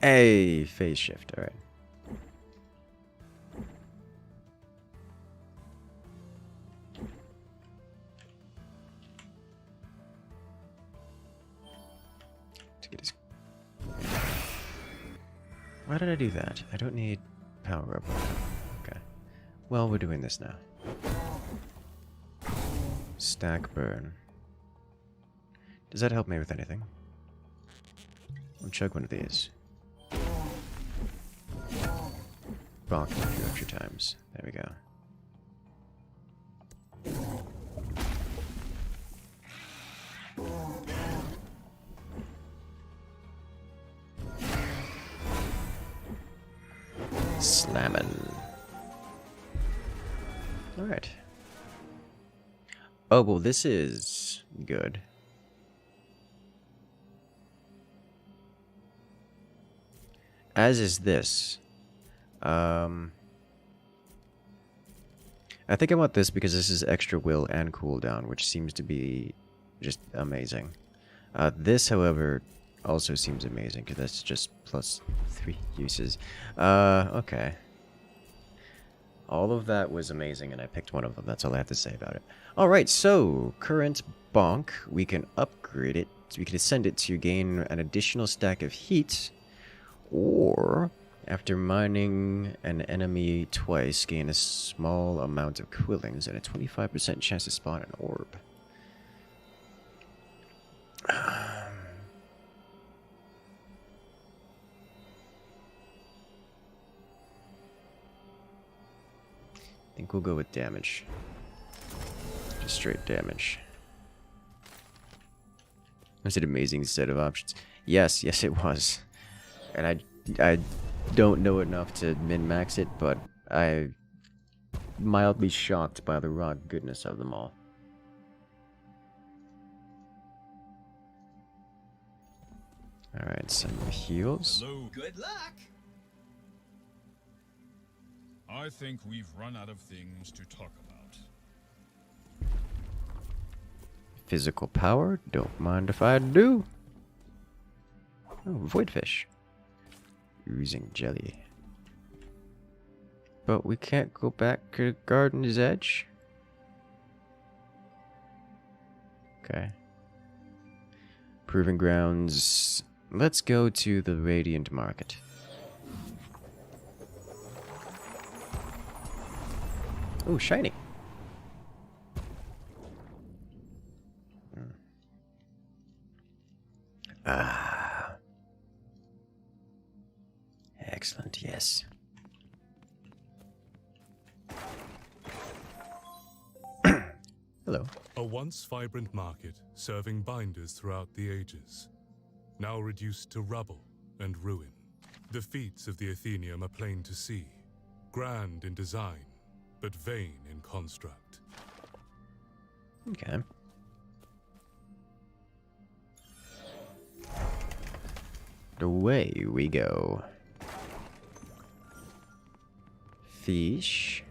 Hey, phase shift, alright. To get his... Why did I do that? I don't need power up. Okay. Well, we're doing this now. Stack burn. Does that help me with anything? I'll chug one of these. Bonk him a few extra times. There we go. Slammin'. Alright. Oh, well, this is good. As is this. I think I want this because this is extra will and cooldown, which seems to be just amazing. This, however, also seems amazing because that's just +3 uses. Okay. All of that was amazing, and I picked one of them. That's all I have to say about it. Alright, so, current bonk, we can upgrade it. We can ascend it to gain an additional stack of heat, or... after mining an enemy twice, gain a small amount of quillings and a 25% chance to spawn an orb. I think we'll go with damage. Just straight damage. Was it an amazing set of options? Yes, yes it was. And I don't know enough to min-max it, but I'm mildly shocked by the raw goodness of them all. Alright, some heals. Hello. Good luck! I think we've run out of things to talk about. Physical power, don't mind if I do. Oh, voidfish. Oozing jelly. But we can't go back to Garden's Edge? Okay. Proving grounds. Let's go to the Radiant Market. Oh, shiny. Ah. hello. A once vibrant market serving binders throughout the ages, now reduced to rubble and ruin. The feats of the Atheneum are plain to see, grand in design, but vain in construct. Okay. Away we go. Fish.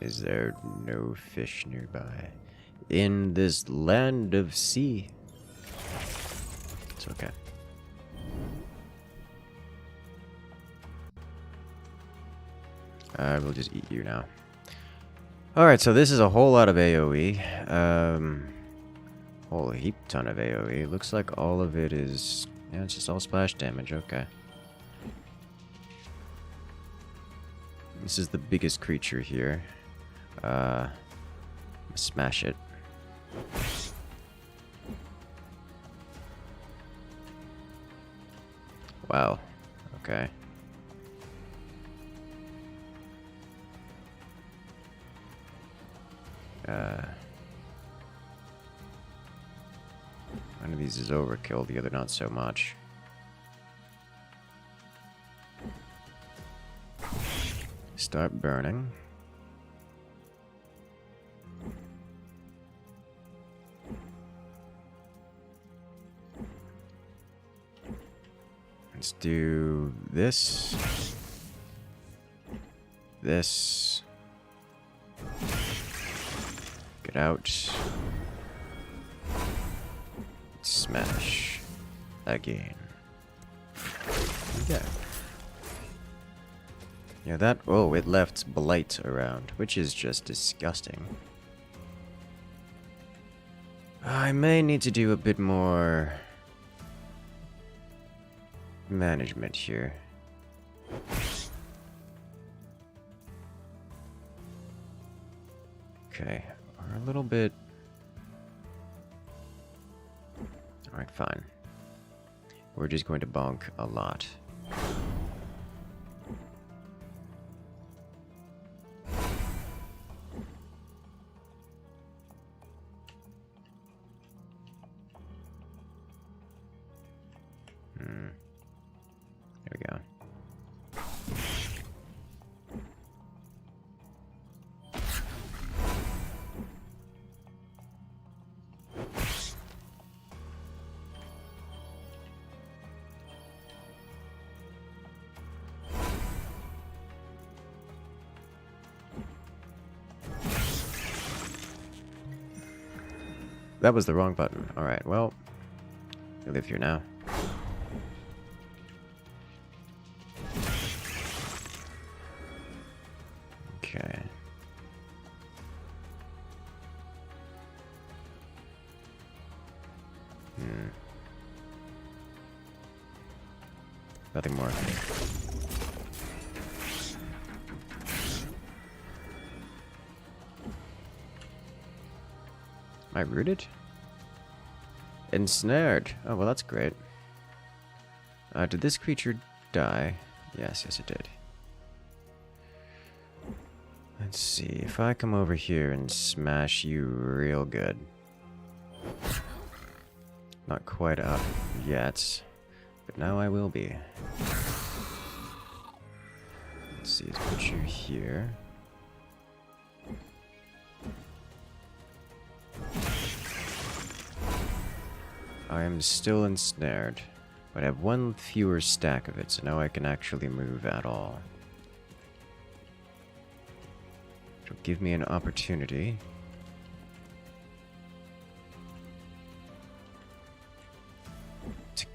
Is there no fish nearby? In this land of sea. It's okay. I will just eat you now. Alright, so this is a whole lot of AoE. Whole heap ton of AoE. Looks like all of it is... yeah, it's just all splash damage, okay. This is the biggest creature here. Smash it. Wow. Okay. One of these is overkill, the other not so much. Start burning. Let's do this. This. Get out. Smash. Again. Yeah. Yeah, that... oh, it left blight around, which is just disgusting. I may need to do a bit more... management here. Okay, we're a little bit... alright, fine. We're just going to bonk a lot. There we go. That was the wrong button. Alright, well, I live here now. Okay. Nothing more. Am I rooted? Ensnared. Oh, well, that's great. Did this creature die? Yes, it did. Let's see, if I come over here and smash you real good. Not quite up yet, but now I will be. Let's see, let's put you here. I am still ensnared, but I have one fewer stack of it, so now I can actually move at all. It'll give me an opportunity to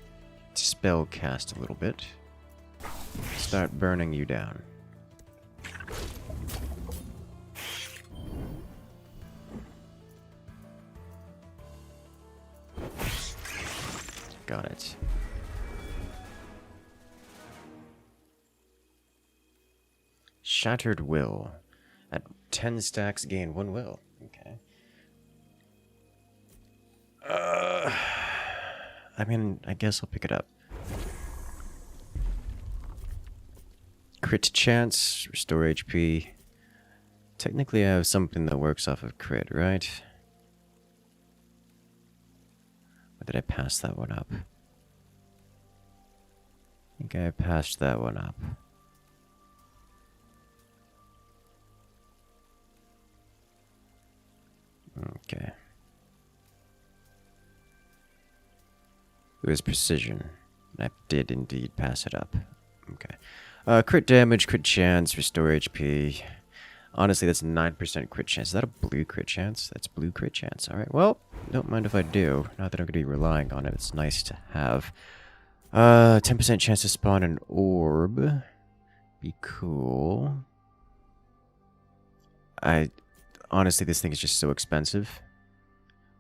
spell cast a little bit. Start burning you down. Got it. Shattered Will. At 10 stacks, gain 1 will. Okay. I mean, I guess I'll pick it up. Crit chance, restore HP. Technically, I have something that works off of crit, right? Or did I pass that one up? I think I passed that one up. Okay. It was precision. I did indeed pass it up. Okay. Crit damage, crit chance, restore HP. Honestly, that's 9% crit chance. Is that a blue crit chance? That's blue crit chance. Alright, well, don't mind if I do. Not that I'm going to be relying on it. It's nice to have. 10% chance to spawn an orb. Be cool. Honestly, this thing is just so expensive.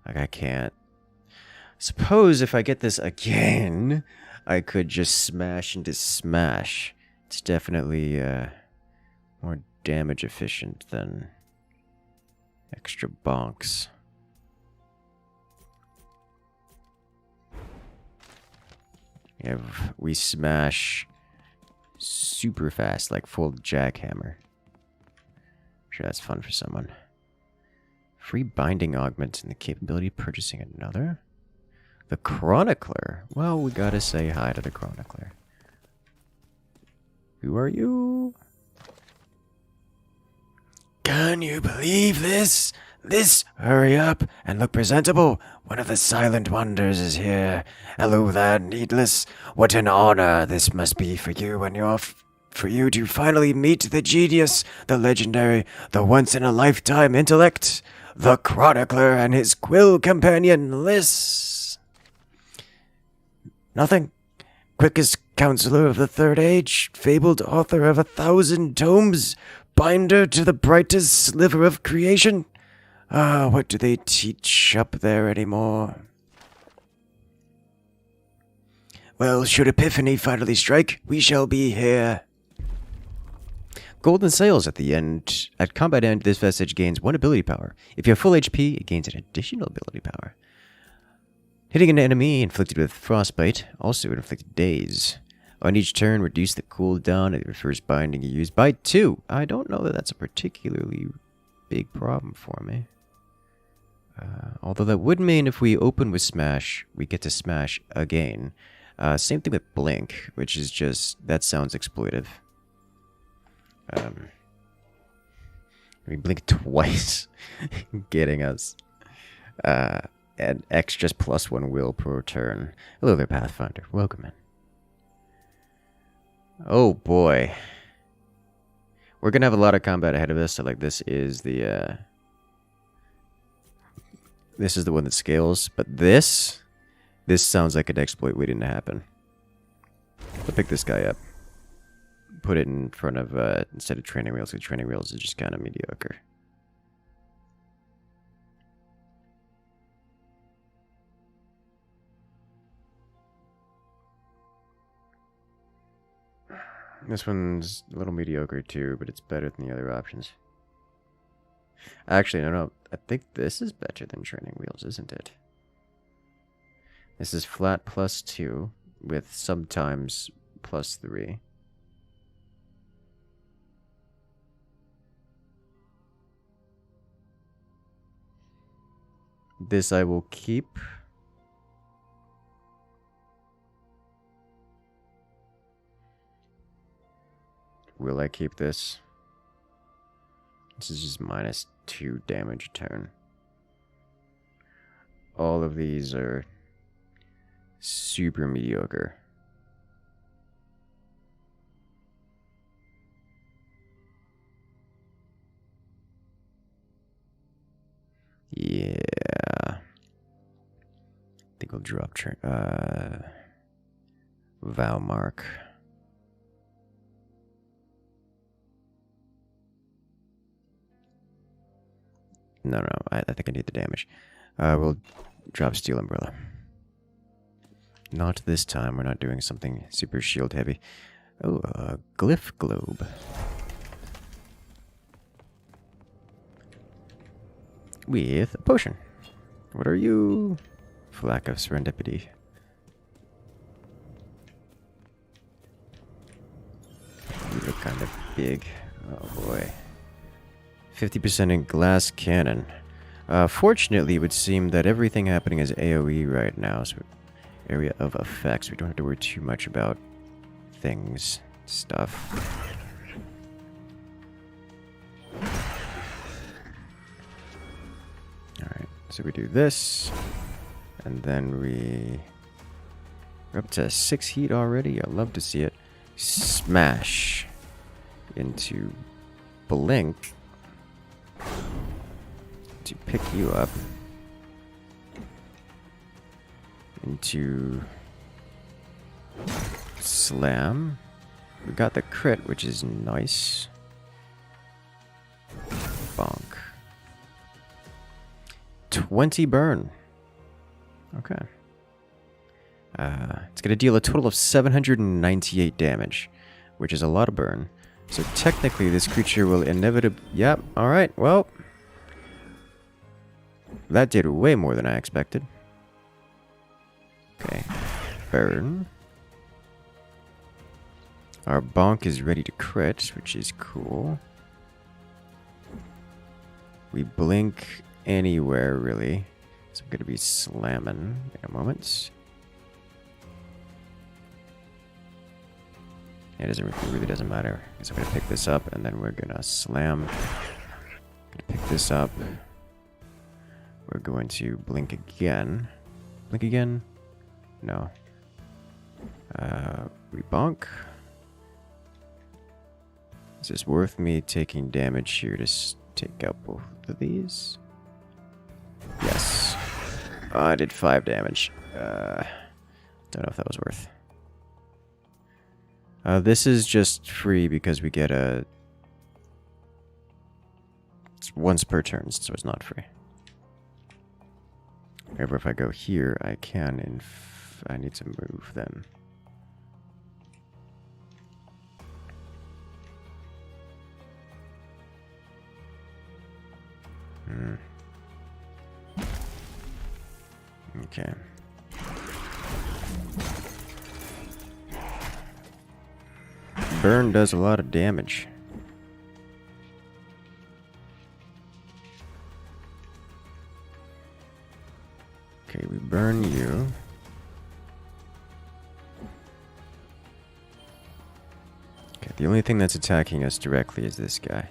Like, I can't. Suppose if I get this again, I could just smash into smash. It's definitely more damage efficient than extra bonks. Yeah, we smash super fast, like full jackhammer. I'm sure that's fun for someone. Free binding augment and the capability of purchasing another? The Chronicler. Well, we gotta say hi to the Chronicler. Who are you? Can you believe this? Hurry up and look presentable. One of the silent wonders is here. Hello there, Needless. What an honor this must be for you when for you to finally meet the genius, the legendary, the once-in-a-lifetime intellect, the Chronicler and his quill companion, Liz. Nothing. Quickest counselor of the Third Age, fabled author of 1,000 tomes, binder to the brightest sliver of creation. What do they teach up there anymore? Well, should Epiphany finally strike, we shall be here. Golden Sails at the end. At combat end, this vestige gains 1 ability power. If you have full HP, it gains an additional ability power. Hitting an enemy inflicted with frostbite also inflicted daze. On each turn, reduce the cooldown of your first binding you use by 2. I don't know that that's a particularly big problem for me. Although that would mean if we open with Smash, we get to Smash again. Same thing with Blink, which is just, that sounds exploitive. We blink twice, getting us an extra +1 will per turn. Hello there, Pathfinder. Welcome in. Oh boy. We're gonna have a lot of combat ahead of us, so like this is the one that scales, but this sounds like an exploit waiting to happen. I'll pick this guy up. Put it in front of, instead of training wheels, because training wheels is just kind of mediocre. This one's a little mediocre too, but it's better than the other options. Actually, no, I think this is better than training wheels, isn't it? This is flat +2 with sometimes +3. This I will keep. Will I keep this? This is just -2 damage a turn. All of these are super mediocre. Yeah. I think we'll drop Valmark. No, I think I need the damage. We'll drop Steel Umbrella. Not this time. We're not doing something super shield heavy. Oh, Glyph Globe. With a potion. What are you? Flack of Serendipity. You look kind of big. Oh boy. 50% in glass cannon. Fortunately, it would seem that everything happening is AoE right now, so area of effects. We don't have to worry too much about things, stuff. Alright, so we do this, and then we're up to 6 heat already. I love to see it. Smash into blink to pick you up into slam. We got the crit, which is nice. Bonk. 20 burn. Okay. It's going to deal a total of 798 damage, which is a lot of burn. So technically, this creature will inevitably... Yep, alright, well... That did way more than I expected. Okay. Burn. Our bonk is ready to crit, which is cool. We blink anywhere, really. So I'm going to be slamming in a moment. It really doesn't matter. So I'm going to pick this up, and then we're going to slam. Going to pick this up. We're going to blink again. Blink again? No. We bonk. Is this worth me taking damage here to take out both of these? Yes. Oh, I did 5 damage. Don't know if that was worth. This is just free because we get a... It's once per turn, so it's not free. However, if I go here, I can... I need to move then. Okay. Burn does a lot of damage. Okay, we burn you. Okay, the only thing that's attacking us directly is this guy.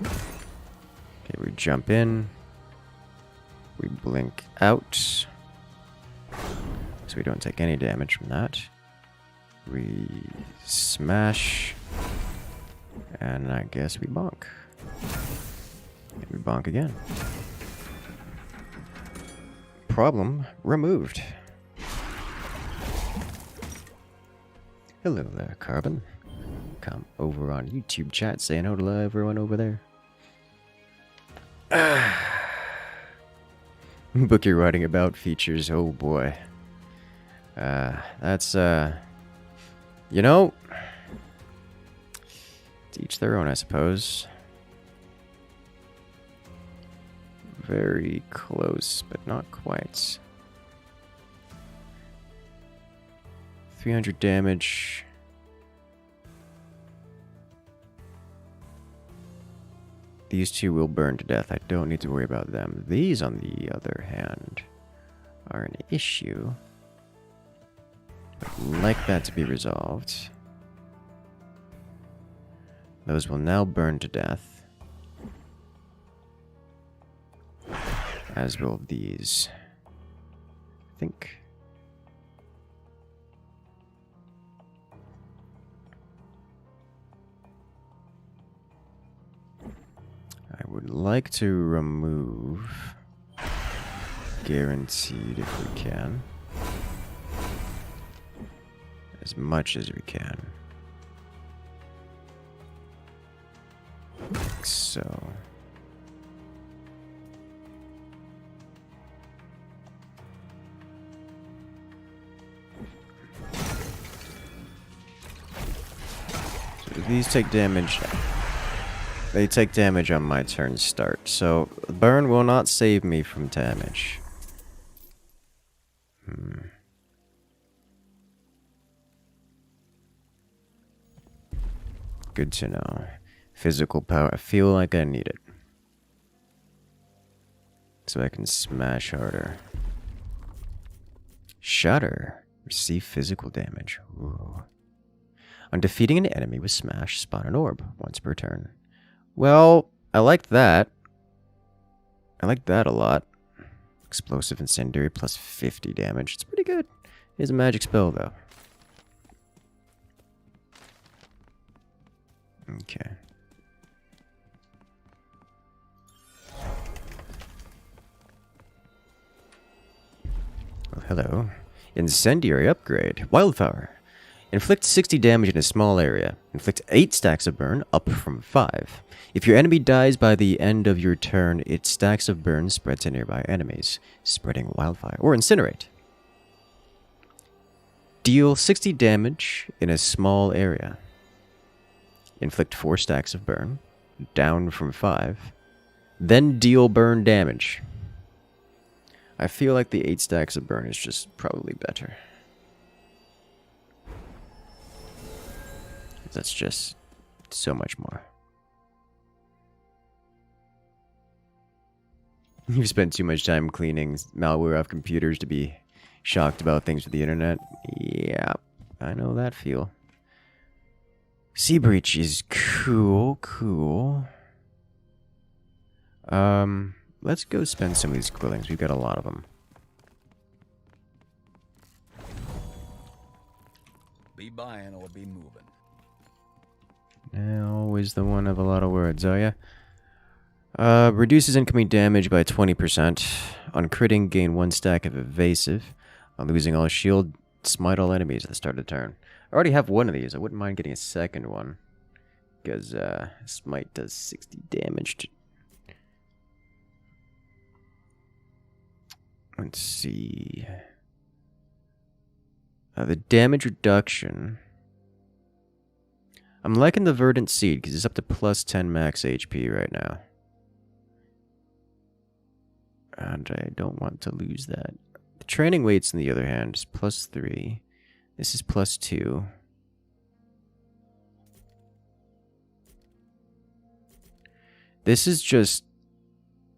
Okay, we jump in. We blink out. So we don't take any damage from that. We smash. And I guess we bonk. And we bonk again. Problem removed. Hello there, Carbon. Come over on YouTube chat saying hello to everyone over there. Book you're writing about features, oh boy. That's, you know, to each their own, I suppose. Very close, but not quite. 300 damage. These two will burn to death. I don't need to worry about them. These, on the other hand, are an issue. I'd like that to be resolved. Those will now burn to death. As will these. I think. I would like to remove. Guaranteed if we can. As much as we can. Like so. So these take damage. They take damage on my turn start. So burn will not save me from damage. Good to know. Physical power. I feel like I need it. So I can smash harder. Shudder. Receive physical damage. Ooh. On defeating an enemy with smash, spawn an orb once per turn. Well, I like that. I like that a lot. Explosive incendiary plus 50 damage. It's pretty good. It is a magic spell though. Okay. Oh, hello. Incendiary upgrade. Wildfire. Inflict 60 damage in a small area. Inflict 8 stacks of burn, up from 5. If your enemy dies by the end of your turn, its stacks of burn spread to nearby enemies, spreading wildfire. Or incinerate. Deal 60 damage in a small area. Inflict 4 stacks of burn, down from 5. Then deal burn damage. I feel like the 8 stacks of burn is just probably better. That's just so much more. You've spent too much time cleaning malware off computers to be shocked about things with the internet. Yeah, I know that feel. Sea Breach is cool. Let's go spend some of these quillings. We've got a lot of them. Be buying or be moving. Always the one of a lot of words, oh yeah? Reduces incoming damage by 20%. On critting, gain 1 stack of evasive. On losing all shield, smite all enemies at the start of the turn. I already have one of these. I wouldn't mind getting a second one. Because smite does 60 damage. Let's see. The damage reduction. I'm liking the Verdant Seed because it's up to plus 10 max HP right now. And I don't want to lose that. The training weights, on the other hand, is plus 3. This is plus 2. This is just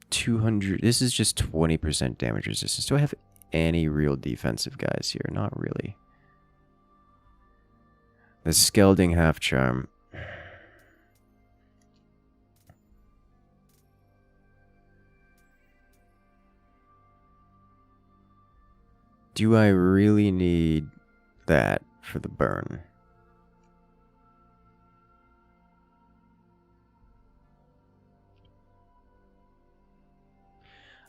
200. This is just 20% damage resistance. Do I have any real defensive guys here? Not really. The Skelding Half Charm. Do I really need that for the burn?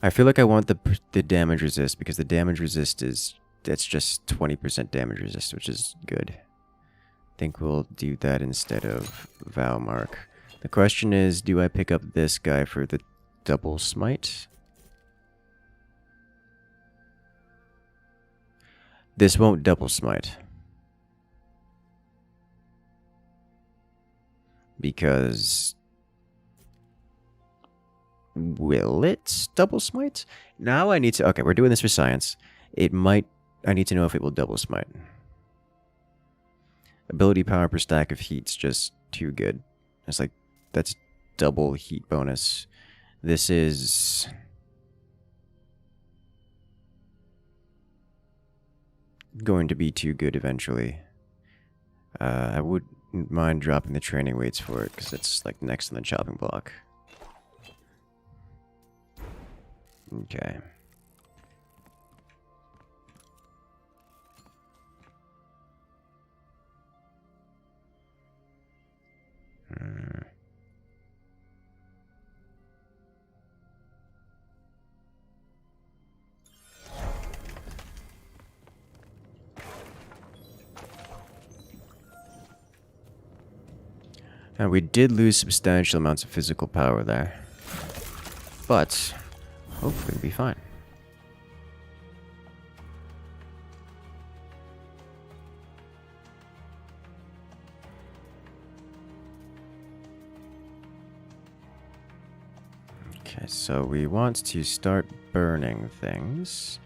I feel like I want the damage resist because the damage resist that's just 20% damage resist, which is good. I think we'll do that instead of Valmark. The question is, do I pick up this guy for the double smite? This won't double smite. Because... will it double smite? Now I need to... okay, we're doing this for science. It might... I need to know if it will double smite. Ability power per stack of heat's just too good. It's like, that's double heat bonus. This is... going to be too good eventually. I wouldn't mind dropping the training weights for it, because it's like next on the chopping block. Okay. And we did lose substantial amounts of physical power there. But hopefully we'll be fine. Okay, so we want to start burning things.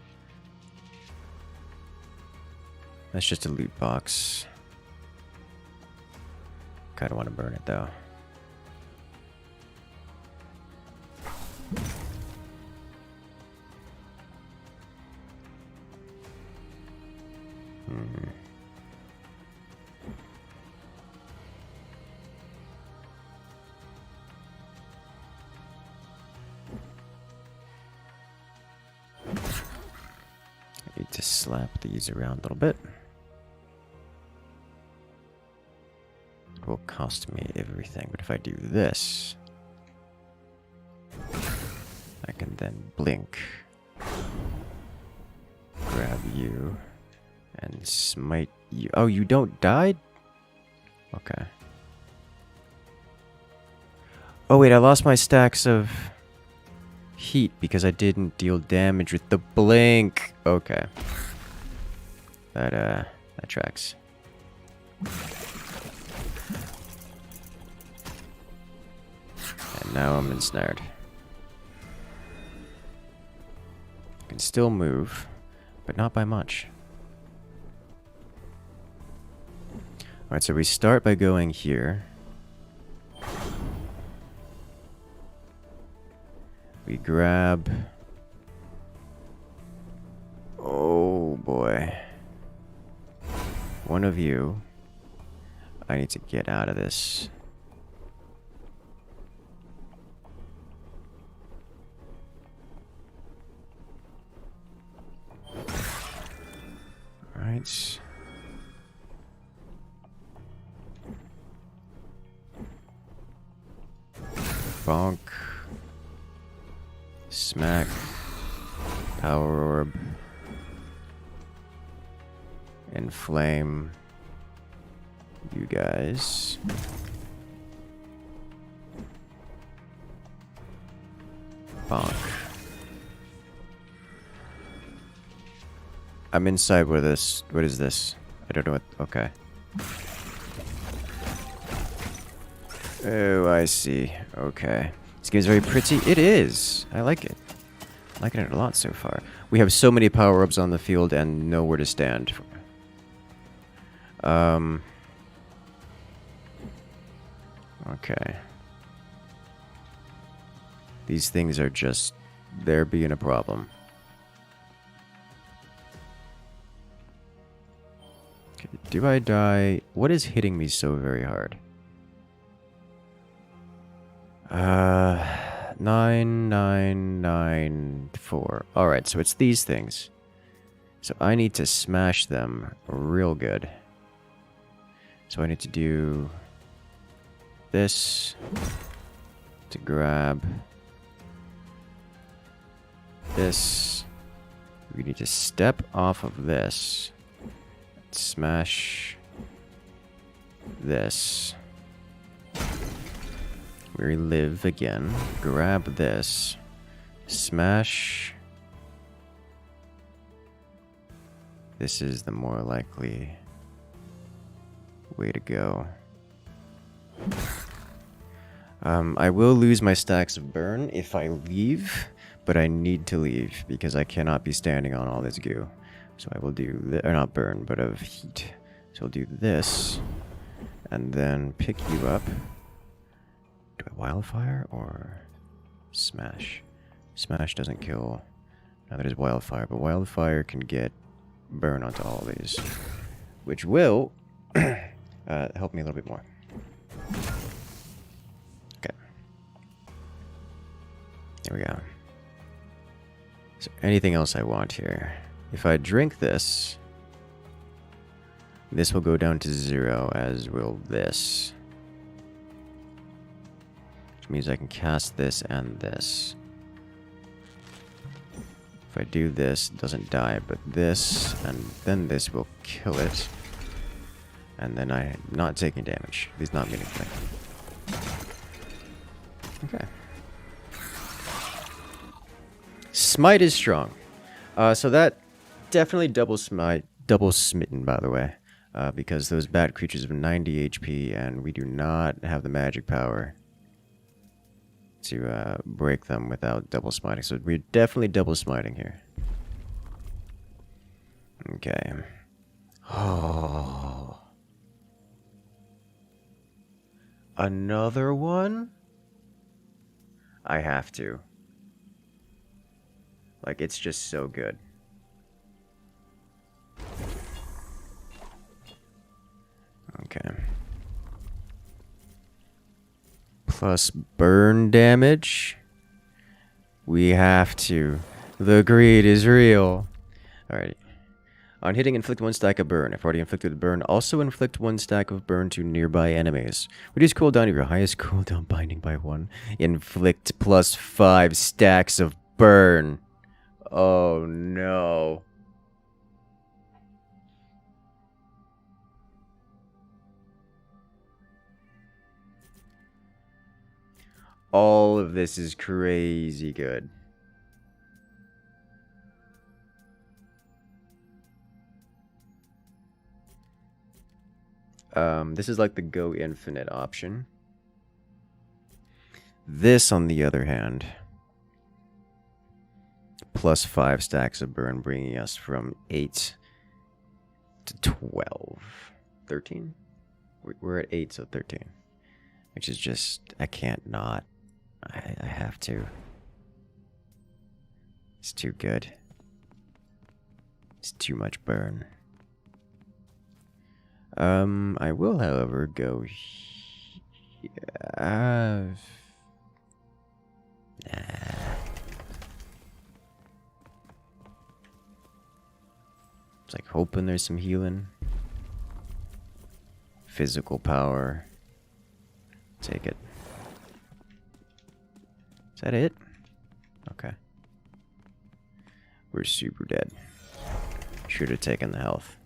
That's just a loot box. kind of want to burn it though. I need to slap these around a little bit. It will cost me everything, but if I do this, I can then blink, grab you, and smite you. Oh, you don't die? Okay. Oh wait, I lost my stacks of heat because I didn't deal damage with the blink. Okay. That tracks. And now I'm ensnared. I can still move, but not by much. Alright, so we start by going here. We grab... Oh boy. One of you. I need to get out of this. Alright. Bonk. Smack. Power orb. Inflame. You guys. Bonk. I'm inside with this. What is this? I don't know what. Okay. Oh, I see. Okay. This game's very pretty. It is. I like it. I'm liking it a lot so far. We have so many power-ups on the field and nowhere to stand. Okay. These things are just... they're being a problem. Okay, do I die? What is hitting me so very hard? 9994. Alright, so it's these things. So I need to smash them real good. So I need to do this to grab this. We need to step off of this. Smash this. We live again. Grab this. Smash. This is the more likely way to go. I will lose my stacks of burn if I leave, but I need to leave because I cannot be standing on all this goo. So I will do this, or not burn, but of heat. So I'll do this, and then pick you up. Do I wildfire or smash? Smash doesn't kill. Now that is wildfire, but wildfire can get burn onto all of these, which will help me a little bit more. Okay. There we go. Is there anything else I want here? If I drink this, this will go down to 0, as will this. Which means I can cast this and this. If I do this, it doesn't die, but this, and then this will kill it. And then I'm not taking damage. At least not meaningfully. Okay. Smite is strong. So that definitely double smitten, by the way. Because those bad creatures have 90 HP, and we do not have the magic power to break them without double smiting. So we're definitely double smiting here. Okay. Oh. Another one? I have to. Like, it's just so good. Okay. Plus burn damage. We have to. The greed is real. Alright. On hitting, inflict 1 stack of burn. If already inflicted with burn, also inflict 1 stack of burn to nearby enemies. Reduce cooldown of your highest cooldown binding by 1. Inflict plus 5 stacks of burn. Oh no. All of this is crazy good. This is like the go infinite option. This, on the other hand, plus 5 stacks of burn, bringing us from 8 to 12. 13? We're at 8, so 13. Which is just, I can't not. I have to. It's too good. It's too much burn. I will, however, go nah. It's like hoping there's some healing. Physical power. Take it. Is that it? Okay. We're super dead. Should have taken the health.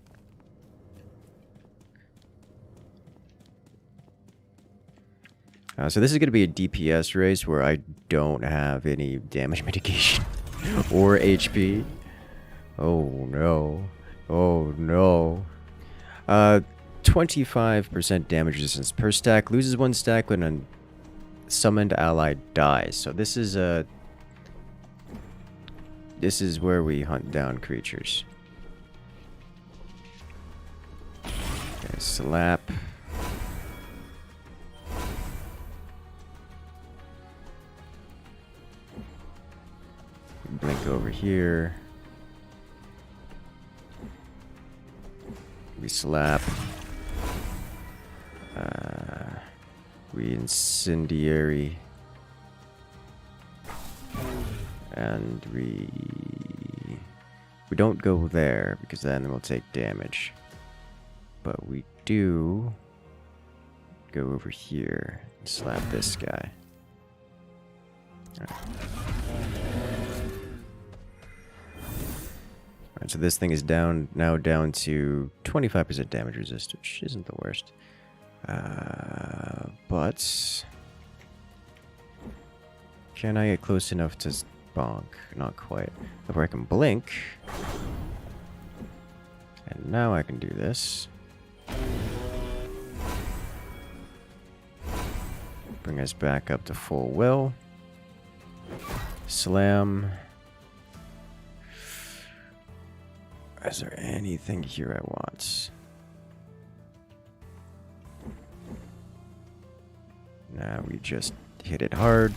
So this is going to be a DPS race where I don't have any damage mitigation or HP. Oh no. Oh no. 25% damage resistance per stack. Loses 1 stack when a summoned ally dies. So this is where we hunt down creatures. Okay, slap. Blink over here. We slap. We incendiary. And we don't go there because then we'll take damage. But we do go over here and slap this guy. Alright, so this thing is now down to 25% damage resist, which isn't the worst. But can I get close enough to bonk? Not quite. If I can blink. And now I can do this. Bring us back up to full will. Slam. Is there anything here I want? Now we just hit it hard.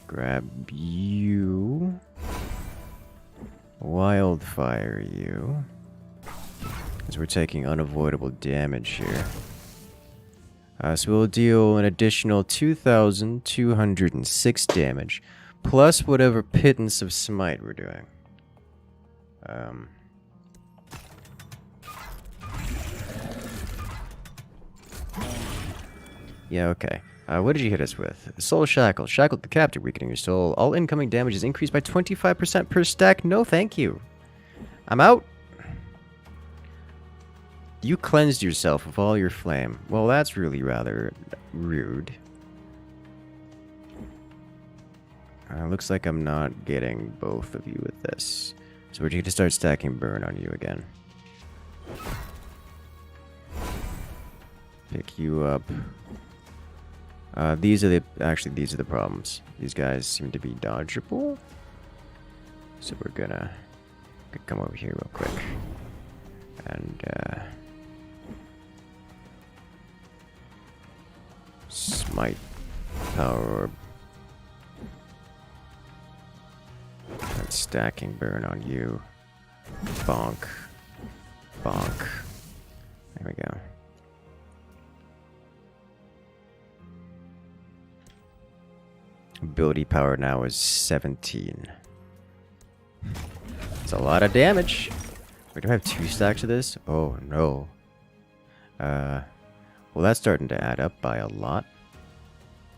Grab you. Wildfire you. Because we're taking unavoidable damage here. So we'll deal an additional 2,206 damage. Plus whatever pittance of smite we're doing. Yeah, okay. What did you hit us with? Soul Shackle. Shackled the captive, weakening your soul. All incoming damage is increased by 25% per stack. No, thank you. I'm out. You cleansed yourself of all your flame. Well, that's really rather rude. Looks like I'm not getting both of you with this. So we're going to start stacking burn on you again. Pick you up. These are the problems. These guys seem to be dodgeable. So we're gonna come over here real quick. And Smite. Power Orb. And stacking burn on you. Bonk. Bonk. There we go. Ability power now is 17. It's a lot of damage. Wait, do I have 2 stacks of this? Oh no. Well, that's starting to add up by a lot.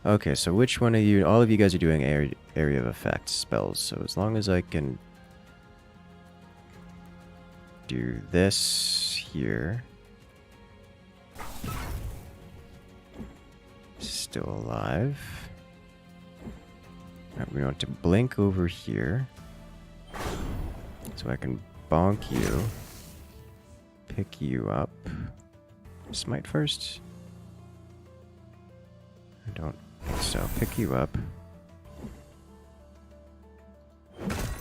Okay, so which one of you... All of you guys are doing area of effect spells, so as long as I can do this here. Still alive. Right, we want to blink over here. So I can bonk you. Pick you up. Smite first? I don't think so. Pick you up.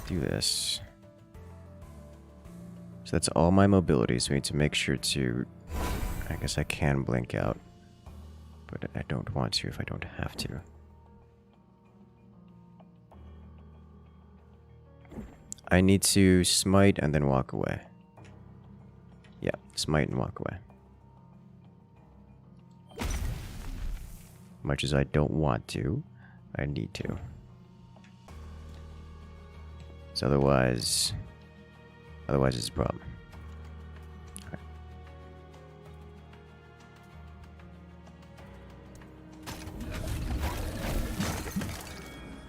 Do this. So that's all my mobility, so we need to make sure to... I guess I can blink out. But I don't want to if I don't have to. I need to smite and then walk away. Yeah, smite and walk away. Much as I don't want to, I need to. So otherwise it's a problem. Right.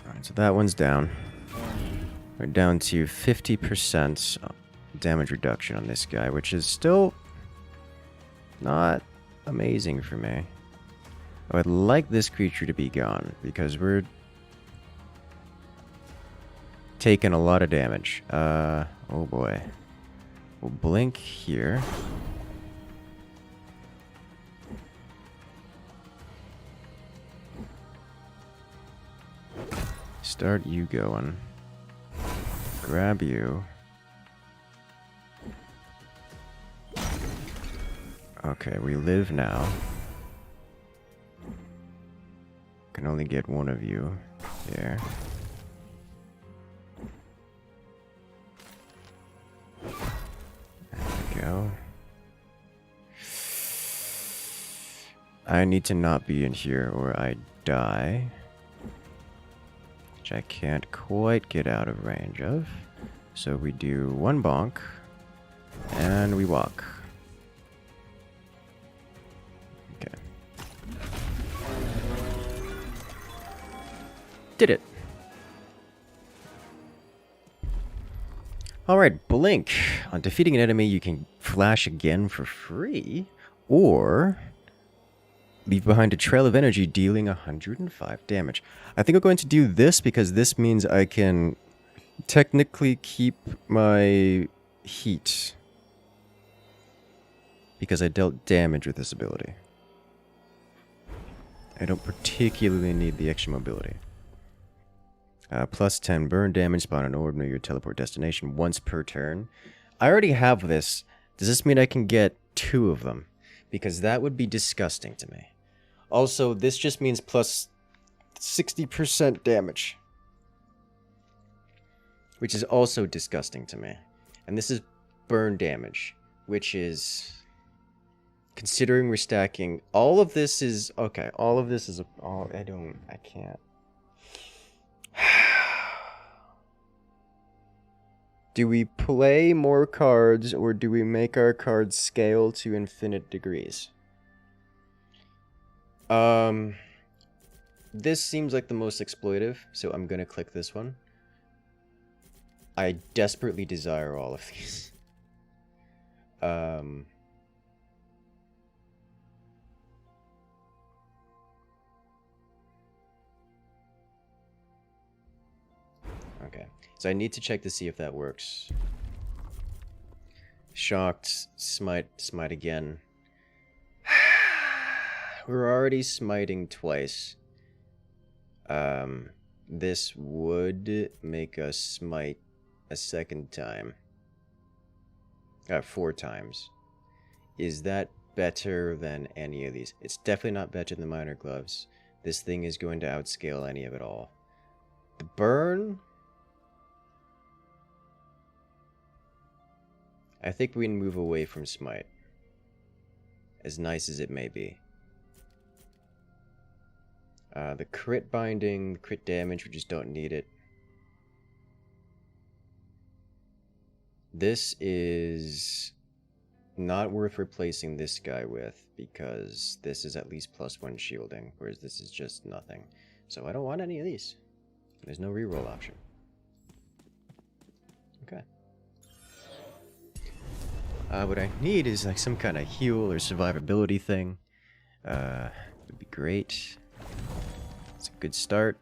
Alright, so that one's down. We're down to 50% damage reduction on this guy, which is still not amazing for me. I would like this creature to be gone, because we're taking a lot of damage. Oh boy. We'll blink here. Start you going. Grab you. Okay, we live now. Can only get one of you there. There we go. I need to not be in here or I die. Which I can't quite get out of range of. So we do one bonk. And we walk. Okay. Did it. Alright, blink. On defeating an enemy, you can flash again for free, or leave behind a trail of energy dealing 105 damage. I think I'm going to do this because this means I can technically keep my heat. Because I dealt damage with this ability. I don't particularly need the extra mobility. Plus 10 burn damage, spawn an orb near your teleport destination once per turn. I already have this. Does this mean I can get 2 of them? Because that would be disgusting to me. Also, this just means plus 60% damage. Which is also disgusting to me. And this is burn damage, which is... Considering we're stacking... All of this is... Okay, all of this is... I can't... Do we play more cards, or do we make our cards scale to infinite degrees? This seems like the most exploitive, so I'm gonna click this one. I desperately desire all of these. Okay, so I need to check to see if that works. Shocked, smite again. We're already smiting twice. This would make us smite a second time. 4 times. Is that better than any of these? It's definitely not better than Minor Gloves. this thing is going to outscale any of it all. The burn... I think we can move away from Smite. As nice as it may be. The crit binding, crit damage, we just don't need it. This is not worth replacing this guy with, because this is at least +1 shielding, whereas this is just nothing. So I don't want any of these. There's no reroll option. Okay. What I need is like some kind of heal or survivability thing. Would be great. It's a good start.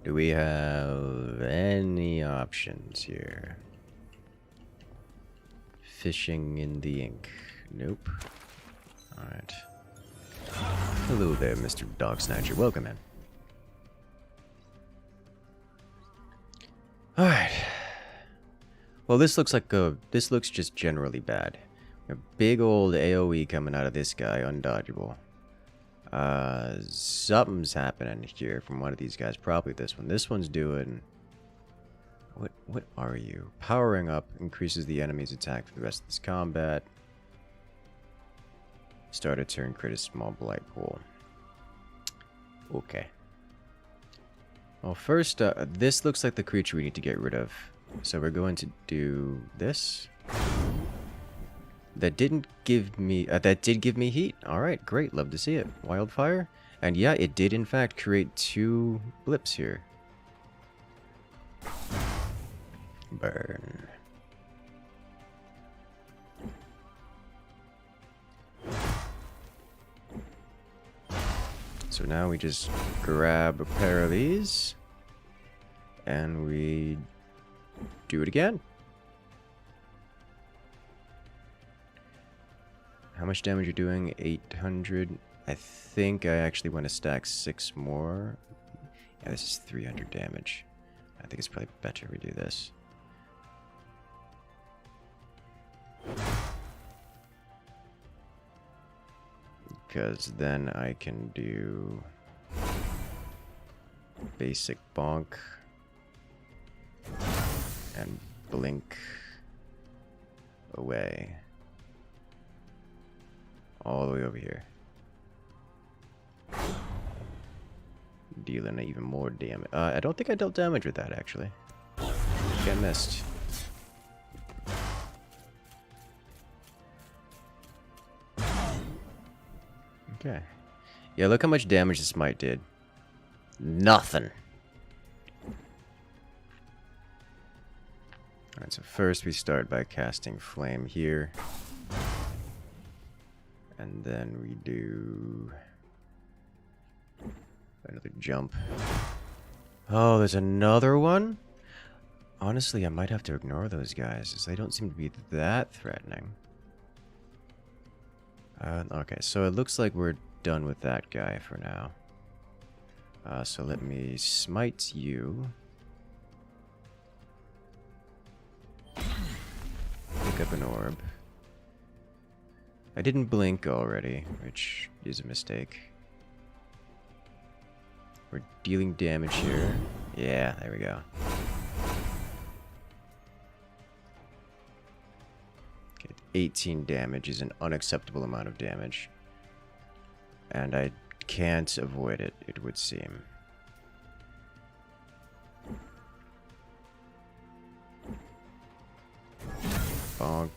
Do we have any options here? Fishing in the ink. Nope. Alright. Hello there, Mr. Dog Snatcher. Welcome in. Alright. Well, this looks like this looks just generally bad. A big old AoE coming out of this guy, undodgeable. Something's happening here from one of these guys. Probably this one. This one's doing... What are you? Powering up increases the enemy's attack for the rest of this combat. Start a turn, crit a small blight pool. Okay. Well, first, this looks like the creature we need to get rid of. So we're going to do this. That didn't give me... that did give me heat. Alright, great. Love to see it. Wildfire. And yeah, it did in fact create 2 blips here. Burn. So now we just grab a pair of these. And we do it again. How much damage you're doing? 800. I think I actually want to stack 6 more. Yeah, this is 300 damage. I think it's probably better we do this. Because then I can do basic bonk and blink away. All the way over here. Dealing even more damage. I don't think I dealt damage with that, actually. I think I missed. Okay. Yeah, look how much damage this smite did. Nothing. Alright, so first we start by casting Flame here. And then we do another jump. Oh, there's another one? Honestly, I might have to ignore those guys, as they don't seem to be that threatening. Okay, so it looks like we're done with that guy for now. So let me smite you. Pick up an orb. I didn't blink already, which is a mistake. We're dealing damage here. Yeah, there we go. Okay, 18 damage is an unacceptable amount of damage. And I can't avoid it, it would seem. Bonk.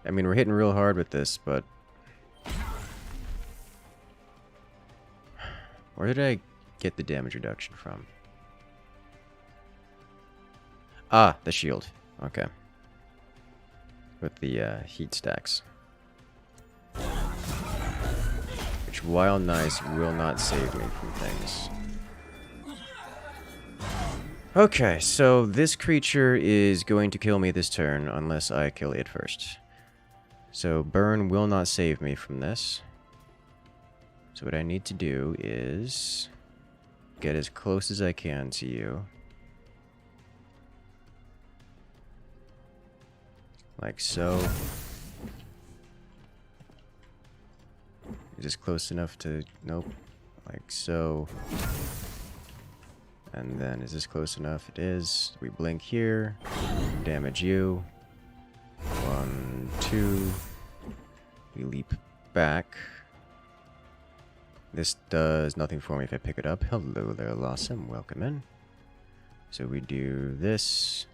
I mean, we're hitting real hard with this, but... Where did I get the damage reduction from? Ah, the shield. Okay. With the heat stacks. Which, while nice, will not save me from things. Okay, so this creature is going to kill me this turn unless I kill it first. So burn will not save me from this. So what I need to do is get as close as I can to you. Like so. Is this close enough to... Nope. Like so. And then is this close enough? It is. We blink here. Damage you. 1, 2. We leap back. This does nothing for me if I pick it up. Hello there, Lawson. Welcome in. So we do this.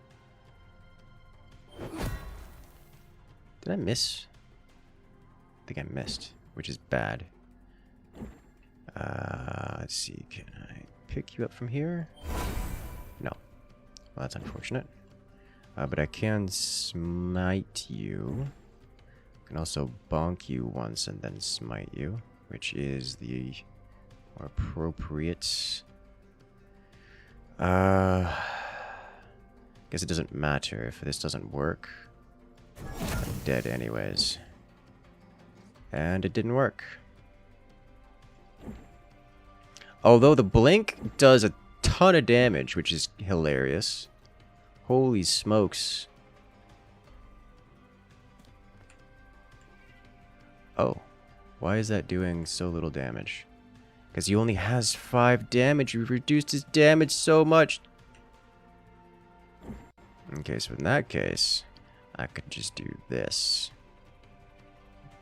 Did I miss? I think I missed, which is bad. Let's see. Can I pick you up from here? No. Well, that's unfortunate. But I can smite you. I can also bonk you once and then smite you, which is the more appropriate. Guess it doesn't matter if this doesn't work. I'm dead anyways. And it didn't work. Although the blink does a ton of damage, which is hilarious. Holy smokes. Oh. Why is that doing so little damage? Because he only has 5 damage. We've reduced his damage so much. Okay, so in that case, I could just do this.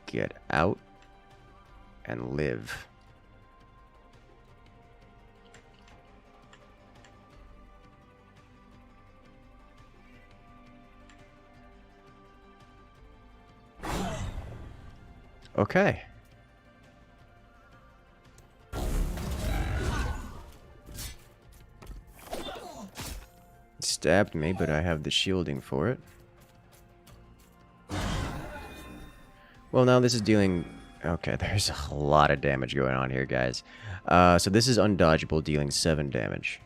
Get out and live. Okay. It stabbed me, but I have the shielding for it. Well, now this is dealing... Okay, there's a lot of damage going on here, guys. So this is undodgeable, dealing 7 damage.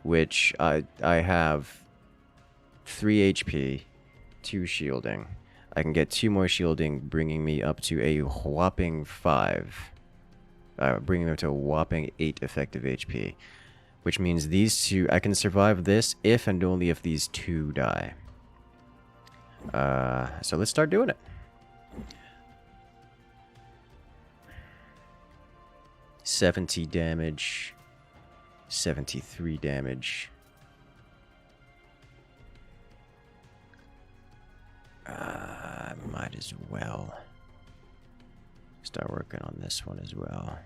Which I have 3 HP, 2 shielding. I can get 2 more shielding, bringing me up to a whopping 5. Bringing me up to a whopping 8 effective HP. Which means these 2... I can survive this if and only if these 2 die. So let's start doing it. $70 damage. 73 damage. Might as well start working on this one as well.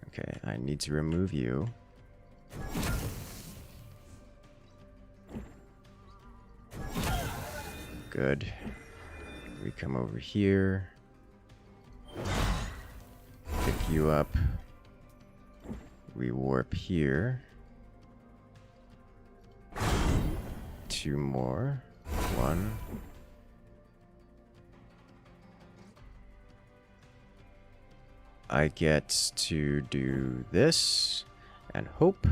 Okay, I need to remove you. Good. We come over here. Pick you up. We warp here. 2 more. 1. I get to do this and hope.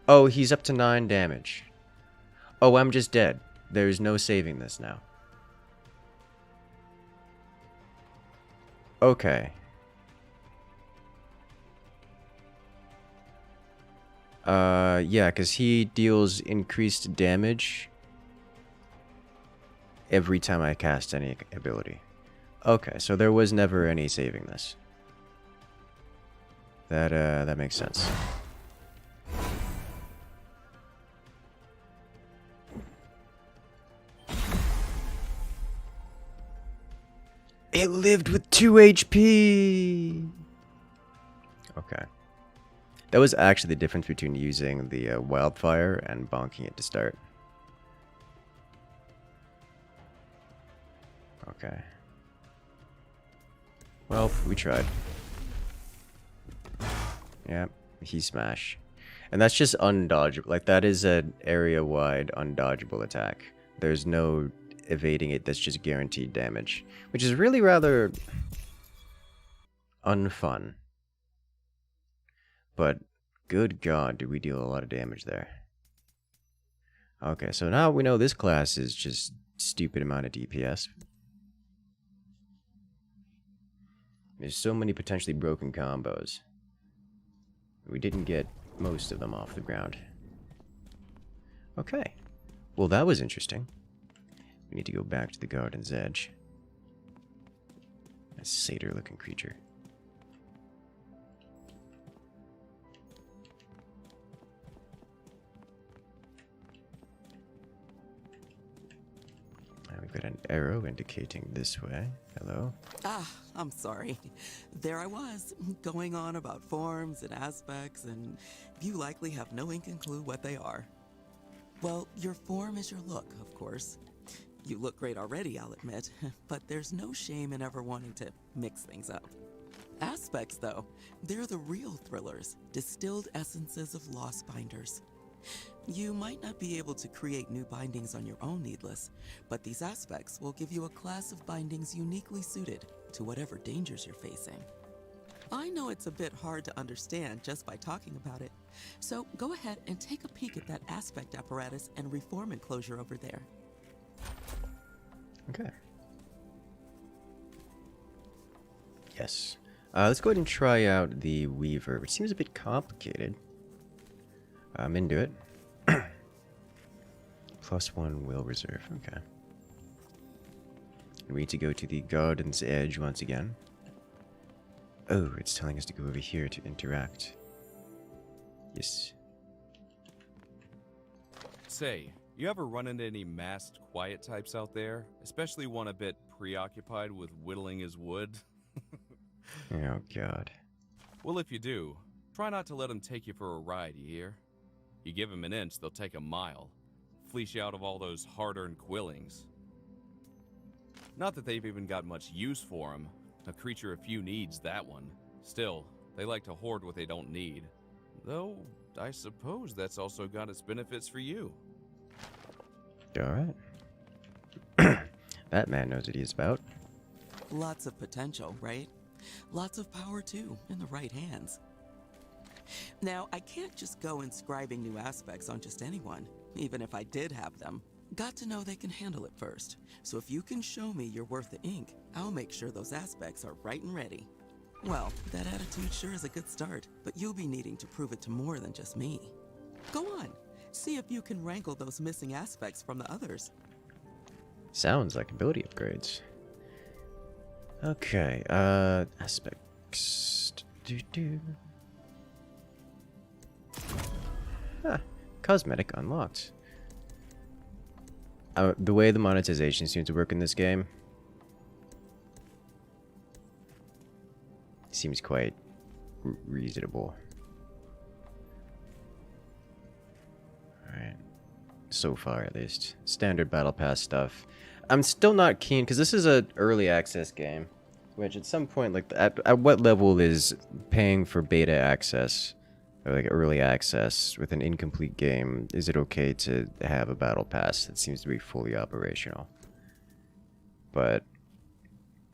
Oh, he's up to 9 damage. Oh, I'm just dead. There's no saving this now. Okay. Yeah, because he deals increased damage every time I cast any ability. Okay, so there was never any saving this. That makes sense. It lived with 2 HP! Okay. That was actually the difference between using the wildfire and bonking it to start. Okay. Well, we tried. Yeah, he smash. And that's just undodgeable. Like, that is an area-wide undodgeable attack. There's no evading it, that's just guaranteed damage. Which is really rather unfun. but good god, do we deal a lot of damage there. Okay, so now we know this class is just stupid amount of DPS. There's so many potentially broken combos. We didn't get most of them off the ground. Okay. Well, that was interesting. We need to go back to the garden's edge. A satyr-looking creature. We've got an arrow indicating this way. Hello. Ah, I'm sorry. There I was, going on about forms and aspects, and you likely have no inkling clue what they are. Well, your form is your look, of course. You look great already, I'll admit, but there's no shame in ever wanting to mix things up. Aspects, though, they're the real thrillers, distilled essences of lost binders. You might not be able to create new bindings on your own needless, but these aspects will give you a class of bindings uniquely suited to whatever dangers you're facing. I know it's a bit hard to understand just by talking about it, so go ahead and take a peek at that aspect apparatus and reform enclosure over there. Okay. Yes. Let's go ahead and try out the Weaver, which seems a bit complicated. I'm into it. +1 will reserve. Okay. We need to go to the garden's edge once again. Oh, it's telling us to go over here to interact. Yes. Say, you ever run into any masked quiet types out there? Especially one a bit preoccupied with whittling his wood? Oh, God. Well, if you do, try not to let them take you for a ride, you hear? You give them an inch, they'll take a mile. Fleece you out of all those hard-earned quillings. Not that they've even got much use for them. A creature of few needs, that one. Still, they like to hoard what they don't need. Though, I suppose that's also got its benefits for you. Alright. That man knows what he's about. Lots of potential, right? Lots of power, too, in the right hands. Now, I can't just go inscribing new aspects on just anyone, even if I did have them. Got to know they can handle it first. So if you can show me you're worth the ink, I'll make sure those aspects are right and ready. Well, that attitude sure is a good start, but you'll be needing to prove it to more than just me. Go on, see if you can wrangle those missing aspects from the others. Sounds like ability upgrades. Okay, aspects. Cosmetic unlocked. The way the monetization seems to work in this game seems quite reasonable. Alright. So far, at least. Standard Battle Pass stuff. I'm still not keen, because this is an early access game. Which, at some point, like, at what level is paying for beta access, or like early access with an incomplete game, is it okay to have a battle pass that seems to be fully operational? But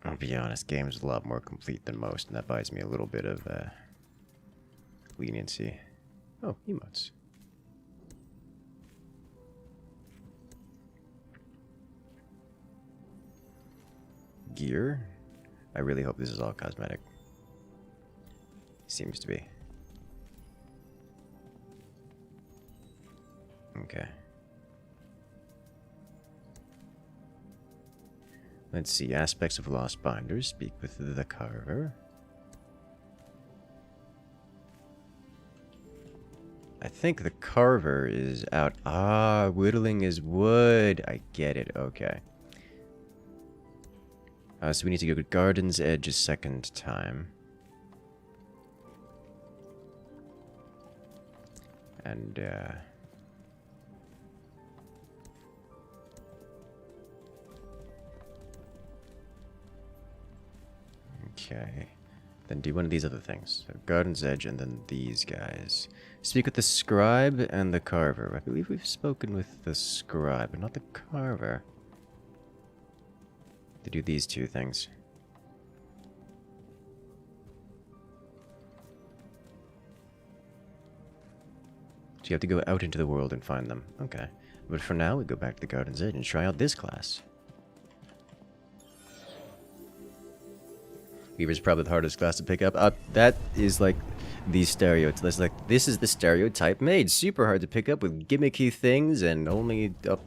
I'll be honest, game's a lot more complete than most, and that buys me a little bit of leniency. Oh, emotes. Gear? I really hope this is all cosmetic. Seems to be. Okay. Let's see. Aspects of Lost Binders. Speak with the Carver. I think the Carver is out. Ah, whittling is wood. I get it. Okay. So we need to go to Garden's Edge a second time. And, okay. Then do one of these other things. So Garden's Edge and then these guys. Speak with the Scribe and the Carver. I believe we've spoken with the Scribe, but not the Carver. To do these two things. So you have to go out into the world and find them. Okay. But for now, we go back to the Garden's Edge and try out this class. Weaver's probably the hardest class to pick up. That is like the stereotype. That's like, this is the stereotype made. Super hard to pick up with gimmicky things, and only the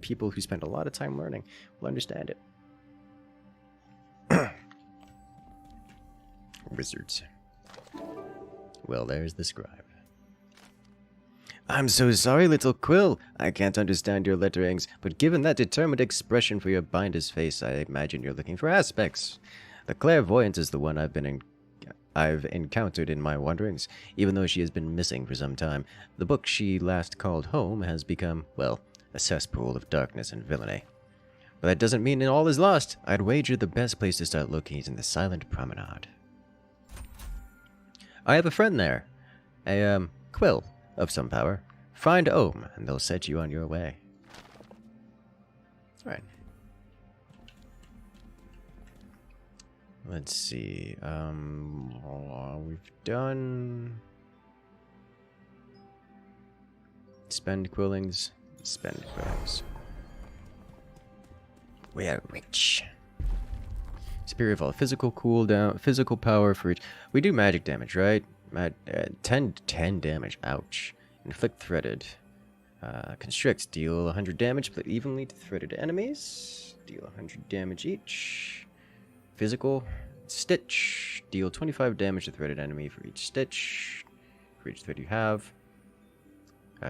people who spend a lot of time learning will understand it. Wizards. Well, there's the scribe. I'm so sorry, little Quill. I can't understand your letterings, but given that determined expression for your binder's face, I imagine you're looking for aspects. The clairvoyant is the one I've encountered in my wanderings, even though she has been missing for some time. The book she last called home has become, well, a cesspool of darkness and villainy. But that doesn't mean all is lost. I'd wager the best place to start looking is in the Silent Promenade. I have a friend there, a Quill of some power. Find Ohm, and they'll set you on your way. Alright. Let's see. We've done... Spend Quillings. Spend Quillings. We are rich. Superior Fall. Physical cooldown. Physical power for each. We do magic damage, right? 10 damage. Ouch. Inflict Threaded. Constrict. Deal 100 damage, split evenly to threaded enemies. Deal 100 damage each. Physical. Stitch. Deal 25 damage to threaded enemy for each stitch. For each thread you have.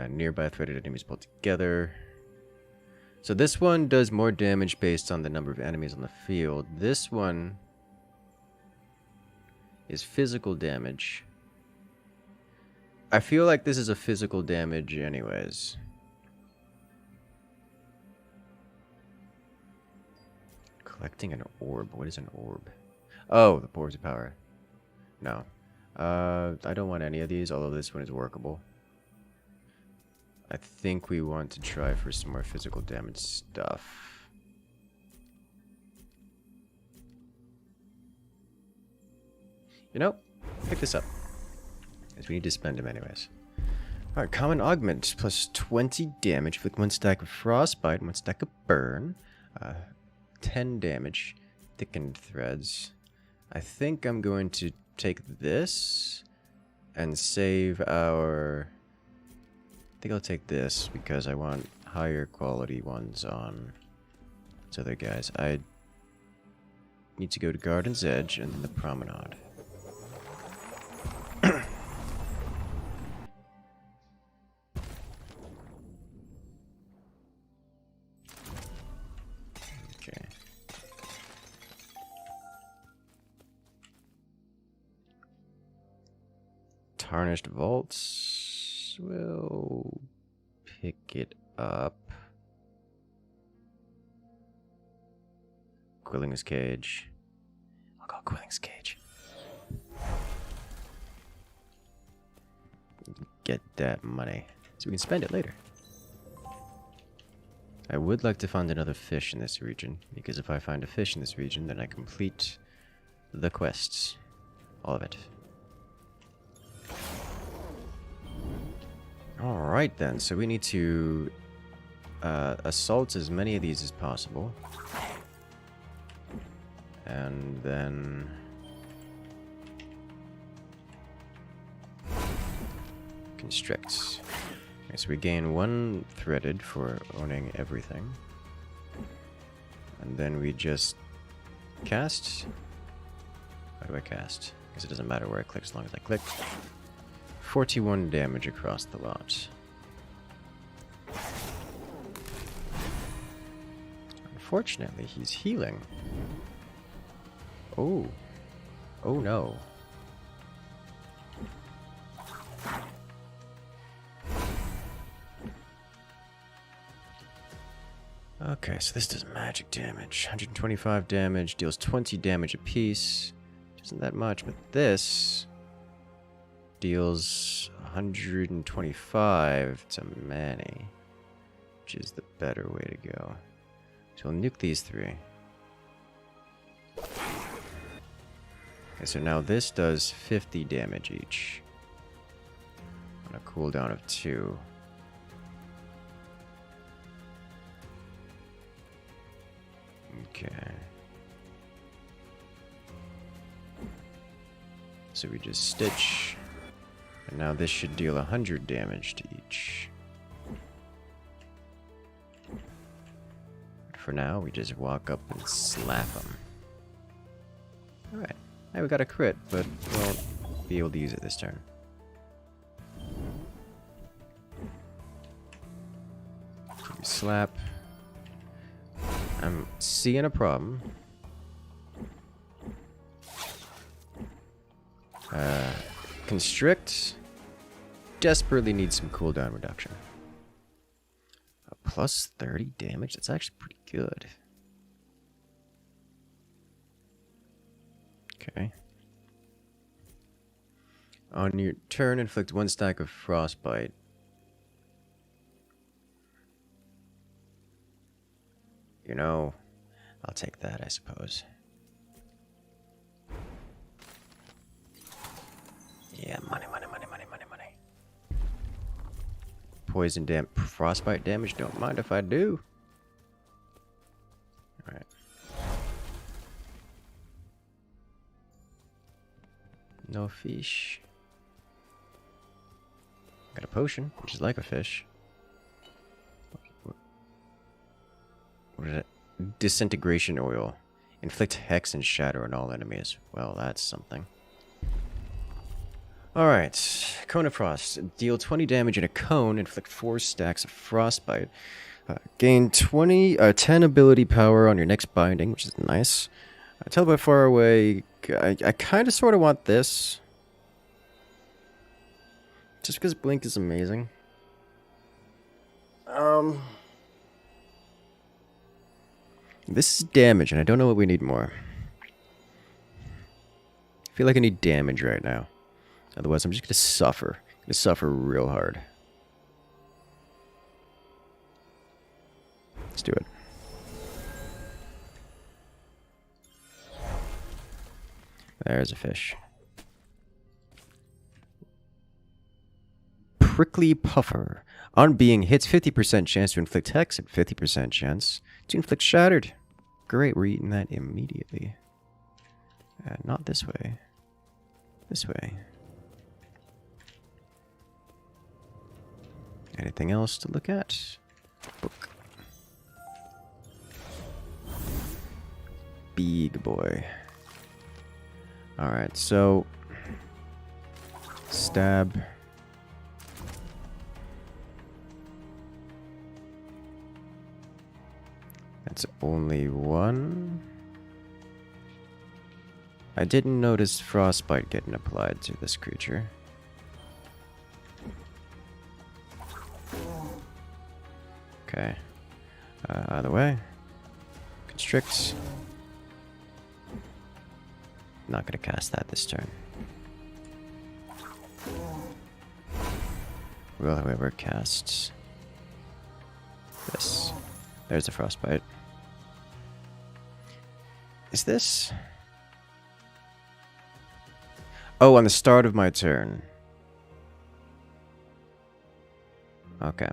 Nearby threaded enemies pulled together. So this one does more damage based on the number of enemies on the field. This one is physical damage. I feel like this is a physical damage anyways. Collecting an orb. What is an orb? Oh, the orbs of power. No. I don't want any of these, although this one is workable. I think we want to try for some more physical damage stuff. You know, pick this up. Because we need to spend them anyways. Alright, Common Augment. Plus 20 damage with 1 stack of Frostbite, 1 stack of Burn. 10 damage. Thickened Threads. I think I'm going to take this and save our... I think I'll take this because I want higher quality ones on these other guys. I need to go to Garden's Edge and then the Promenade. Okay. Tarnished Vaults. We'll pick it up. Quilling's Cage. I'll go Quilling's Cage. Get that money. So we can spend it later. I would like to find another fish in this region, because if I find a fish in this region, then I complete the quests. All of it. Alright then, so we need to assault as many of these as possible. And then... constrict. Okay, so we gain 1 threaded for owning everything. And then we just cast. How do I cast? Because it doesn't matter where I click as long as I click. 41 damage across the lot. Unfortunately, he's healing. Oh. Oh no. Okay, so this does magic damage. 125 damage, deals 20 damage apiece. Isn't that much, but this deals 125 to Manny, which is the better way to go. So we'll nuke these 3. Okay, so now this does 50 damage each. On a cooldown of 2. Okay. So we just stitch. And now this should deal 100 damage to each. For now, we just walk up and slap them. Alright. Hey, we got a crit, but we won't be able to use it this turn. So we slap. I'm seeing a problem. Constrict. Desperately needs some cooldown reduction. A plus 30 damage? That's actually pretty good. Okay. On your turn, inflict 1 stack of frostbite. You know, I'll take that, I suppose. Yeah, money. Poison frostbite damage, don't mind if I do. Alright. No fish. Got a potion, which is like a fish. What is it? Disintegration oil. Inflict hex and shatter on all enemies. Well, that's something. Alright. Cone of Frost. Deal 20 damage in a cone. Inflict 4 stacks of frostbite. Gain 10 ability power on your next binding, which is nice. Teleport far away. I kind of sort of want this. Just because Blink is amazing. This is damage, and I don't know what we need more. I feel like I need damage right now. Otherwise, I'm just going to suffer. I'm going to suffer real hard. Let's do it. There's a fish. Prickly Puffer. On being hits, 50% chance to inflict hex and 50% chance to inflict shattered. Great, we're eating that immediately. Not this way. This way. Anything else to look at? Book. Big boy. Alright, so... Stab. That's only 1. I didn't notice frostbite getting applied to this creature. Okay. Either way. Constrict. Not gonna cast that this turn. Will, however, casts this. There's a frostbite. Is this? Oh, on the start of my turn. Okay.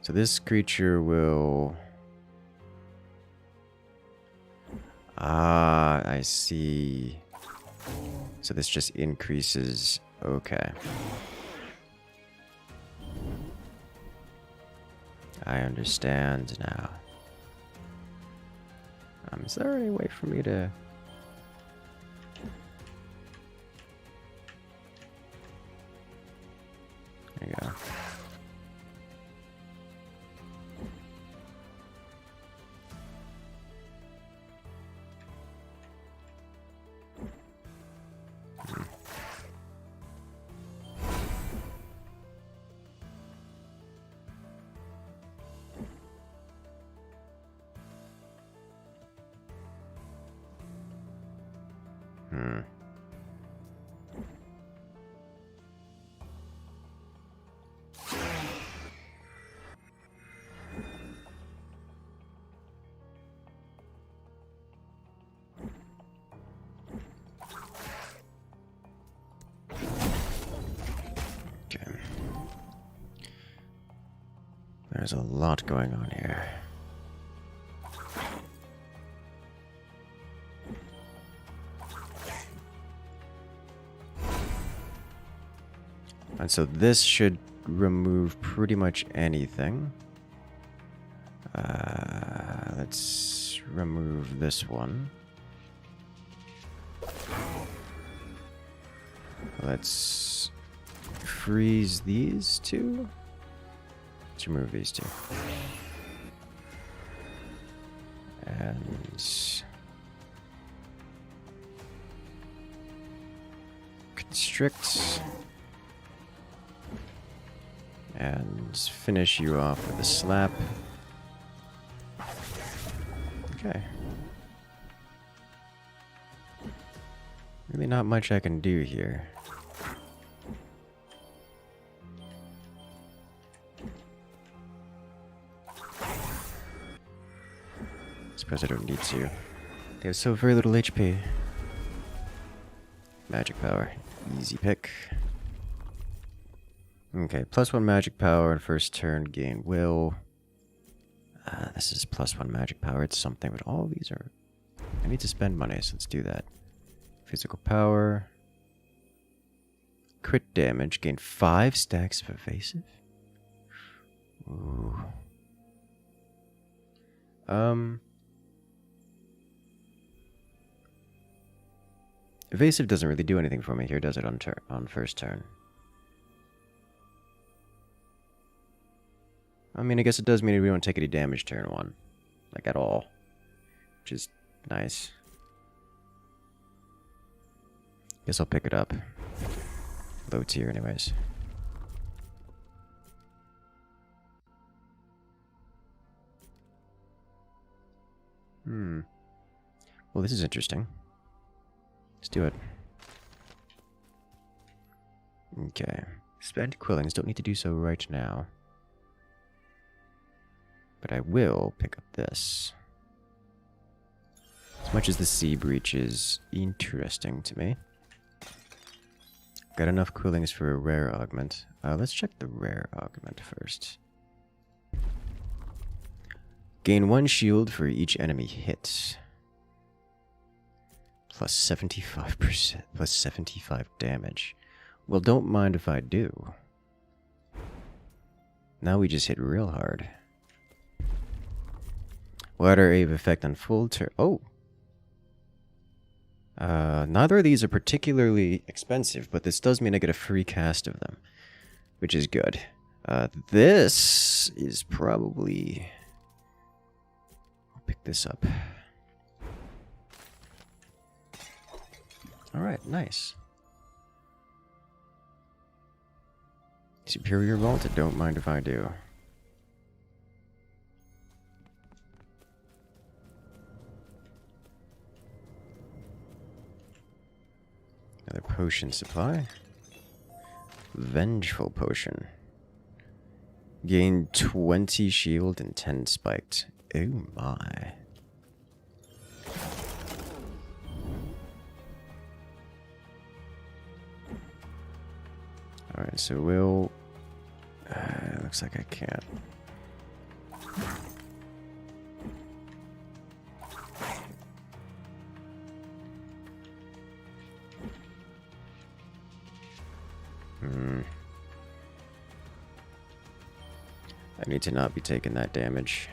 So this creature will... Ah, I see. So this just increases... Okay. I understand now. Is there any way for me to... There you go. There's a lot going on here. And so this should remove pretty much anything. Let's remove this one. Let's freeze these two. Let's remove these two. And constrict. And finish you off with a slap. Okay. Really not much I can do here. Suppose I don't need to. They have so very little HP. Magic power. Easy pick. Okay, +1 magic power on first turn, gain will. This is +1 magic power, it's something, but all of these are... I need to spend money, so let's do that. Physical power. Crit damage, gain 5 stacks of evasive. Ooh. Evasive doesn't really do anything for me here, does it, on first turn? I mean, I guess it does mean we don't take any damage turn 1. Like, at all. Which is nice. Guess I'll pick it up. Low tier anyways. Well, this is interesting. Let's do it. Okay. Spend quillings. Don't need to do so right now. But I will pick up this. As much as the sea breach is interesting to me. Got enough quillings for a rare augment. Let's check the rare augment first. Gain 1 shield for each enemy hit. Plus 75%, plus 75 damage. Well, don't mind if I do. Now we just hit real hard. Water Ave effect on full turn. Oh! Neither of these are particularly expensive, but this does mean I get a free cast of them, which is good. This is probably... I'll pick this up. Alright, nice. Superior Vaulted, don't mind if I do. Another potion supply. Vengeful Potion. Gain 20 shield and 10 spiked. Oh my. Alright, so we'll... looks like I can't. I need to not be taking that damage.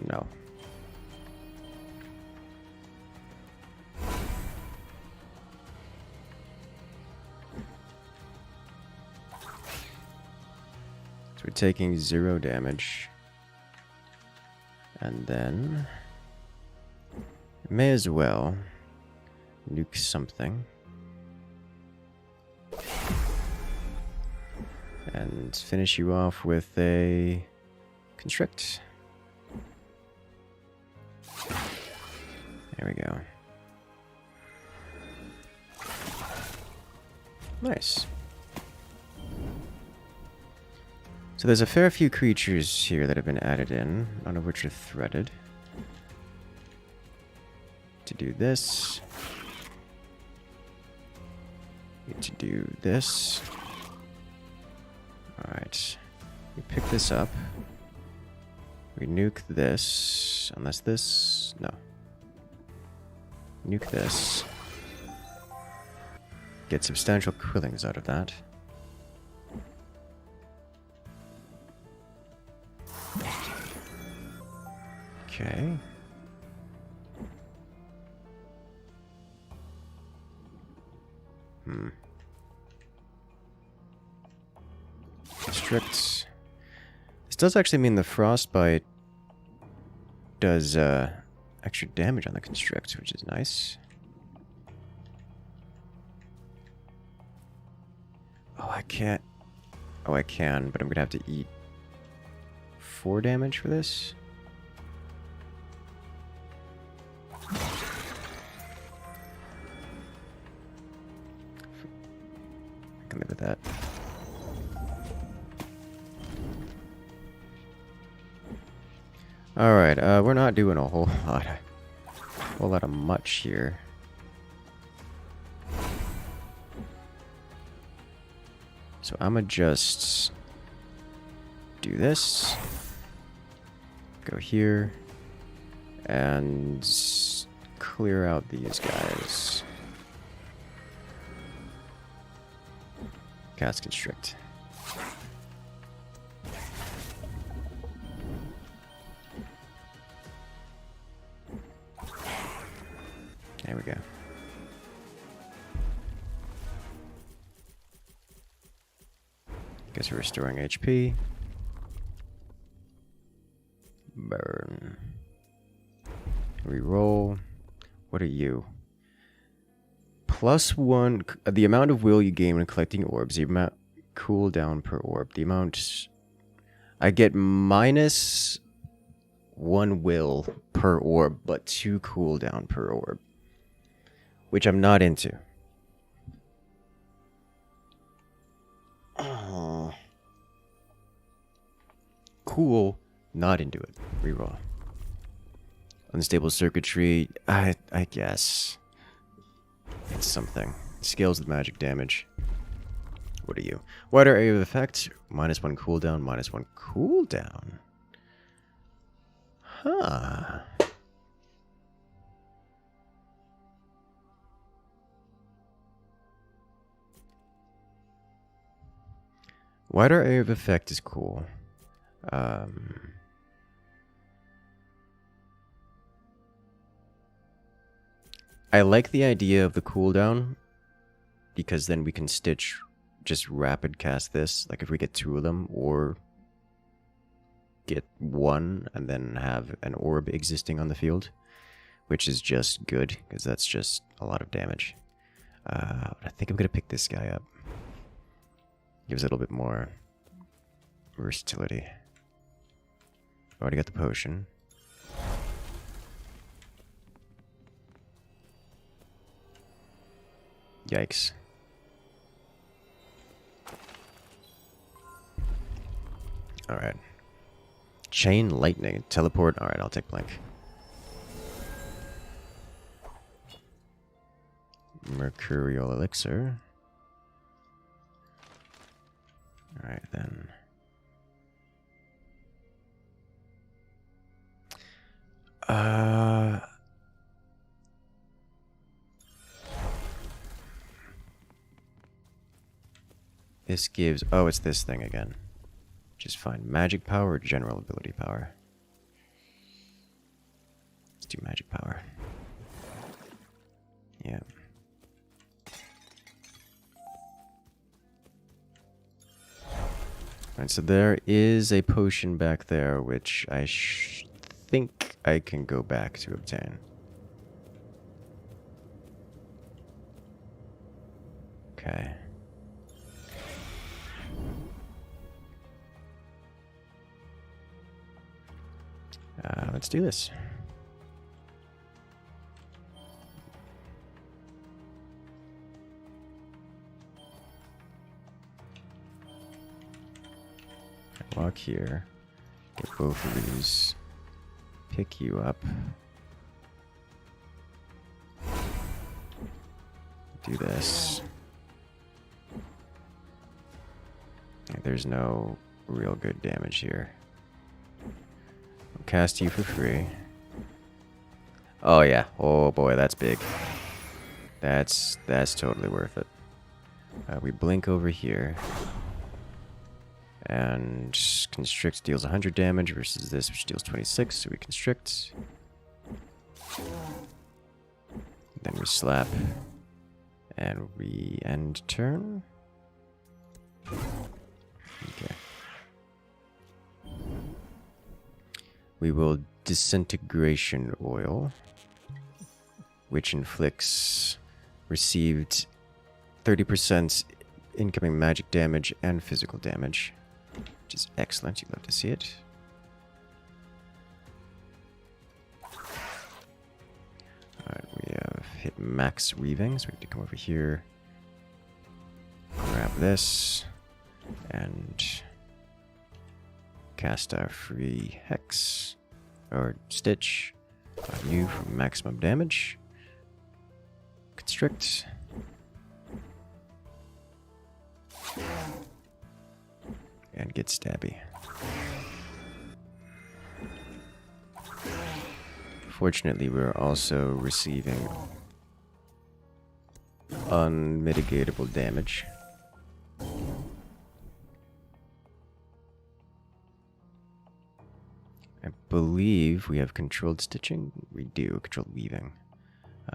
No. So we're taking 0 damage. And then... may as well nuke something. And finish you off with a constrict. There we go. Nice. So there's a fair few creatures here that have been added in, none of which are threaded. To do this. Need to do this. Alright. We pick this up. We nuke this. Unless this... No. Nuke this. Get substantial quillings out of that. Okay. Constricts. This does actually mean the frostbite does extra damage on the constricts, which is nice. Oh, I can't. Oh, I can, but I'm gonna have to eat 4 damage for this. I can live with that. Alright, we're not doing a whole lot of much here. So I'ma just do this, go here, and clear out these guys. Cast Constrict. There we go. Guess we're restoring HP. Burn. Reroll. What are you? +1. The amount of will you gain when collecting orbs. The amount cooldown per orb. The amount. I get -1 will per orb, but 2 cooldown per orb. Which I'm not into. Cool, not into it. Reroll. Unstable circuitry, I guess. It's something. Scales the magic damage. What are you? Wider area of effect, -1 cooldown, -1 cooldown. Huh. Wider area of effect is cool. I like the idea of the cooldown because then we can stitch just rapid cast this, like if we get 2 of them, or get 1 and then have an orb existing on the field, which is just good because that's just a lot of damage. I think I'm gonna pick this guy up. Gives it a little bit more versatility. Already got the potion. Yikes. Alright. Chain lightning. Teleport. Alright, I'll take blank. Mercurial elixir. Alright then. This gives... Oh, it's this thing again. Which is fine. Magic power or general ability power? Let's do magic power. Yeah. Alright, so there is a potion back there, which I think I can go back to obtain. Okay. Let's do this. Walk here. Get both of these. Pick you up. Do this. There's no real good damage here. I'll cast you for free. Oh yeah. Oh boy, that's big. That's totally worth it. We blink over here. And Constrict deals 100 damage versus this, which deals 26, so we Constrict. Then we slap. And we end turn. Okay. We will Disintegration Oil, which inflicts received 30% incoming magic damage and physical damage, which is excellent. You'd love to see it. Alright, we have hit max weaving, so we have to come over here, grab this, and cast our free Hex, or Stitch, on you for maximum damage. Constrict. And get stabby. Fortunately, we're also receiving unmitigatable damage. I believe we have controlled stitching. We do, controlled weaving.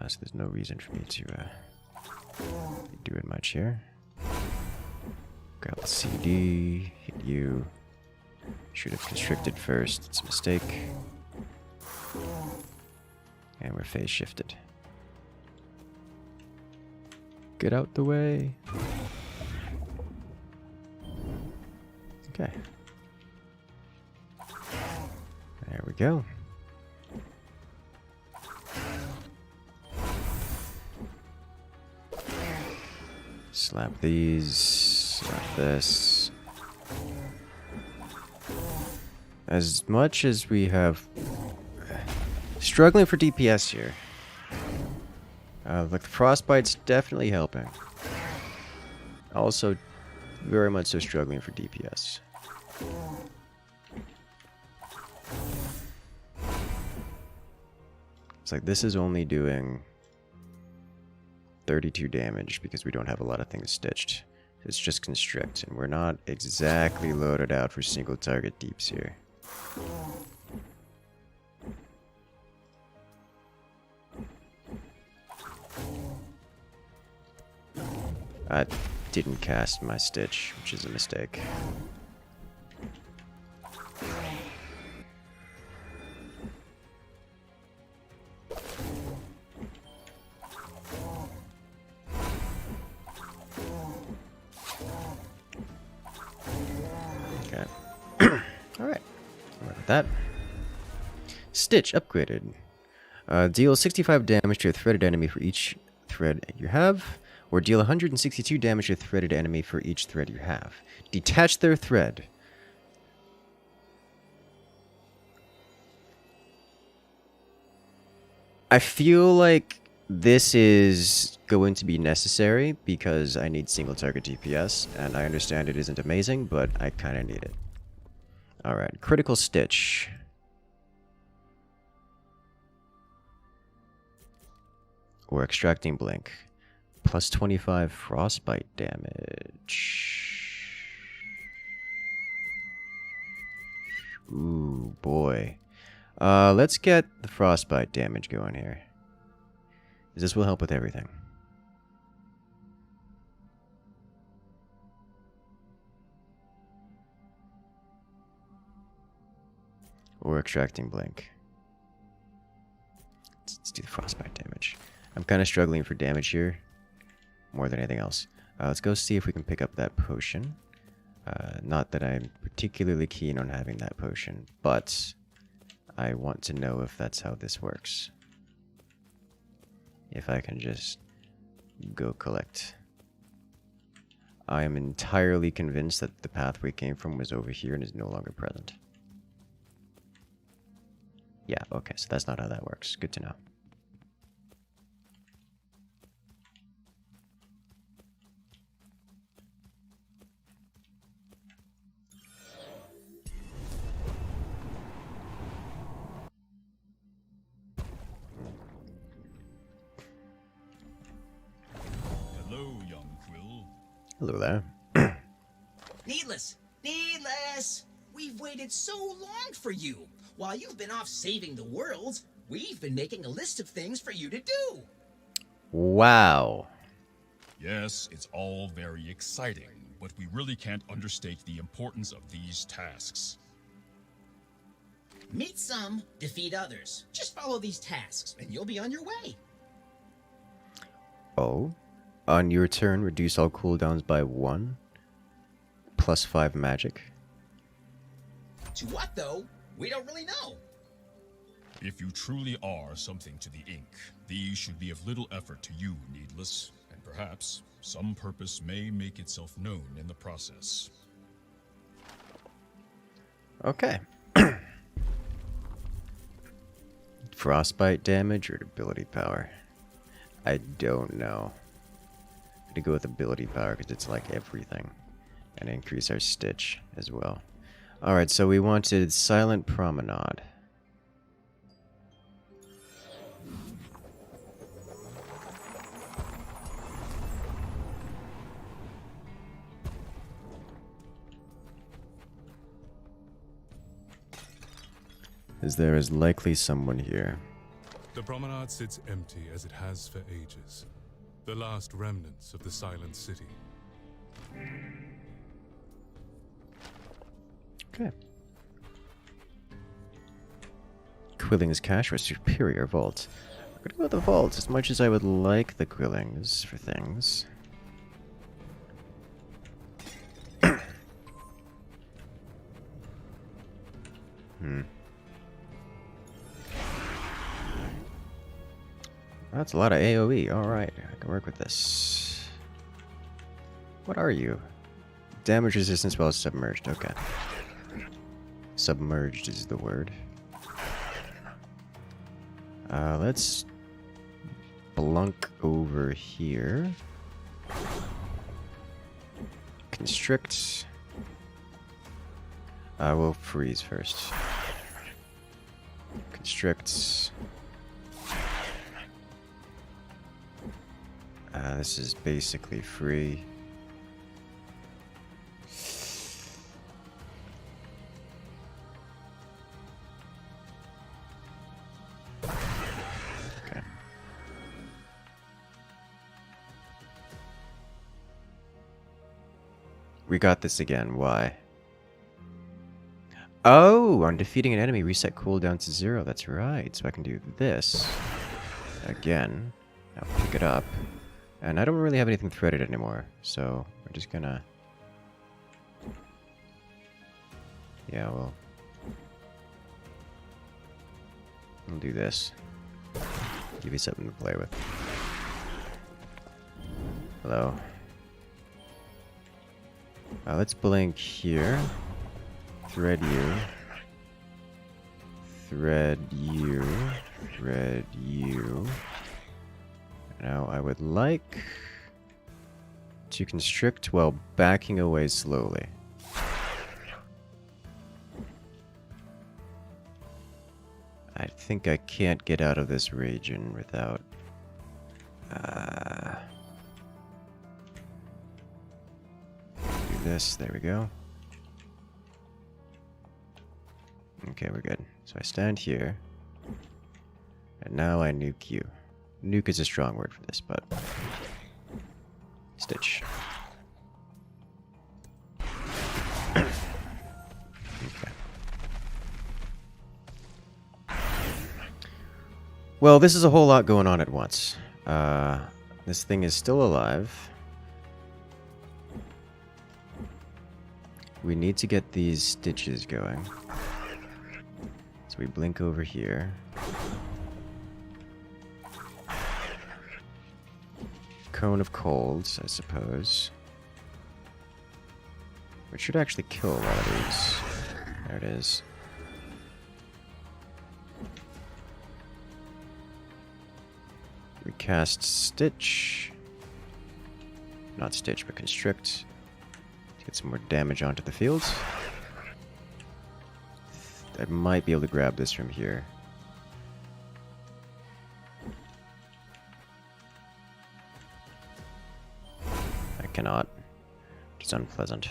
So there's no reason for me to do it much here. Grab the CD, hit you. Should have constricted first, it's a mistake. And we're phase shifted. Get out the way. Okay. There we go. Slap these, slap this. As much as we have struggling for DPS here. Like the frostbite's definitely helping. Also, very much so struggling for DPS. It's like this is only doing 32 damage because we don't have a lot of things stitched. It's just constrict, and we're not exactly loaded out for single target deeps here. I didn't cast my stitch, which is a mistake. Okay. Alright. With that. Stitch upgraded. Deal 65 damage to a threaded enemy for each thread you have, or deal 162 damage to a threaded enemy for each thread you have. Detach their thread. I feel like this is going to be necessary because I need single target DPS, and I understand it isn't amazing, but I kind of need it. Alright, critical stitch. Or extracting blink. Plus 25 frostbite damage. Ooh, boy. Let's get the frostbite damage going here. This will help with everything. Or extracting blink. Let's do the frostbite damage. I'm kind of struggling for damage here, more than anything else. Let's go see if we can pick up that potion. Not that I'm particularly keen on having that potion, but I want to know if that's how this works. If I can just go collect. I am entirely convinced that the path we came from was over here and is no longer present. Yeah, okay, so that's not how that works. Good to know. Hello there. Needless! Needless! We've waited so long for you. While you've been off saving the world, we've been making a list of things for you to do. Wow. Yes, it's all very exciting, but we really can't understate the importance of these tasks. Meet some, defeat others. Just follow these tasks, and you'll be on your way. Oh. On your turn, reduce all cooldowns by 1. Plus 5 magic. To what, though? We don't really know. If you truly are something to the Ink, these should be of little effort to you, Needless, and perhaps some purpose may make itself known in the process. Okay. Frostbite damage or ability power? I don't know. I'm gonna go with ability power because it's like everything. And increase our stitch as well. Alright, so we wanted Silent Promenade. As there is likely someone here. The promenade sits empty as it has for ages. The last remnants of the Silent City. Okay. Quilling's cache or superior vault. I'm gonna go with the vault as much as I would like the Quillings for things. That's a lot of AoE. Alright, I can work with this. What are you? Damage resistance while submerged. Okay. Submerged is the word. Let's blunk over here. Constrict. We'll freeze first. Constrict. This is basically free. Okay. We got this again. Why? Oh, on defeating an enemy, reset cooldown to 0. That's right. So I can do this again. Now pick it up. And I don't really have anything threaded anymore, so we're just gonna... Yeah, we'll do this. Give you something to play with. Hello. Let's blink here. Thread you. Thread you. Thread you. Now, I would like to constrict while backing away slowly. I think I can't get out of this region without... do this, there we go. Okay, we're good. So I stand here. And now I nuke you. Nuke is a strong word for this, but... Stitch. Okay. Well, this is a whole lot going on at once. This thing is still alive. We need to get these stitches going. So we blink over here. Cone of Colds, I suppose. Which should actually kill a lot of these. There it is. We cast Stitch. Not Stitch, but Constrict. To get some more damage onto the field. I might be able to grab this from here. I cannot. which is unpleasant.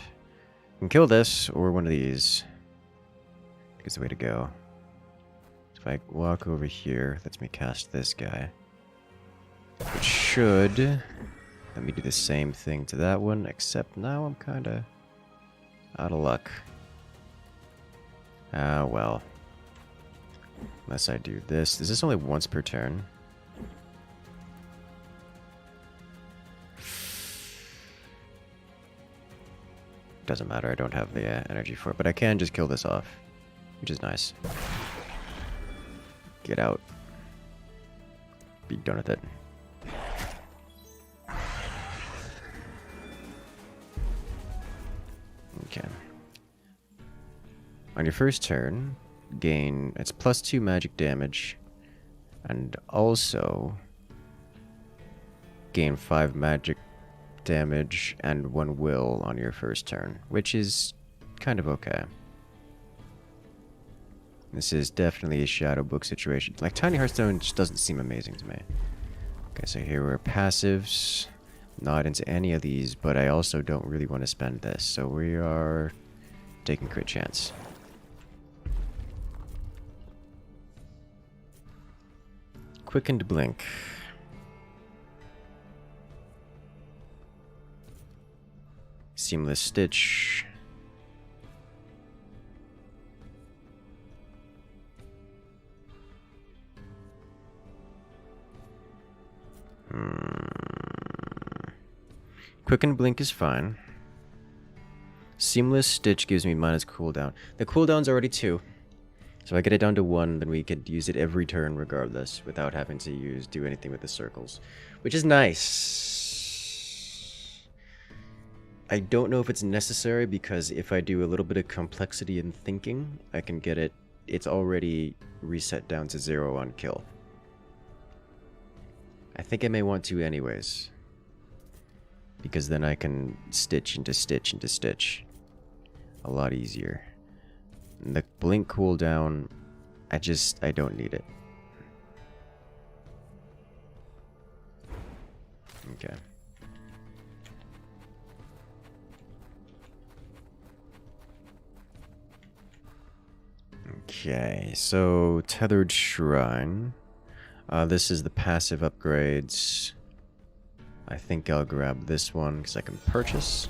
Can kill this or one of these. I think it's the way to go. If I walk over here, lets me cast this guy. Which should let me do the same thing to that one, except now I'm kind of out of luck. Ah, well. Unless I do this. Is this only once per turn? Doesn't matter, I don't have the energy for it, but I can just kill this off, which is nice. Get out. Be done with it. Okay. On your first turn, gain, it's +2 magic damage, and also gain 5 magic damage and 1 will on your first turn, which is kind of okay. This is definitely a shadow book situation. Like, Tiny Hearthstone just doesn't seem amazing to me. Okay, so here we're passives. Not into any of these, but I also don't really want to spend this, so we are taking crit chance. Quickened Blink. Seamless Stitch. Quickened Blink is fine. Seamless Stitch gives me minus cooldown. The cooldown's already 2. So I get it down to 1, then we could use it every turn regardless, without having to do anything with the circles. Which is nice. I don't know if it's necessary, because if I do a little bit of complexity in thinking, I can get it. It's already reset down to 0 on kill. I think I may want to anyways. Because then I can stitch into stitch into stitch. A lot easier. And the blink cooldown, I don't need it. Okay. Okay, so Tethered Shrine. This is the passive upgrades. I think I'll grab this one because I can purchase.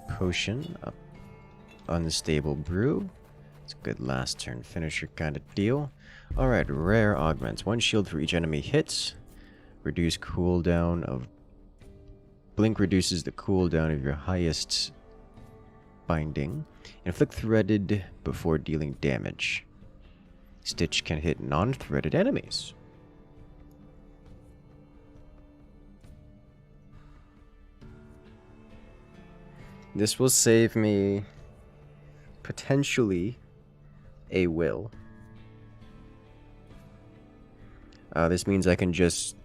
Potion, Unstable Brew. It's a good last turn finisher kind of deal. Alright, Rare Augments. 1 shield for each enemy hit. Reduce cooldown of... Blink reduces the cooldown of your highest binding. Inflict threaded before dealing damage. Stitch can hit non-threaded enemies. This will save me potentially a will. This means I can just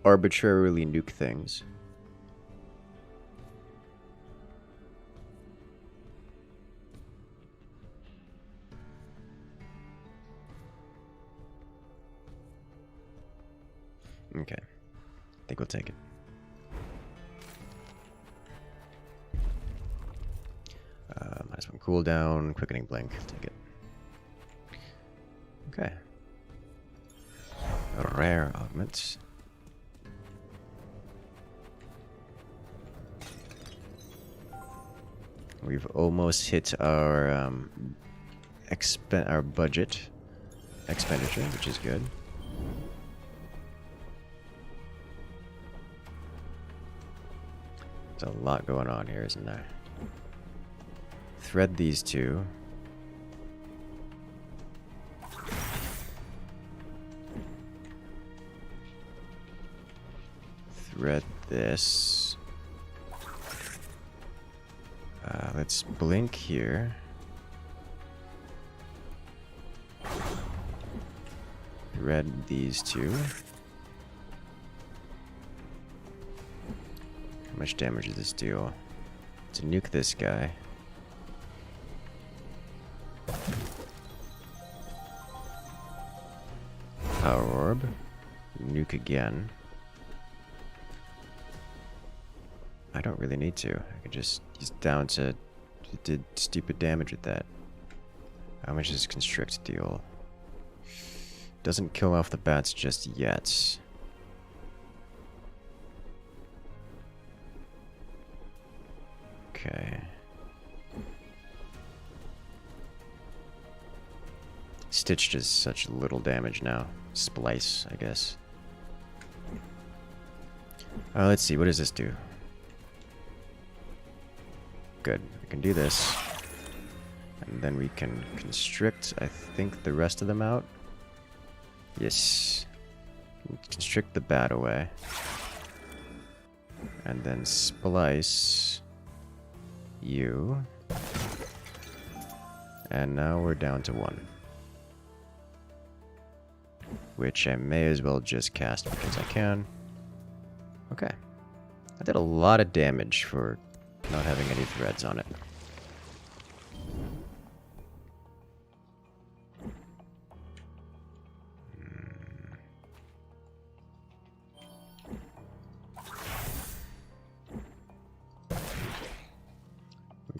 arbitrarily nuke things. Okay, I think we'll take it. -1 cooldown, quickening blink, take it. Okay. Rare augments. We've almost hit our our budget expenditure, which is good. There's a lot going on here, isn't there? Thread these two. Thread this. Let's blink here. Thread these two. How much damage does this do? To nuke this guy. Power orb. Nuke again. I don't really need to. I can just... He's down to... Did stupid damage with that. How much does Constrict deal? Doesn't kill off the bats just yet. Okay. Stitch does such little damage now. Splice, I guess. Let's see, what does this do? Good, we can do this. And then we can constrict, I think, the rest of them out. Yes. Constrict the bat away. And then splice you. And now we're down to 1. Which I may as well just cast because I can. Okay. I did a lot of damage for not having any threads on it.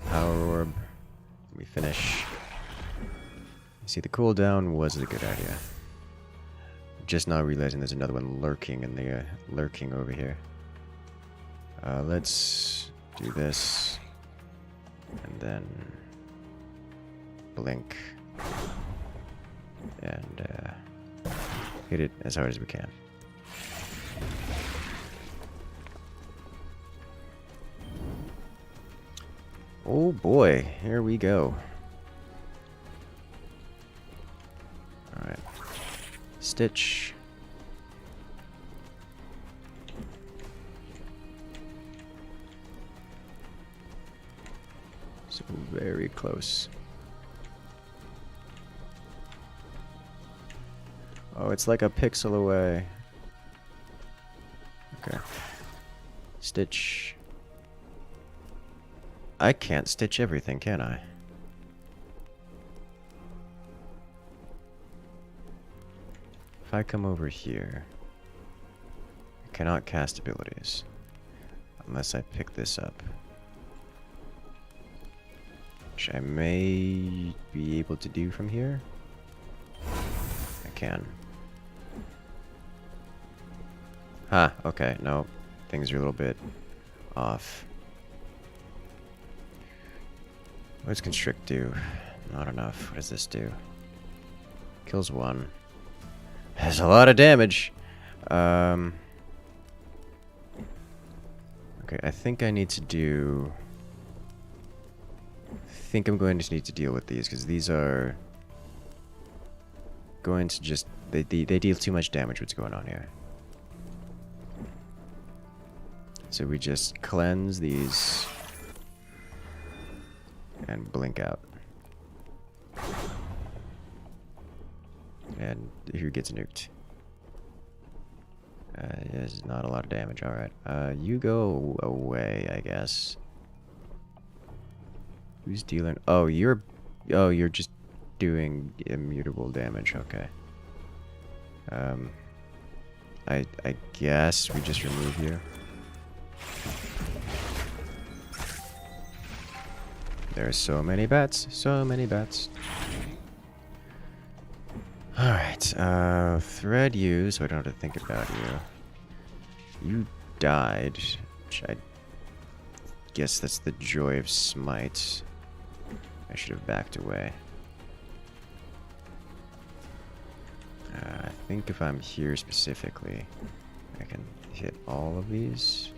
Power orb. We finish. You see, the cooldown was a good idea. Just now realizing there's another one lurking in the lurking over here. Let's do this, and then blink, and hit it as hard as we can. Oh boy, here we go. Alright. Stitch. So very close. Oh, it's like a pixel away. Okay. Stitch. I can't stitch everything, can I? If I come over here, I cannot cast abilities unless I pick this up, which I may be able to do from here. I can. Ah, okay, no, things are a little bit off. What does Constrict do? Not enough. What does this do? Kills 1. Has a lot of damage. Okay, I think I need to do... I think I'm going to need to deal with these, because these are... going to just... They deal too much damage. What's going on here? So we just cleanse these... and blink out. And who gets nuked? There's not a lot of damage. Alright. You go away, I guess. Who's dealing? Oh, you're just doing immutable damage. Okay. I guess we just remove you. There are so many bats. So many bats. Alright, thread you, so I don't have to think about you. You died, which I guess that's the joy of smite. I should have backed away. I think if I'm here specifically, I can hit all of these.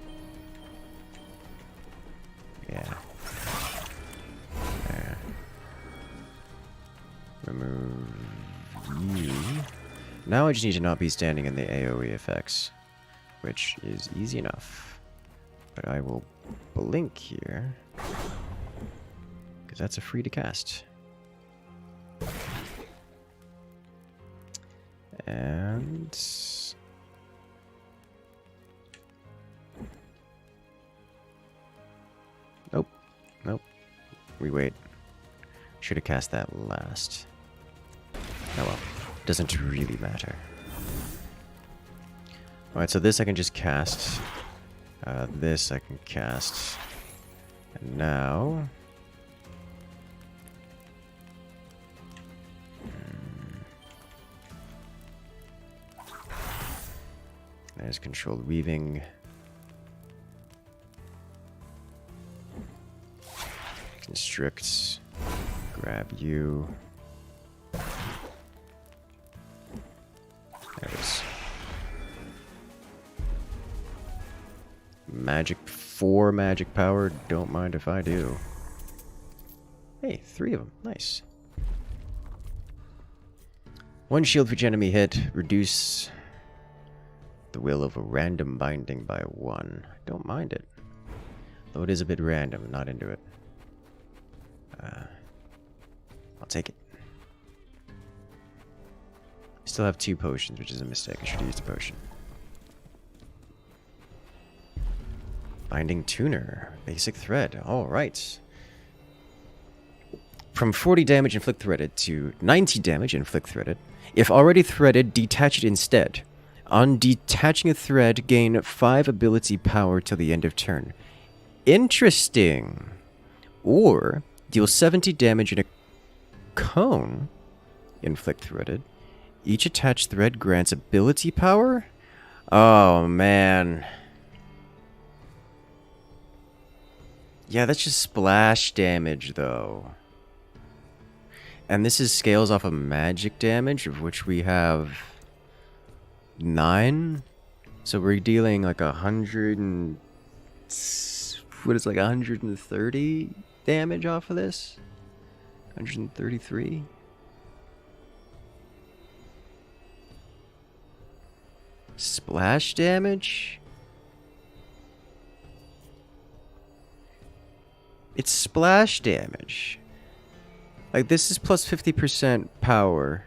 Yeah. There. Remove you. Now I just need to not be standing in the AoE effects, which is easy enough. But I will blink here, because that's a free to cast. And nope, nope. We wait. Should have cast that last. Oh well, doesn't really matter. Alright, so this I can just cast This I can cast. And now... There's controlled weaving. Constrict. Grab you. There it is. Magic, 4 magic power. Don't mind if I do. Hey, 3 of them. Nice. 1 shield for each enemy hit. Reduce the will of a random binding by 1. Don't mind it. Though it is a bit random. Not into it. I'll take it. Still have 2 potions, which is a mistake. I should have used a potion. Binding Tuner. Basic Thread. Alright. From 40 damage inflict threaded to 90 damage inflict threaded. If already threaded, detach it instead. On detaching a thread, gain 5 ability power till the end of turn. Interesting. Or deal 70 damage in a cone. Inflict threaded. Each attached thread grants ability power? Oh, man. Yeah, that's just splash damage, though. And this is scales off of magic damage, of which we have 9. So we're dealing like 100 and... What is like 130 damage off of this? 133? Splash damage? It's splash damage. Like, this is plus 50% power,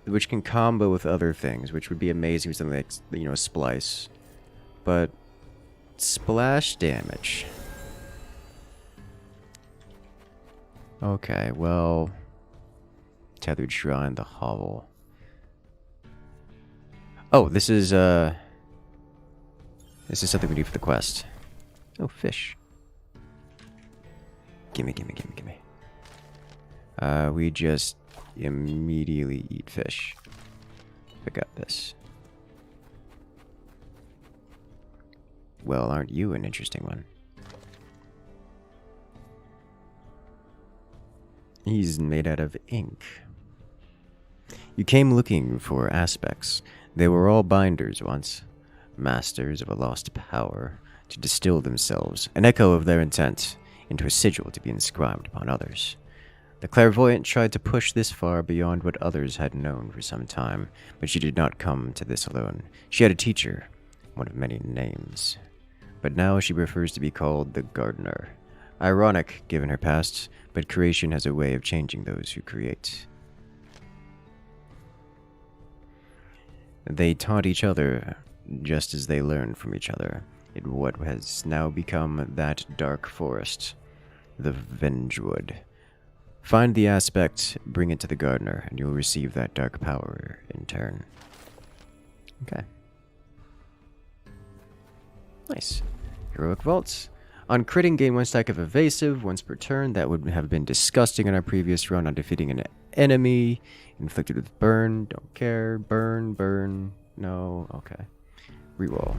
which can combo with other things, which would be amazing with something like, you know, splice. But splash damage. Okay, well, tethered shrine, the hovel. Oh, this is something we need for the quest. Oh, fish. Gimme. We just immediately eat fish. Pick up this. Well, aren't you an interesting one? He's made out of ink. You came looking for aspects. They were all binders once, masters of a lost power to distill themselves, an echo of their intent, into a sigil to be inscribed upon others. The clairvoyant tried to push this far beyond what others had known for some time, but she did not come to this alone. She had a teacher, one of many names. But now she prefers to be called the Gardener. Ironic, given her past, but creation has a way of changing those who create. They taught each other just as they learned from each other in what has now become that dark forest, the Vengewood. Find the aspect, bring it to the Gardener, and you'll receive that dark power in turn. Okay. Nice. Heroic Vaults. On critting, gain 1 stack of evasive once per turn. That would have been disgusting in our previous run on defeating an enemy. Inflicted with burn. Don't care. Burn. No. Okay. Reroll.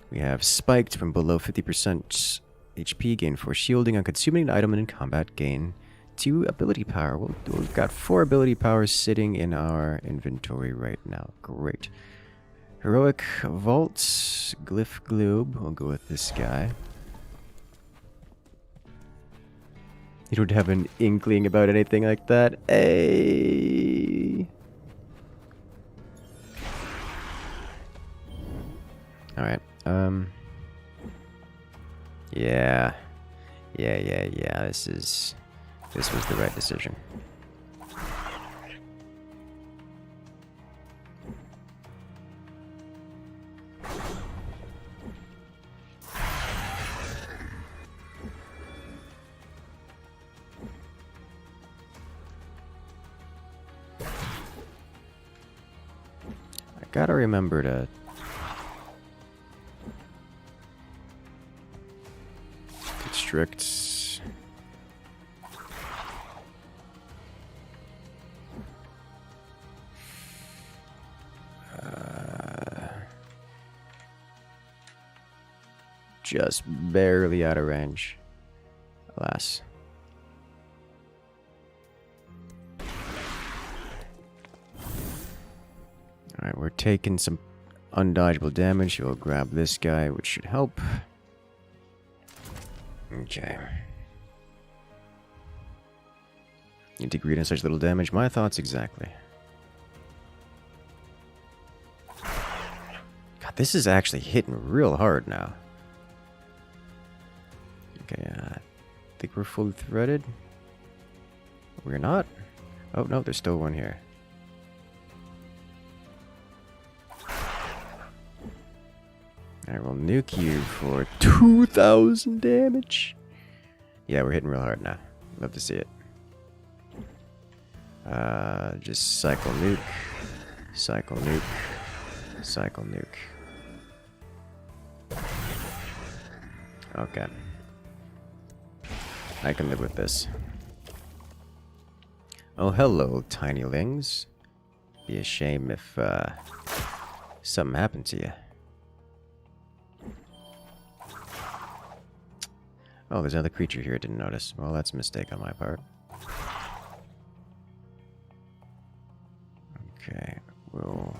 We have spiked from below 50% HP. Gain 4 shielding on consuming an item in combat. Gain 2 ability power. We've got 4 ability powers sitting in our inventory right now. Great. Heroic Vaults, Glyph Globe. We'll go with this guy. You don't have an inkling about anything like that. Hey. Alright. Yeah. This was the right decision. Gotta remember to constrict. Just barely out of range. Alas. Alright, we're taking some undodgeable damage. We'll grab this guy, which should help. Okay. You degrade on such little damage. My thoughts exactly. God, this is actually hitting real hard now. Okay, I think we're fully threaded. We're not? Oh, no, there's still one here. I will nuke you for 2,000 damage. Yeah, we're hitting real hard now. Love to see it. Just cycle nuke. Cycle nuke. Cycle nuke. Okay. I can live with this. Oh, hello, tinylings. Be a shame if, something happened to you. Oh, there's another creature here I didn't notice. Well, that's a mistake on my part. Okay, we'll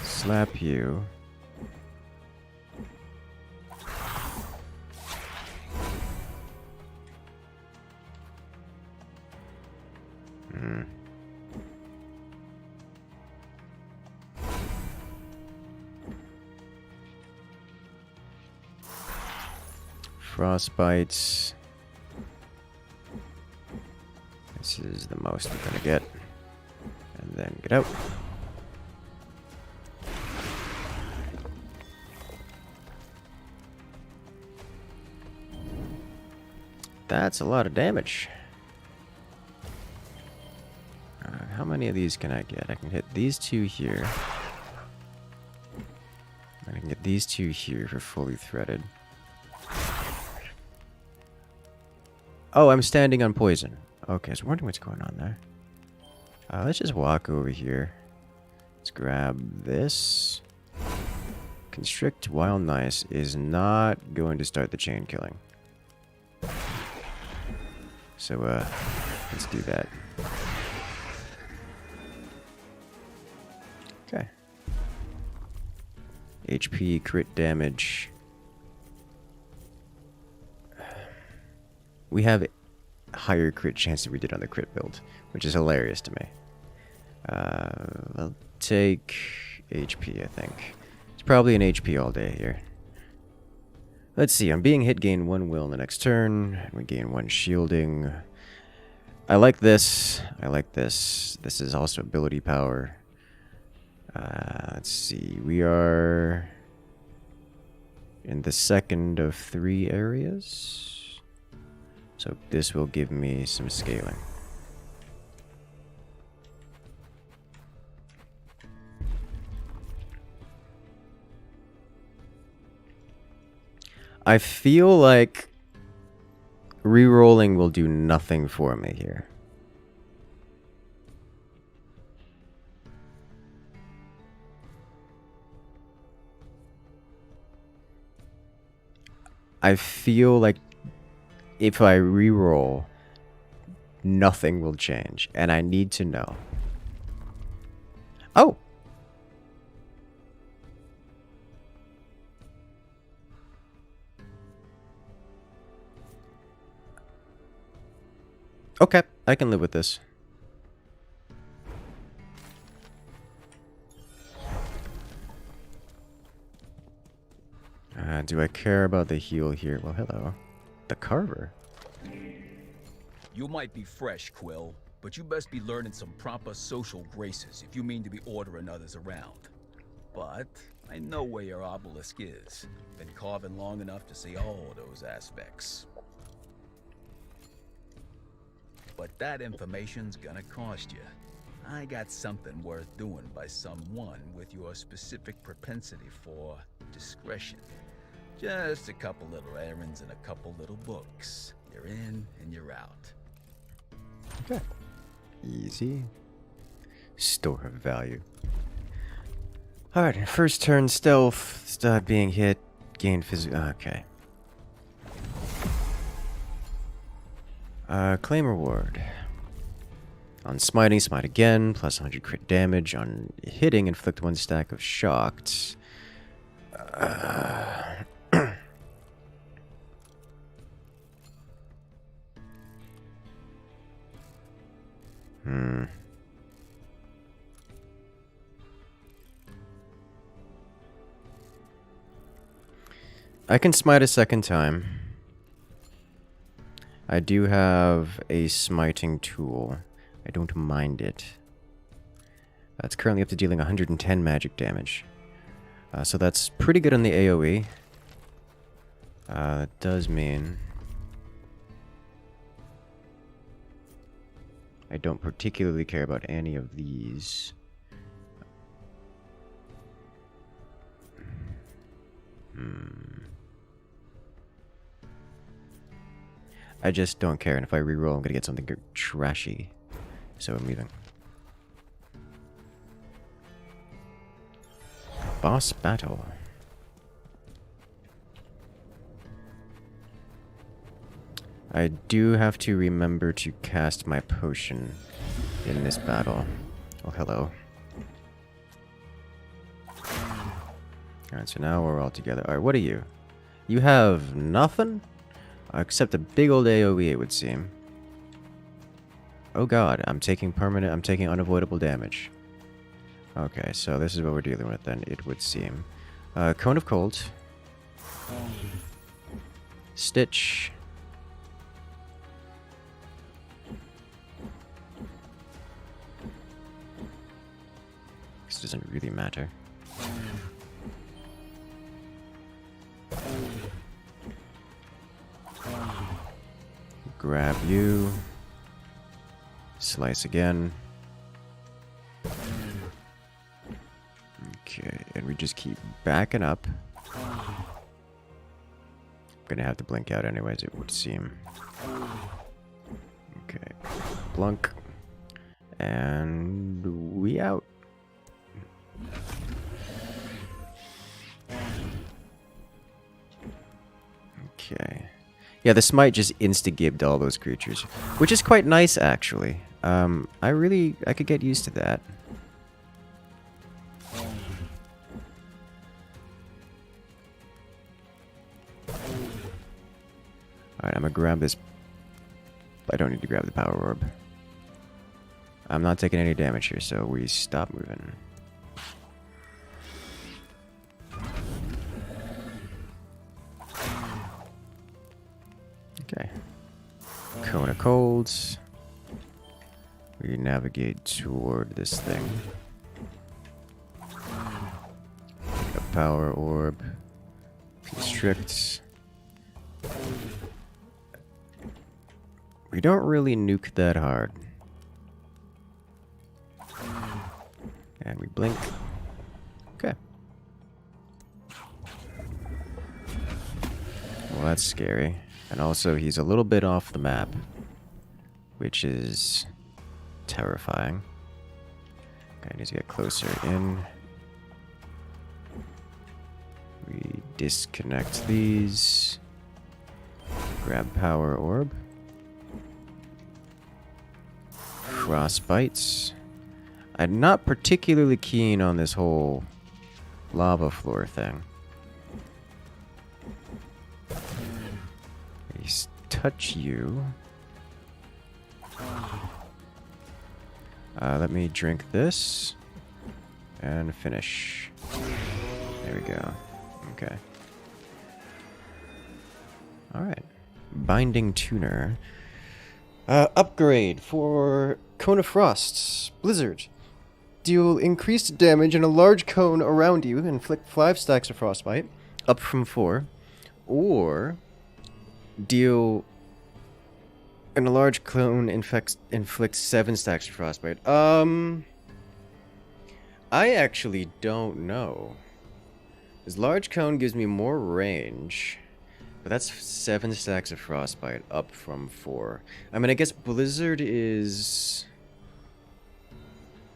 slap you. Frostbites. This is the most we're gonna get. And then get out. That's a lot of damage. How many of these can I get? I can hit these two here. I can get these two here for fully threaded. Oh, I'm standing on poison. Okay, I was wondering what's going on there. Let's just walk over here. Let's grab this. Constrict while nice is not going to start the chain killing. So, let's do that. Okay. HP, crit damage. We have a higher crit chance than we did on the crit build, which is hilarious to me. I'll take HP, I think. It's probably an HP all day here. Let's see, I'm being hit, gain 1 will in the next turn. We gain 1 shielding. I like this. I like this. This is also ability power. Let's see, we are in the second of 3 areas. So this will give me some scaling. I feel like re-rolling will do nothing for me here. I feel like if I re-roll, nothing will change, and I need to know. Oh! Okay, I can live with this. Do I care about the heal here? Well, hello. The Carver. You might be fresh, Quill, but you best be learning some proper social graces if you mean to be ordering others around. But I know where your obelisk is. Been carving long enough to see all those aspects. But that information's gonna cost you. I got something worth doing by someone with your specific propensity for discretion. Just a couple little errands and a couple little books. You're in and you're out. Okay. Easy. Store of value. Alright, first turn stealth. Start being hit. Gain physical. Okay. Claim reward. On smiting, smite again. Plus 100 crit damage. On hitting, inflict 1 stack of shocked. I can smite a second time. I do have a smiting tool. I don't mind it. It's currently up to dealing 110 magic damage. So that's pretty good on the AoE. That does mean I don't particularly care about any of these. I just don't care, and if I reroll, I'm gonna get something trashy. So I'm leaving. Boss battle. I do have to remember to cast my potion in this battle. Oh, hello. Alright, so now we're all together. Alright, what are you? You have nothing? Except a big old AoE, it would seem. Oh god, I'm taking unavoidable damage. Okay, so this is what we're dealing with then, it would seem. Cone of Cold. Stitch. This doesn't really matter. Grab you. Slice again. Okay, and we just keep backing up. I'm gonna have to blink out anyways, it would seem. Okay. Blunk. And we out. Okay. Yeah, the smite just insta-gibbed all those creatures, which is quite nice, actually. I could get used to that. Alright, I'm gonna grab this. I don't need to grab the power orb. I'm not taking any damage here, so we stop moving. Okay. Cone of Colds. We navigate toward this thing. A power orb. Constricts. We don't really nuke that hard. And we blink. Okay. Well, that's scary. And also, he's a little bit off the map, which is terrifying. Okay, I need to get closer in. We disconnect these. Grab power orb. Frostbites. I'm not particularly keen on this whole lava floor thing. Touch you. Let me drink this and finish. There we go. Okay. Alright. Binding Tuner. Upgrade for Cone of Frost. Blizzard. Deal increased damage in a large cone around you. Inflict 5 stacks of frostbite. Up from 4. Or deal in a large cone inflicts 7 stacks of frostbite. I actually don't know. This large cone gives me more range. But that's 7 stacks of frostbite, up from 4. I mean, I guess blizzard is...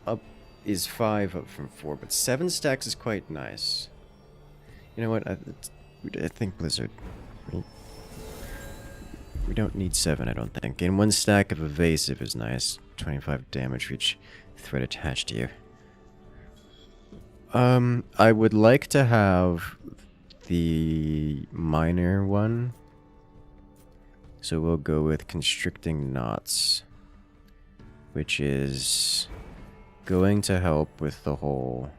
up is 5 up from 4, but 7 stacks is quite nice. You know what? I think blizzard. We don't need 7, I don't think. And 1 stack of evasive is nice. 25 damage for each thread attached to you. I would like to have the minor one. So we'll go with constricting knots, which is going to help with the whole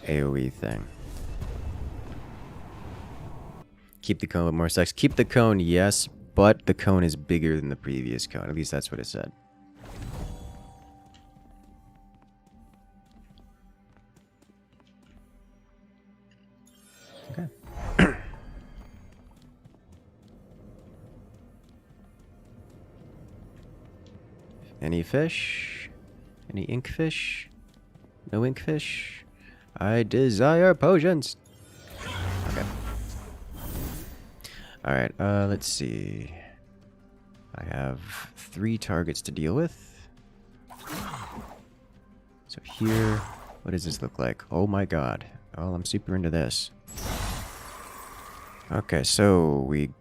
AoE thing. Keep the cone with more stacks. Keep the cone, yes, but the cone is bigger than the previous cone. At least that's what it said. Okay. Any fish? Any ink fish? No ink fish? I desire potions. Okay. Alright, let's see. I have 3 targets to deal with. So here, what does this look like? Oh my god. Oh, I'm super into this. Okay, so we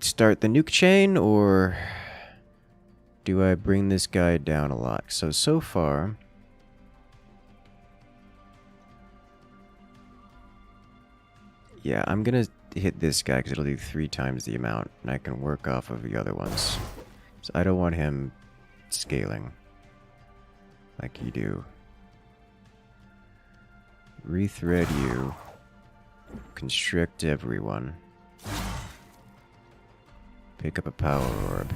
start the nuke chain, or do I bring this guy down a lot? So far, yeah, I'm gonna hit this guy because it'll do 3 times the amount, and I can work off of the other ones. So I don't want him scaling like you do. Rethread you. Constrict everyone. Pick up a power orb.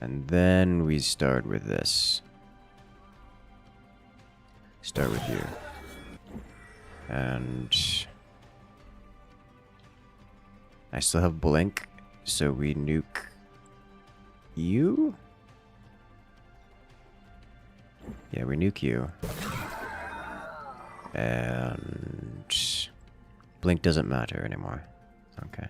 And then we start with this. Start with you. And I still have blink, so we nuke you? Yeah, we nuke you. And blink doesn't matter anymore. Okay.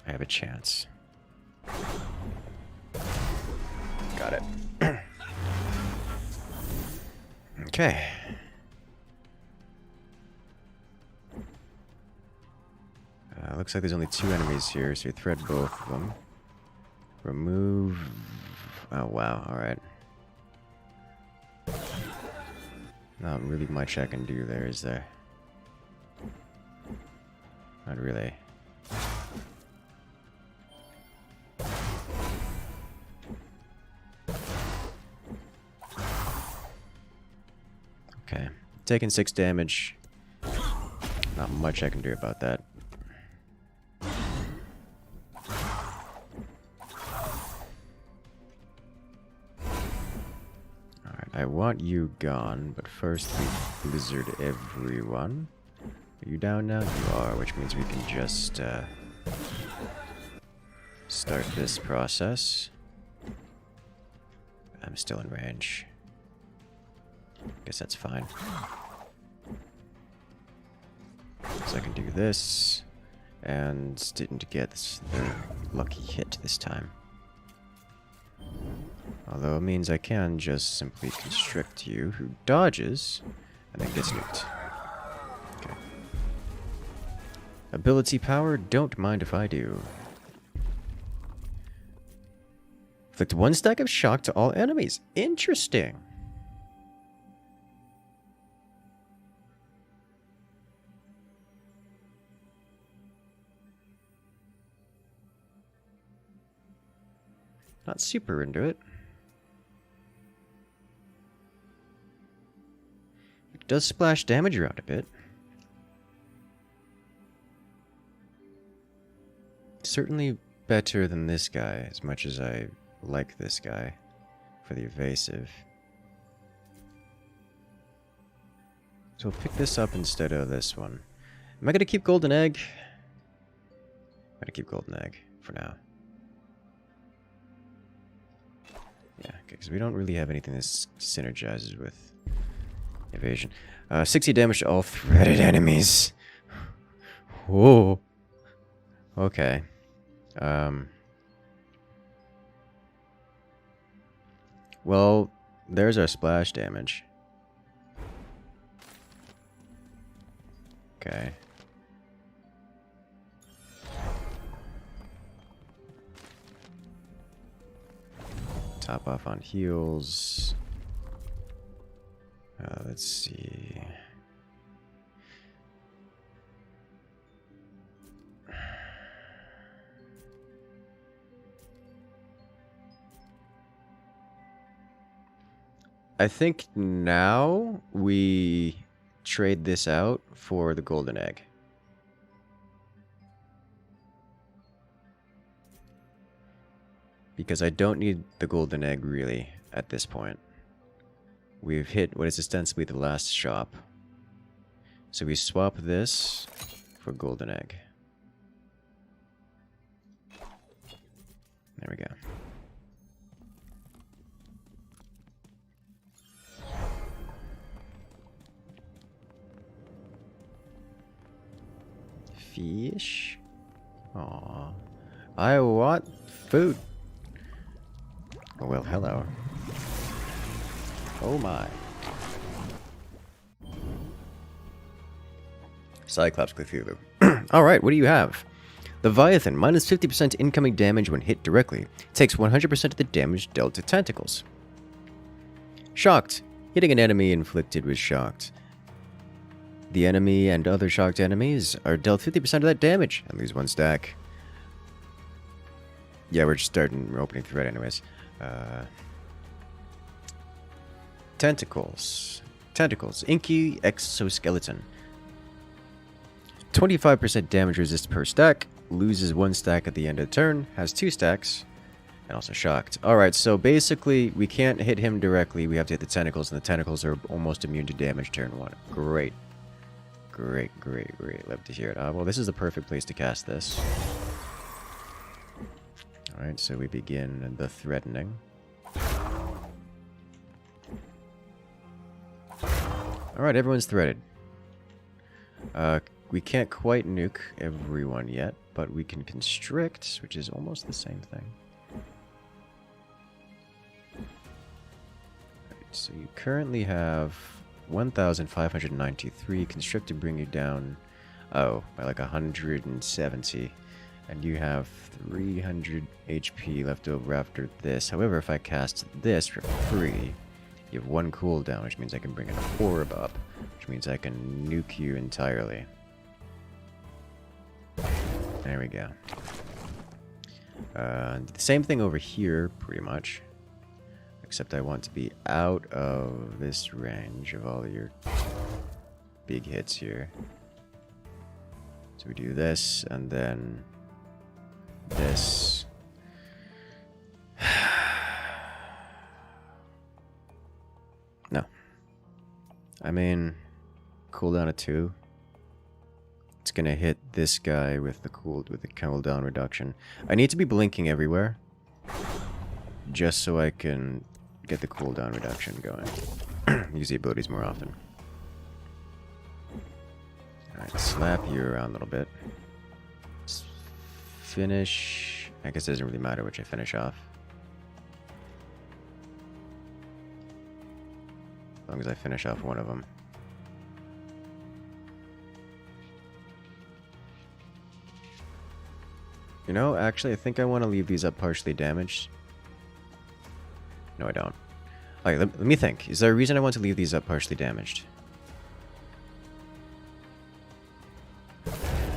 I have a chance. Got it. Okay. Looks like there's only 2 enemies here, so you thread both of them. Remove... Oh, wow, alright. Not really much I can do there, is there? Not really. Okay. Taking 6 damage. Not much I can do about that. I want you gone, but first we blizzard everyone. Are you down now? You are, which means we can just start this process. I'm still in range. Guess that's fine. So I can do this, and didn't get the lucky hit this time. Although it means I can just simply constrict you, who dodges, and then gets nuked. Okay. Ability power, don't mind if I do. Inflict 1 stack of shock to all enemies. Interesting. Not super into it. Does splash damage around a bit. Certainly better than this guy, as much as I like this guy for the evasive. So we'll pick this up instead of this one. Am I gonna keep golden egg? I'm gonna keep golden egg for now. Yeah, because we don't really have anything that synergizes with evasion. 60 damage to all threaded enemies. Whoa. Okay. Well, there's our splash damage. Okay. Top off on heals. Let's see. I think now we trade this out for the golden egg. Because I don't need the golden egg really at this point. We've hit what is ostensibly the last shop. So we swap this for golden egg. There we go. Fish? Aww. I want food. Oh, well, hello. Oh my. Cyclops Cthulhu. Alright, what do you have? Leviathan, minus 50% incoming damage when hit directly. Takes 100% of the damage dealt to tentacles. Shocked. Hitting an enemy inflicted with shocked. The enemy and other shocked enemies are dealt 50% of that damage and lose 1 stack. Yeah, we're just starting opening thread anyways. Tentacles. Tentacles. Inky exoskeleton. 25% damage resist per stack. Loses 1 stack at the end of the turn. Has 2 stacks. And also shocked. Alright, so basically we can't hit him directly. We have to hit the tentacles, and the tentacles are almost immune to damage turn 1. Great. Great, great, great. Love to hear it. Well, this is the perfect place to cast this. Alright, so we begin the threatening. Alright, everyone's threaded. We can't quite nuke everyone yet, but we can constrict, which is almost the same thing. Right, so you currently have 1,593. Constrict to bring you down, by like 170. And you have 300 HP left over after this. However, if I cast this for free, you have 1 cooldown, which means I can bring an orb up, which means I can nuke you entirely. There we go. The same thing over here, pretty much. Except I want to be out of this range of all your big hits here. So we do this, and then this. No. I mean, cooldown of 2. It's gonna hit this guy with the cooldown reduction. I need to be blinking everywhere, just so I can get the cooldown reduction going. Use the abilities more often. Alright, slap you around a little bit. Finish. I guess it doesn't really matter which I finish off. As long as I finish off one of them. You know, actually, I think I want to leave these up partially damaged. No, I don't. Alright, let me think. Is there a reason I want to leave these up partially damaged?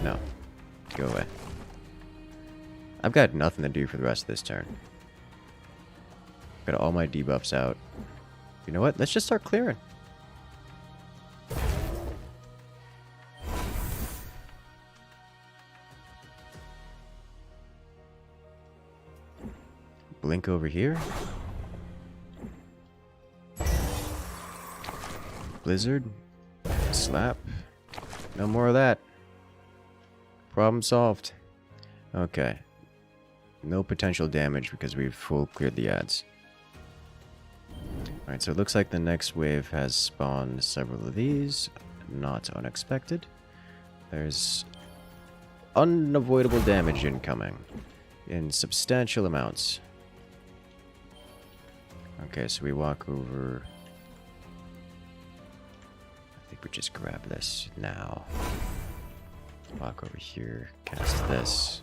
No. Go away. I've got nothing to do for the rest of this turn. Got all my debuffs out. You know what? Let's just start clearing. Blink over here. Blizzard. Slap. No more of that. Problem solved. Okay. No potential damage because we've full cleared the ads. Alright, so it looks like the next wave has spawned several of these. Not unexpected. There's unavoidable damage incoming in substantial amounts. Okay, so we walk over. I think we just grab this now. Walk over here, cast this.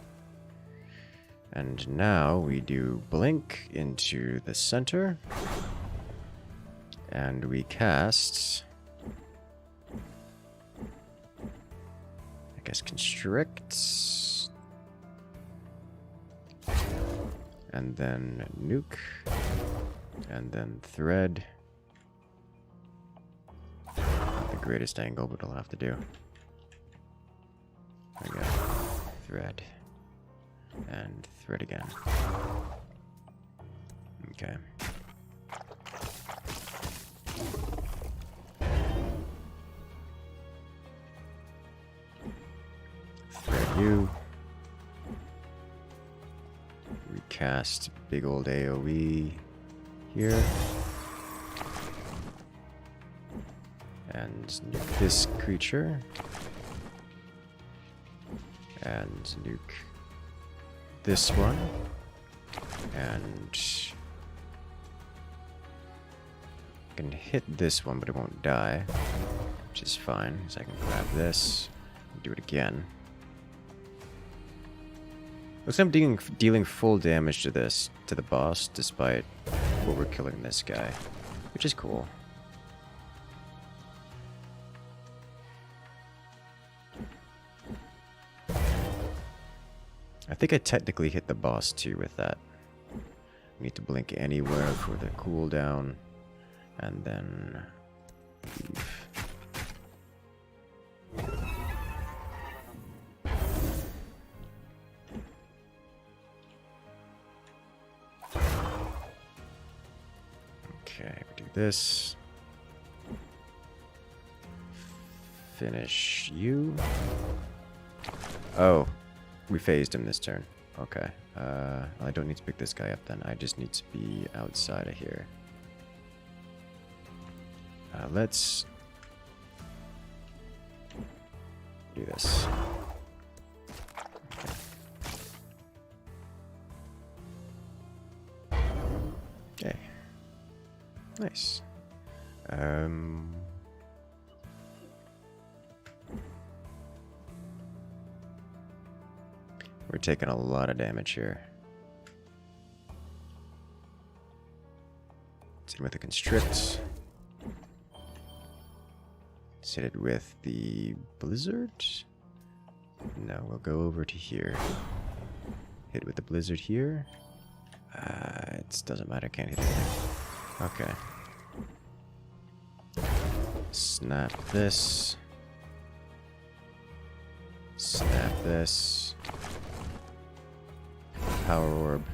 And now we do blink into the center. And we cast, I guess, constrict. And then nuke. And then thread. Not the greatest angle, but I'll have to do. There we go. Thread. And thread again. Okay. Thread you. Recast big old AoE here. And nuke this creature. And nuke this one. And I can hit this one, but it won't die. Which is fine, because I can grab this and do it again. Looks like I'm dealing full damage to this, to the boss, despite overkilling this guy. Which is cool. I think I technically hit the boss too with that. Need to blink anywhere for the cooldown, and then leave. Okay, we do this. Finish you. Oh. We phased him this turn. Okay. I don't need to pick this guy up then. I just need to be outside of here. Let's do this. Okay. Nice. We're taking a lot of damage here. Let's hit with the constrict. Let's hit it with the blizzard. No, we'll go over to here. Hit with the blizzard here. It doesn't matter, can't hit anything. Okay. Snap this. Snap this. Power orb.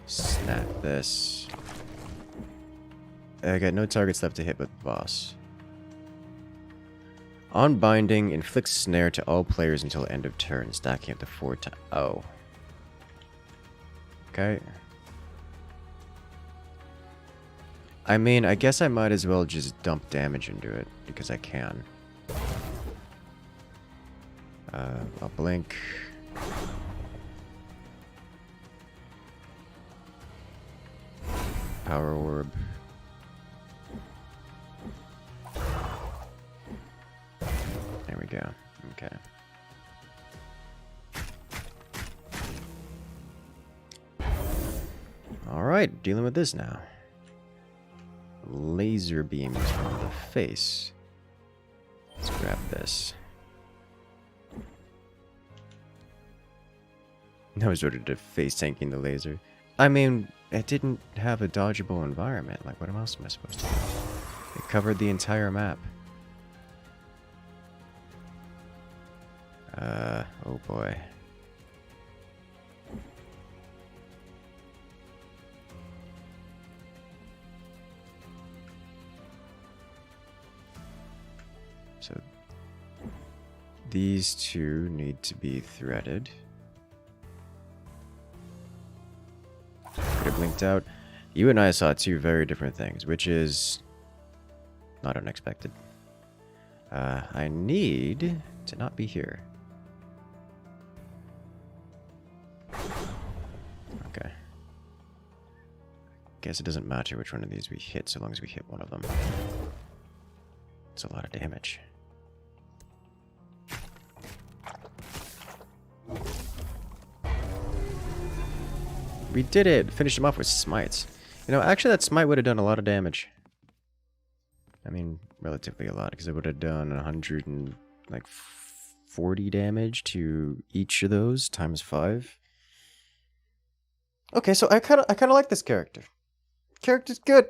Snap this. I got no targets left to hit but the boss. On binding, inflicts snare to all players until end of turn, stacking up to 4 times. Oh. Okay. I mean, I guess I might as well just dump damage into it, because I can. I'll blink. Power orb. There we go. Okay. Alright, dealing with this now. Laser beams from the face. Let's grab this. I was ordered to face tanking the laser. I mean, it didn't have a dodgeable environment. Like, what else am I supposed to do? It covered the entire map. Oh boy. these two need to be threaded. Could have blinked out. You and I saw two very different things, which is not unexpected. I need to not be here. Okay. Guess it doesn't matter which one of these we hit, so long as we hit one of them. It's a lot of damage. We did it! Finished him off with smites. You know, actually that smite would have done a lot of damage. I mean, relatively a lot, because it would have done 140 damage to each of those times 5. Okay, so I kind of like this character. Character's good.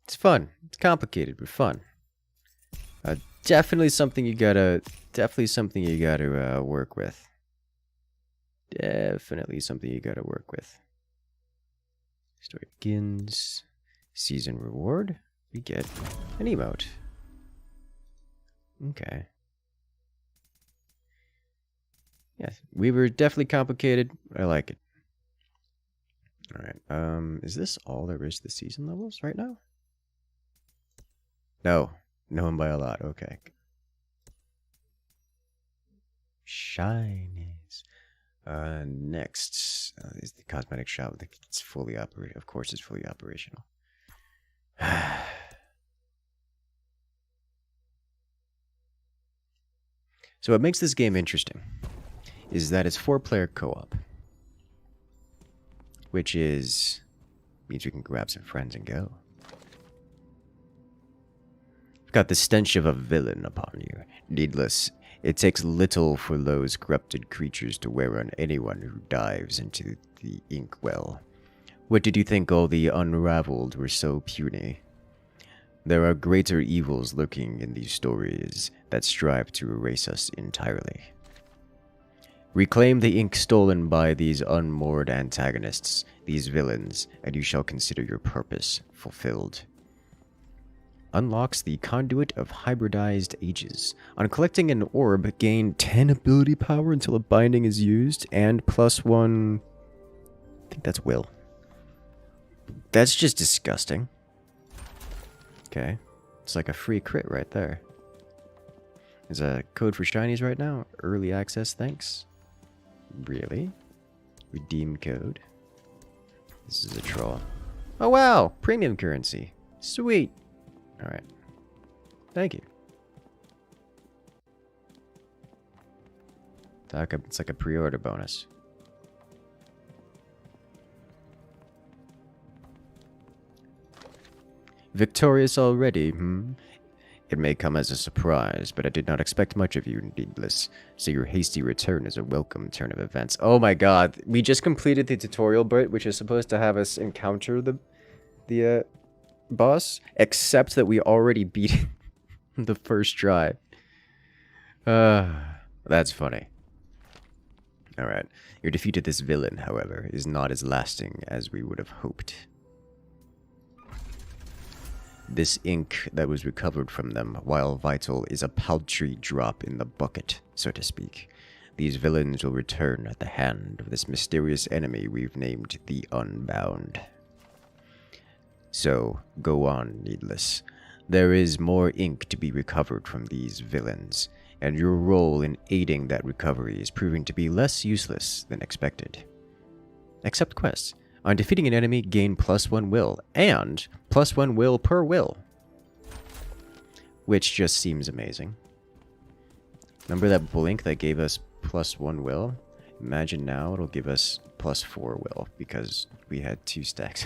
It's fun. It's complicated, but fun. Definitely something you gotta work with. Definitely something you gotta work with. Story begins. Season reward. We get an emote. Okay. Yeah, we were definitely complicated. I like it. Alright, is this all there is to the season levels right now? No. No one by a lot, okay. Shinies. Next is the cosmetic shop. It's fully operational. Of course it's fully operational. So what makes this game interesting is that it's 4-player co-op. Which means we can grab some friends and go. You've got the stench of a villain upon you. Needless, it takes little for those corrupted creatures to wear on anyone who dives into the ink well. What did you think all the unraveled were so puny? There are greater evils lurking in these stories that strive to erase us entirely. Reclaim the ink stolen by these unmoored antagonists, these villains, and you shall consider your purpose fulfilled. Unlocks the Conduit of Hybridized Ages. On collecting an orb, gain 10 ability power until a binding is used, and +1... I think that's will. That's just disgusting. Okay. It's like a free crit right there. There's a code for shinies right now. Early access, thanks. Really? Redeem code. This is a troll. Oh wow! Premium currency. Sweet! Alright. Thank you. It's like a pre-order bonus. Victorious already, hmm? It may come as a surprise, but I did not expect much of you, Needless, so your hasty return is a welcome turn of events. Oh my god, we just completed the tutorial bit, which is supposed to have us encounter the boss, except that we already beat the first try. That's funny. Alright, your defeat of this villain, however, is not as lasting as we would have hoped. This ink that was recovered from them, while vital, is a paltry drop in the bucket, so to speak. These villains will return at the hand of this mysterious enemy we've named the Unbound. So, go on, Needless. There is more ink to be recovered from these villains, and your role in aiding that recovery is proving to be less useless than expected. Accept quests. On defeating an enemy, gain +1 will, and +1 will per will. Which just seems amazing. Remember that blink that gave us +1 will? Imagine now it'll give us +4 will, because we had 2 stacks.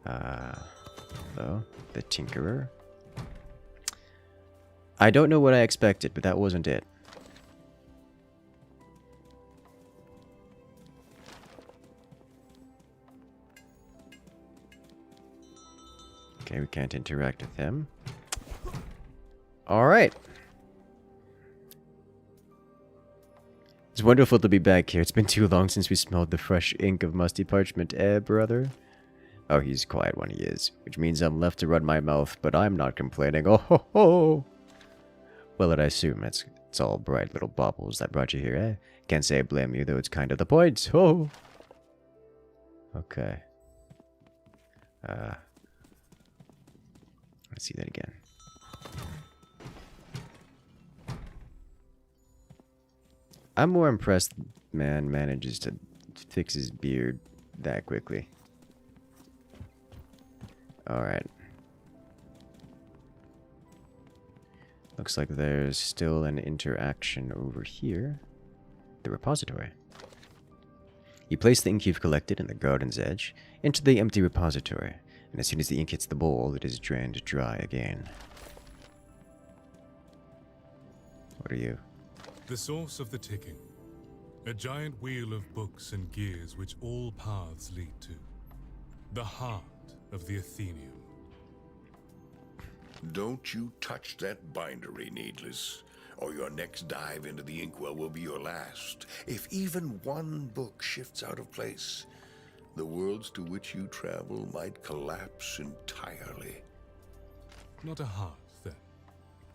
Though, the Tinkerer. I don't know what I expected, but that wasn't it. Okay, we can't interact with him. Alright. It's wonderful to be back here. It's been too long since we smelled the fresh ink of musty parchment, brother? Oh, he's quiet when he is, which means I'm left to run my mouth, but I'm not complaining. Oh ho ho! Well, I assume it's all bright little baubles that brought you here, eh? Can't say I blame you, though it's kind of the point. Oh! Okay. Let's see that again. I'm more impressed man manages to fix his beard that quickly. Alright. Looks like there's still an interaction over here. The repository. You place the ink you've collected in the garden's edge into the empty repository, and as soon as the ink hits the bowl, it is drained dry again. What are you? The source of the ticking. A giant wheel of books and gears which all paths lead to. The heart of the Atheneum. Don't you touch that bindery, Needless, or your next dive into the inkwell will be your last. If even one book shifts out of place, the worlds to which you travel might collapse entirely. Not a heart, then.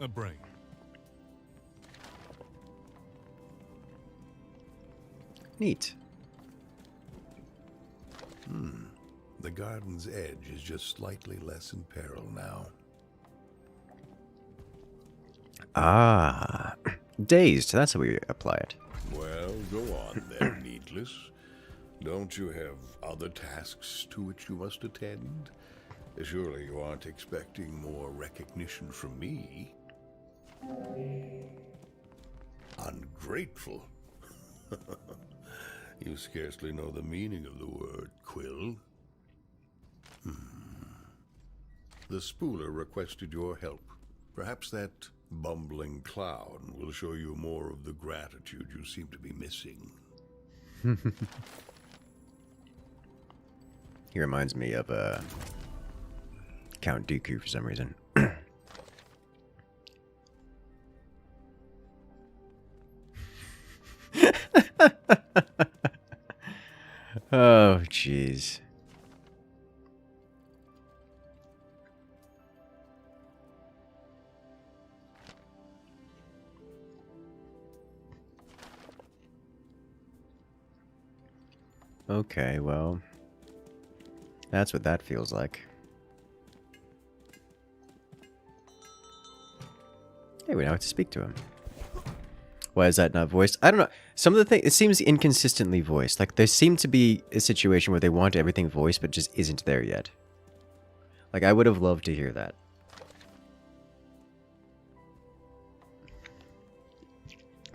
A brain. Neat. The garden's edge is just slightly less in peril now. Ah. Dazed. That's how we apply it. Well, go on then, Needless. Don't you have other tasks to which you must attend? Surely you aren't expecting more recognition from me? Ungrateful. You scarcely know the meaning of the word, Quill. The spooler requested your help. Perhaps that bumbling clown will show you more of the gratitude you seem to be missing. He reminds me of Count Dooku for some reason. Oh, jeez. Okay, well, that's what that feels like. Hey, we now have to speak to him. Why is that not voiced? I don't know. Some of the things, it seems inconsistently voiced. Like, there seemed to be a situation where they want everything voiced, but just isn't there yet. Like, I would have loved to hear that.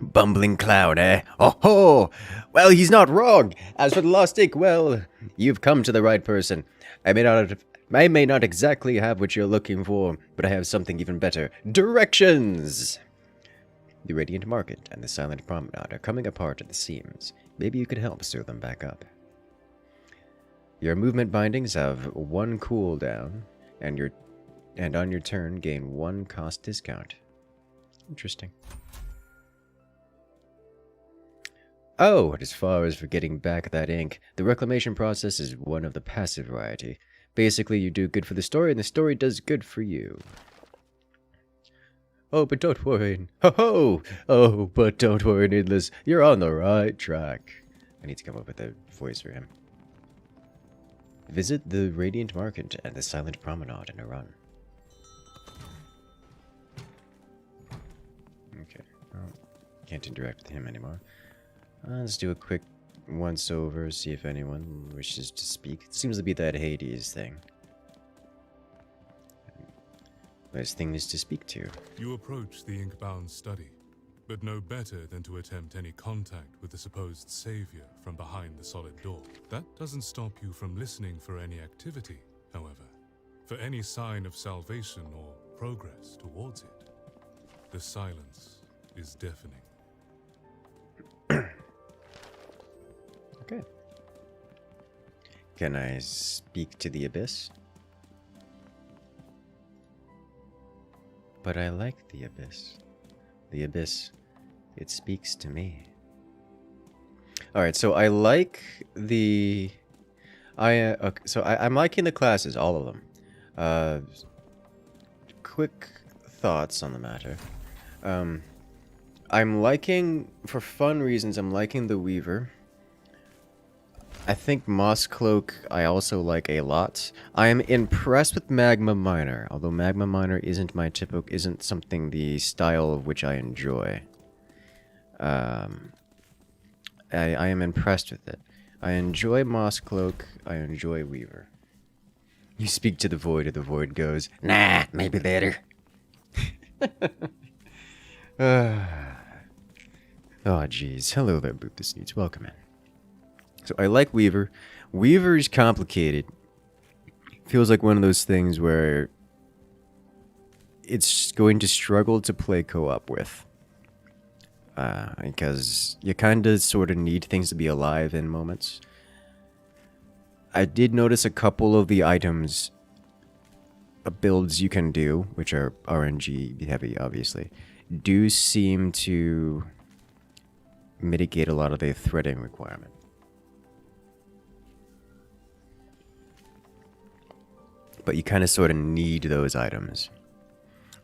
Bumbling clown, eh? Oh ho! Well, he's not wrong! As for the lost ink, well, you've come to the right person. I may not exactly have what you're looking for, but I have something even better. Directions! The Radiant Market and the Silent Promenade are coming apart at the seams. Maybe you could help sew them back up. Your movement bindings have 1 cooldown, and on your turn gain 1 cost discount. Interesting. Oh, and as far as for getting back that ink, the reclamation process is one of the passive variety. Basically, you do good for the story, and the story does good for you. Oh, but don't worry. Ho-ho! Oh, but don't worry, Needless. You're on the right track. I need to come up with a voice for him. Visit the Radiant Market and the Silent Promenade in a run. Okay. Well, can't interact with him anymore. Let's do a quick once-over, see if anyone wishes to speak. It seems to be that Hades thing. There's things to speak to. You approach the Inkbound study, but know better than to attempt any contact with the supposed savior from behind the solid door. That doesn't stop you from listening for any activity, however, for any sign of salvation or progress towards it. The silence is deafening. Okay. Can I speak to the Abyss? But I like the Abyss. The Abyss, it speaks to me. Alright, so I like Okay, so I'm liking the classes, all of them. Quick thoughts on the matter. I'm liking, for fun reasons, I'm liking the Weaver. I think Moss Cloak I also like a lot. I am impressed with Magma Miner, although Magma Miner isn't something the style of which I enjoy. I am impressed with it. I enjoy Moss Cloak, I enjoy Weaver. You speak to the void, and the void goes, nah, maybe later. Oh, jeez. Hello there, Boop the Snoots. Welcome in. So I like Weaver. Weaver is complicated. Feels like one of those things where it's going to struggle to play co-op with. Because you kind of sort of need things to be alive in moments. I did notice a couple of the items, builds you can do, which are RNG heavy, obviously, do seem to mitigate a lot of the threading requirement. But you kind of sort of need those items.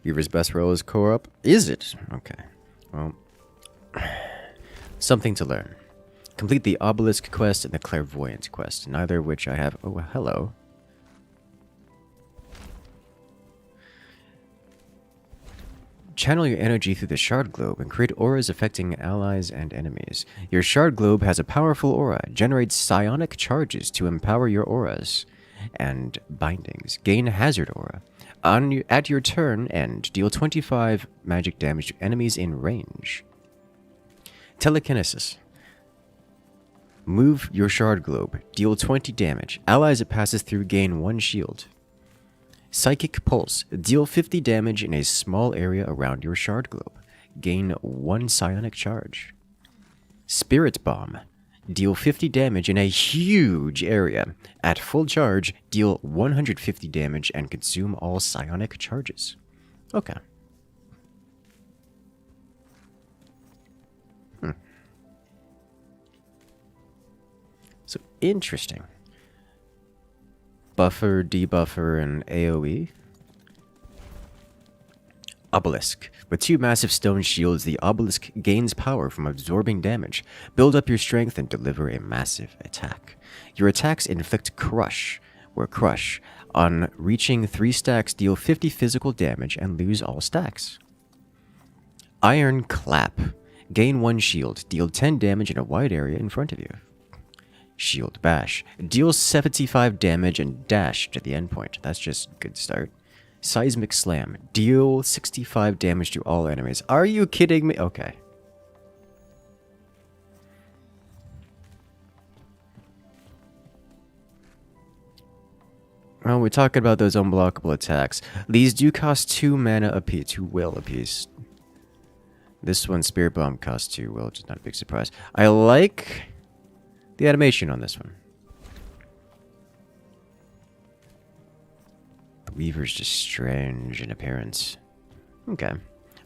Weaver's best role is co-op? Is it? Okay. Well, something to learn. Complete the Obelisk quest and the Clairvoyant quest, neither of which I have. Oh, hello. Channel your energy through the Shard Globe and create auras affecting allies and enemies. Your Shard Globe has a powerful aura, generates psionic charges to empower your auras and bindings. Gain Hazard Aura. At your turn end, deal 25 magic damage to enemies in range. Telekinesis. Move your Shard Globe. Deal 20 damage. Allies it passes through gain 1 shield. Psychic Pulse. Deal 50 damage in a small area around your Shard Globe. Gain 1 psionic charge. Spirit Bomb. Deal 50 damage in a huge area. At full charge, deal 150 damage and consume all psionic charges. Okay. So, interesting. Buffer, debuffer, and AoE. Obelisk. With 2 massive stone shields, the obelisk gains power from absorbing damage. Build up your strength and deliver a massive attack. Your attacks inflict crush, where crush. On reaching 3 stacks, deal 50 physical damage and lose all stacks. Iron Clap. Gain 1 shield. Deal 10 damage in a wide area in front of you. Shield Bash. Deal 75 damage and dash to the endpoint. That's just a good start. Seismic Slam. Deal 65 damage to all enemies. Are you kidding me? Okay. Well, we're talking about those unblockable attacks. These do cost 2 mana apiece, 2 will apiece. This one, Spirit Bomb, costs 2 will, which is not a big surprise. I like the animation on this one. The Weaver's just strange in appearance. Okay.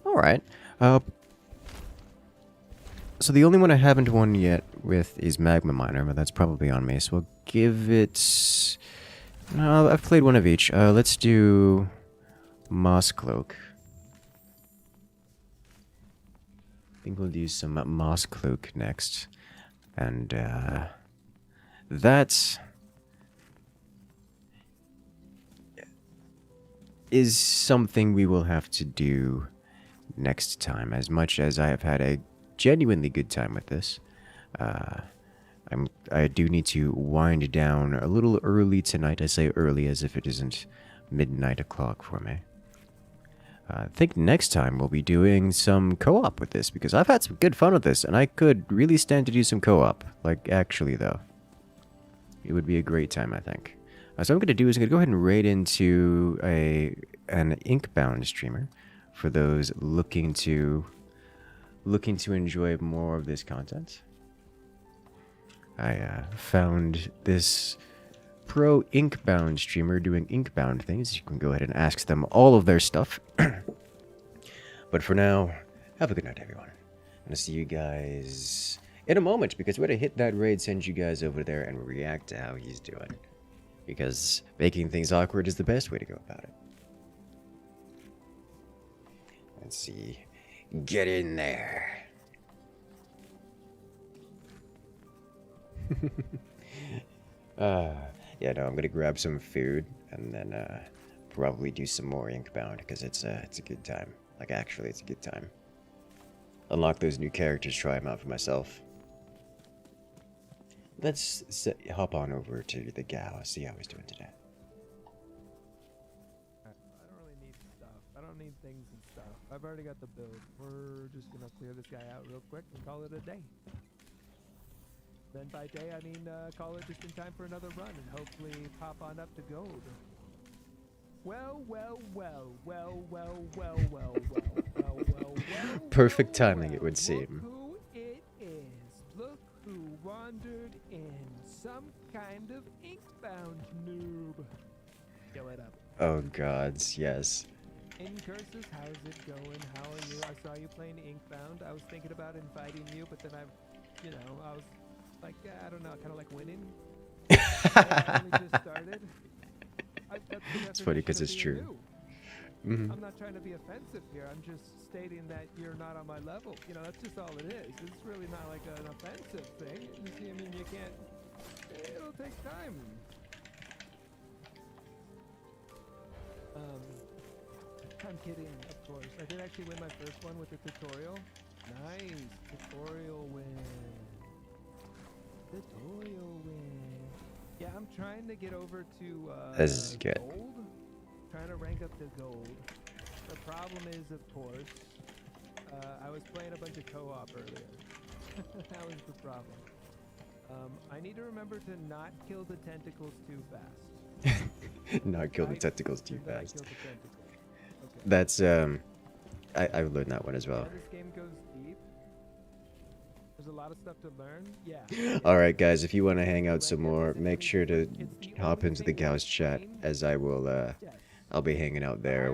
Alright. So the only one I haven't won yet with is Magma Miner, but that's probably on me, so we'll give it... No, I've played one of each. Let's do Moss Cloak. I think we'll do some Moss Cloak next. And that is something we will have to do next time. As much as I have had a genuinely good time with this, I do need to wind down a little early tonight. I say early as if it isn't midnight o'clock for me. I think next time we'll be doing some co-op with this, because I've had some good fun with this, and I could really stand to do some co-op. Like, actually, though. It would be a great time, I think. So what I'm going to do is I'm going to go ahead and raid into an Inkbound streamer for those looking to enjoy more of this content. I found this pro Inkbound streamer doing Inkbound things. You can go ahead and ask them all of their stuff. But for now, have a good night, everyone. And I'll see you guys in a moment, because we're going to hit that raid, send you guys over there, and react to how he's doing. Because making things awkward is the best way to go about it. Let's see. Get in there. Yeah, no, I'm gonna grab some food and then probably do some more Inkbound because it's a good time. Like, actually, it's a good time. Unlock those new characters, try them out for myself. Let's hop on over to the gal, see how he's doing today. I don't really need stuff. I don't need things and stuff. I've already got the build. We're just gonna clear this guy out real quick and call it a day. Then by day, I mean call it just in time for another run and hopefully pop on up to gold. Well. Perfect timing, it would seem. Look who it is. Look who wandered in. Some kind of Inkbound noob. Yo, it up. Oh gods, yes. Incursus, how's it going? How are you? I saw you playing Inkbound. I was thinking about inviting you, but then I was like, I don't know, kind of like winning. I only just started. It's funny because it's true. I'm not trying to be offensive here. I'm just stating that you're not on my level. You know, that's just all it is. It's really not like an offensive thing. I mean, you can't. It'll take time. I'm kidding, of course. I did actually win my first one with the tutorial. Nice. Tutorial win. Tutorial win. Yeah, I'm trying to get over to That's good. gold. Trying to rank up to gold. The problem is, of course, I was playing a bunch of co-op earlier. That was the problem. I need to remember to not kill the tentacles too fast. Not kill the tentacles too Not fast. kill the tentacles. Okay. That's I've learned that one as well. Yeah, this game goes deep. There's a lot of stuff to learn. Yeah. Alright guys, if you want to hang out some more, make sure to hop into the gal's chat, as I will I'll be hanging out there